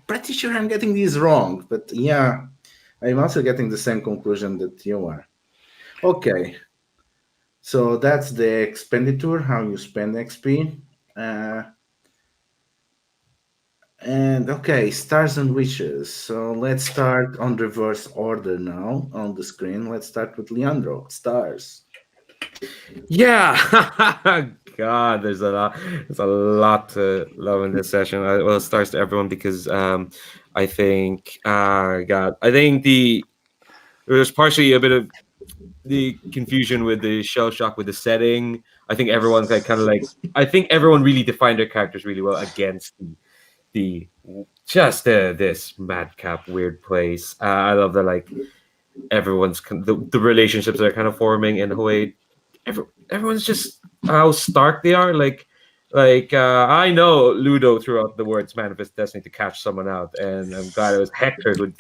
pretty sure I'm getting these wrong, but yeah, I'm also getting the same conclusion that you are. Okay, so that's the expenditure, how you spend XP. And okay, stars and wishes. So let's start on reverse order now on the screen. Let's start with Leandro. Stars. Yeah. God, there's a lot to love in this session. Well, it starts to everyone because I think God, I think there's partially a bit of the confusion with the shell shock with the setting. I think everyone's like kind of like I think everyone really defined their characters really well against the just this madcap weird place. I love that like everyone's the relationships that are kind of forming in a way. Everyone's just how stark they are. Like I know Ludo threw out the words "manifest destiny" to catch someone out, and I'm glad it was Hector who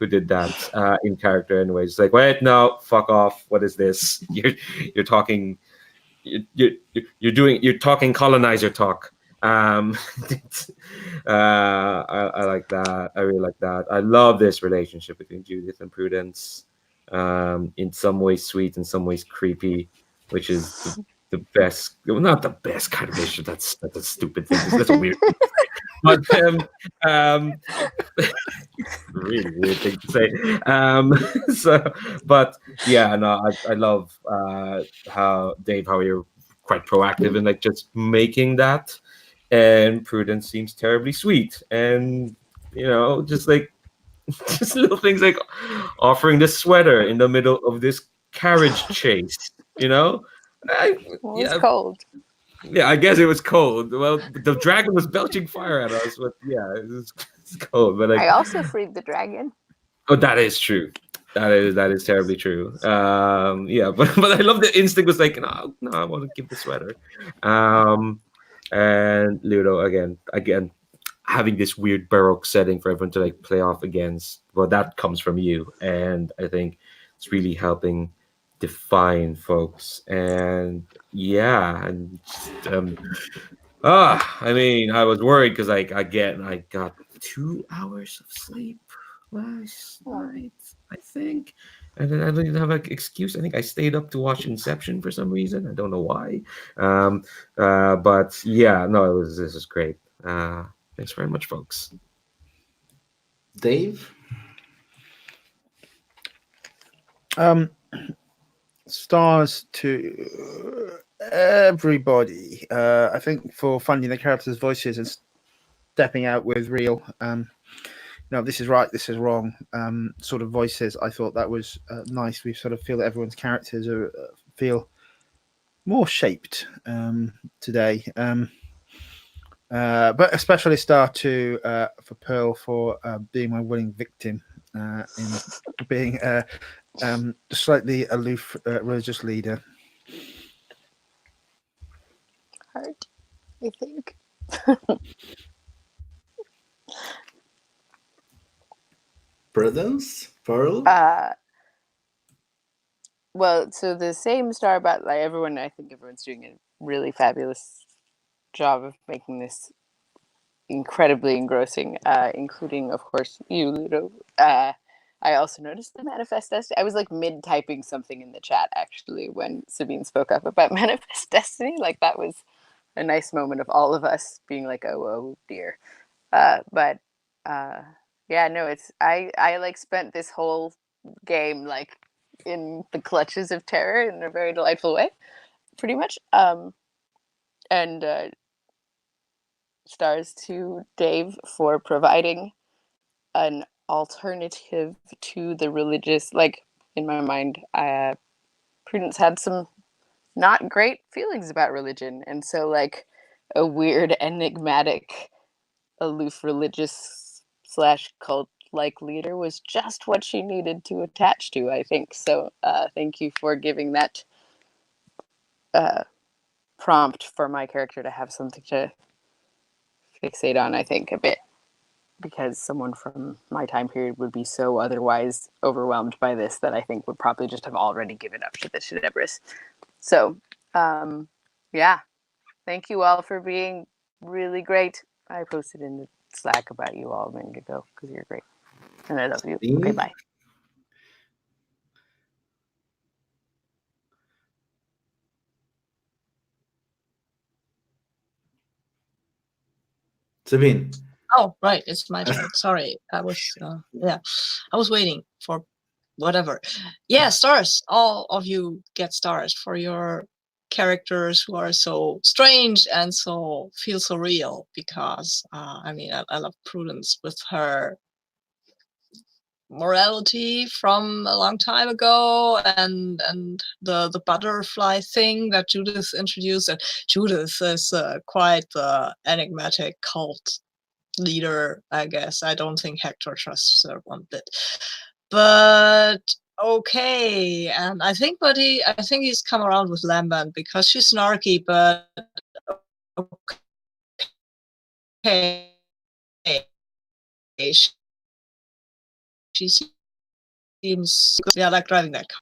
did that in character. Anyways, like wait, no, fuck off. What is this? You're talking. You're talking colonizer talk. I like that. I really like that. I love this relationship between Judith and Prudence. In some ways sweet, in some ways creepy, which is the best. Well, not the best kind of relationship. That's a stupid thing. That's a weird thing to say. But really weird thing to say. But yeah, no, I love how you're quite proactive in like just making that. And Prudence seems terribly sweet, and just like just little things like offering the sweater in the middle of this carriage chase. Well, it's cold. Yeah, I guess it was cold. Well, the dragon was belching fire at us, but yeah, it's cold. But like, I also freed the dragon. Oh, that is true. That is terribly true. Yeah, but I love the instinct was like, no, I want to keep the sweater. And Ludo again, having this weird Baroque setting for everyone to like play off against. Well, that comes from you, and I think it's really helping define folks. And yeah, and I mean, I was worried because I got 2 hours of sleep last night, I think. And then I didn't have an excuse. I think I stayed up to watch Inception for some reason. I don't know why. But yeah, no, this is great. Thanks very much, folks. Dave? Stars to everybody. I think for finding the characters' voices and stepping out with real this is right, this is wrong sort of voices. I thought that was nice. We sort of feel that everyone's characters feel more shaped today. But especially star to for Pearl for being my willing victim in being a slightly aloof religious leader. Hard, I think. Prudence? Pearl? Well, so the same star, but like I think everyone's doing a really fabulous job of making this incredibly engrossing, including, of course, you, Ludo. I also noticed the Manifest Destiny. I was like mid-typing something in the chat, actually, when Sabine spoke up about Manifest Destiny. Like, that was a nice moment of all of us being like, oh dear. But yeah, no, it's I like spent this whole game like in the clutches of terror in a very delightful way, pretty much. And stars to Dave for providing an alternative to the religious. Like, in my mind, Prudence had some not great feelings about religion, and so like a weird enigmatic aloof religious / cult-like leader was just what she needed to attach to, I think. So thank you for giving that prompt for my character to have something to fixate on, I think, a bit. Because someone from my time period would be so otherwise overwhelmed by this that I think would probably just have already given up to the Tenebris. So, yeah. Thank you all for being really great. I posted in the Slack about you all a minute ago because you're great. And I love you. Okay, bye. Sabine. Oh, right, it's my turn. Sorry, I was I was waiting for whatever. Yeah, stars. All of you get stars for your characters who are so strange and so feel so real. Because I mean, I love Prudence with her morality from a long time ago, and the butterfly thing that Judith introduced. And Judith is quite the enigmatic cult leader, I guess. I don't think Hector trusts her one bit. But okay, and I think he's come around with Lambert because she's snarky, but okay. She seems, yeah, like driving that car.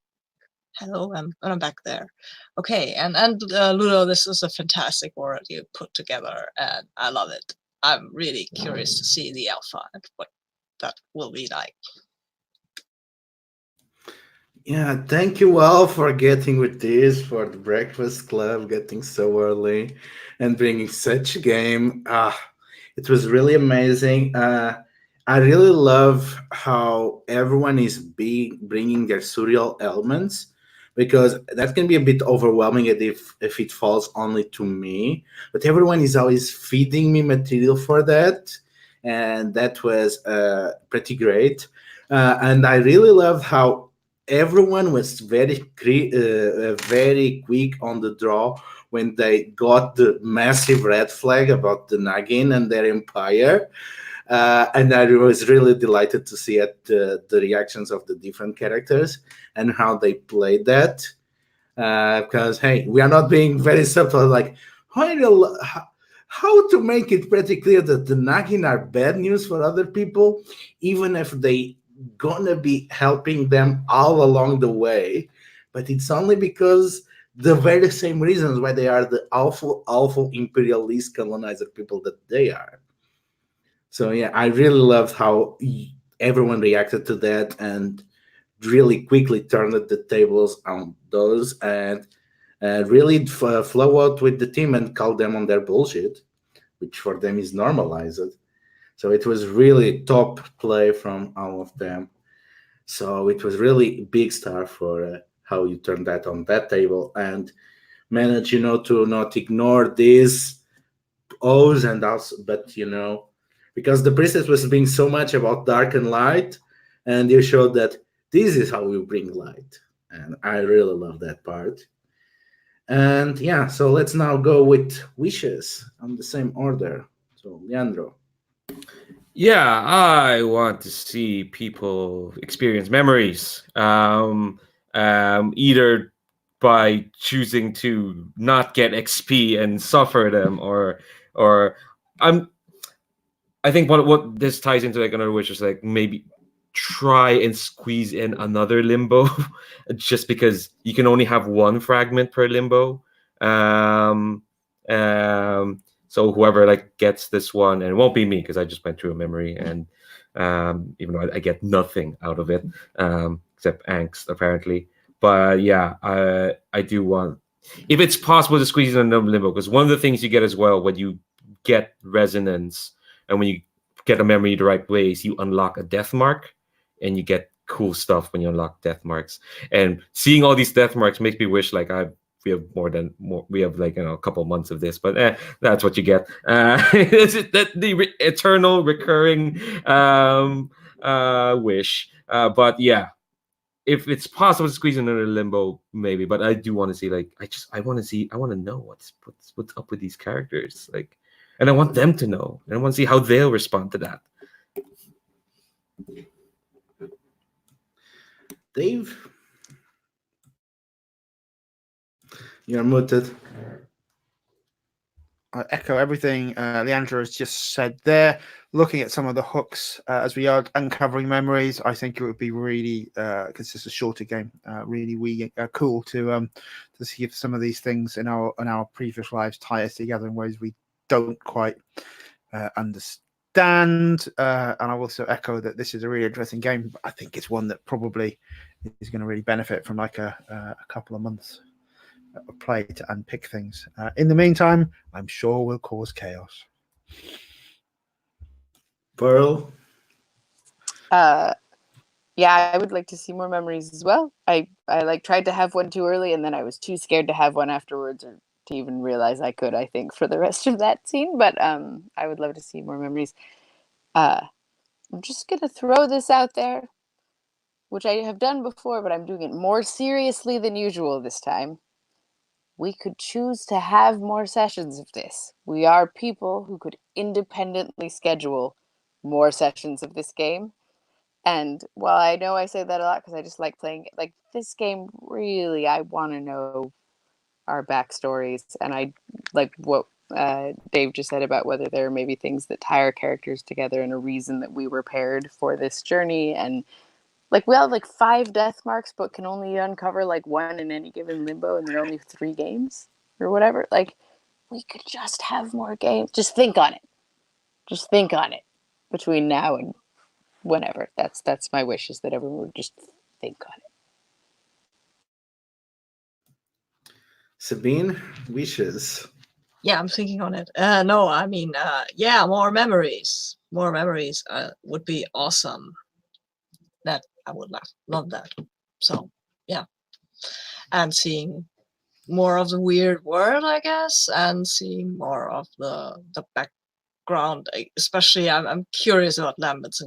Hello, I'm back there. Okay, and Ludo, this is a fantastic world you put together, and I love it. I'm really curious to see the alpha and what that will be like. Yeah, thank you all for getting with this, for the Breakfast Club, getting so early and bringing such a game. It was really amazing. I really love how everyone is bringing their surreal elements, because that can be a bit overwhelming if it falls only to me. But everyone is always feeding me material for that, and that was pretty great. And I really loved how everyone was very quick on the draw when they got the massive red flag about the Nagin and their empire. And I was really delighted to see the reactions of the different characters and how they played that. Because, hey, we are not being very subtle, like, how to make it pretty clear that the Nagin are bad news for other people, even if they gonna be helping them all along the way. But it's only because the very same reasons why they are the awful imperialist colonizer people that they are. So yeah, I really loved how everyone reacted to that and really quickly turned the tables on those, and really flow out with the team and call them on their bullshit, which for them is normalized. So it was really top play from all of them. So it was really big star for how you turned that on that table and managed, to not ignore these O's and also, but because the priestess was being so much about dark and light, and you showed that this is how we bring light, and I really love that part. And yeah, so let's now go with wishes on the same order. So Leandro. Yeah, I want to see people experience memories, either by choosing to not get XP and suffer them, or I think what this ties into, like, another wish is like maybe try and squeeze in another limbo, just because you can only have one fragment per limbo. So whoever gets this one, and it won't be me because I just went through a memory, and even though I get nothing out of it except angst apparently. But yeah, I do want, if it's possible, to squeeze in another limbo, because one of the things you get as well when you get resonance and when you get a memory the right ways, you unlock a death mark, and you get cool stuff when you unlock death marks. And seeing all these death marks makes me wish we have we have a couple months of this, but that's what you get. It's the eternal recurring wish. But yeah, if it's possible to squeeze in another limbo, maybe. But I do want to see I want to know what's up with these characters. And I want them to know. And I want to see how they'll respond to that. Dave, you're muted. I echo everything Leandra has just said there. Looking at some of the hooks as we are uncovering memories, I think it would be really, because it's a shorter game, really cool to see if some of these things in our previous lives tie us together in ways we don't quite understand. And I also echo that this is a really interesting game. But I think it's one that probably is going to really benefit from like a couple of months play to unpick things. In the meantime, I'm sure we'll cause chaos. Pearl? Yeah, I would like to see more memories as well. I like tried to have one too early, and then I was too scared to have one afterwards, or to even realize I could. I think for the rest of that scene, but I would love to see more memories. I'm just gonna throw this out there, which I have done before, but I'm doing it more seriously than usual this time. We could choose to have more sessions of this. We are people who could independently schedule more sessions of this game. And while I know I say that a lot because I just like playing it, like this game, really, I want to know our backstories. And I like what Dave just said about whether there are maybe things that tie our characters together and a reason that we were paired for this journey. And like we have like 5 death marks, but can only uncover like 1 in any given Limbo, and there are only 3 games or whatever. Like we could just have more games. Just think on it. Just think on it between now and whenever. That's my wish, is that everyone would just think on it. Sabine, wishes. Yeah, I'm thinking on it. No, I mean, yeah, more memories. More memories would be awesome. That I would love that. So, yeah. And seeing more of the weird world, I guess, and seeing more of the background. Especially, I'm curious about Lambert's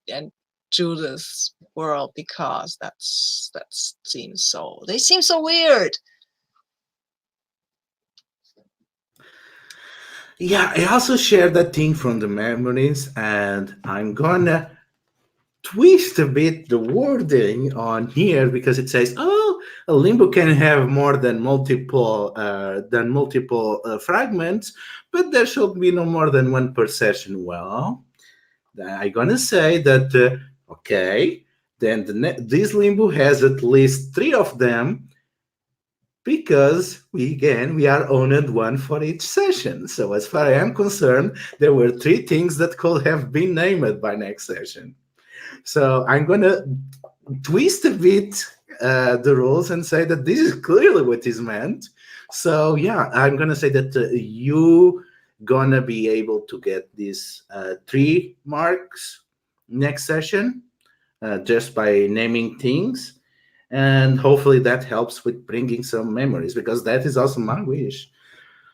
and Judith's world, because that seems so. They seem so weird. Yeah, I also share that thing from the memories, and I'm gonna twist a bit the wording on here because it says, "Oh, a limbo can have more than multiple fragments, but there should be no more than 1 per session." Well, I'm gonna say that okay, then this limbo has at least 3 of them, because we are owned 1 for each session. So as far as I am concerned, there were 3 things that could have been named by next session. So I'm going to twist a bit the rules and say that this is clearly what is meant. So yeah, I'm going to say that you going to be able to get these 3 marks next session just by naming things. And hopefully that helps with bringing some memories, because that is also my wish.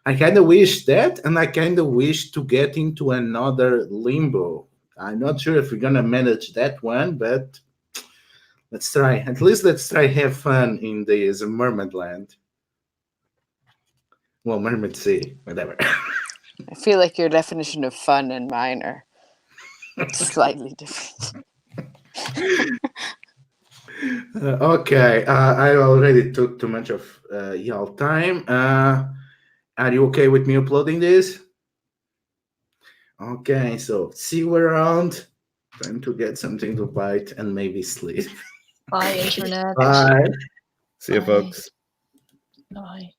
I kind of wish that, and I kind of wish to get into another Limbo. I'm not sure if we're going to manage that one, but let's try. At least let's try have fun in this Mermaid Land. Well, Mermaid Sea, whatever. I feel like your definition of fun and mine are slightly different. Okay, I already took too much of y'all time. Are you okay with me uploading this? Okay, so see you around. Time to get something to bite and maybe sleep. Bye, internet. Bye. See you, Bye. folks. Bye.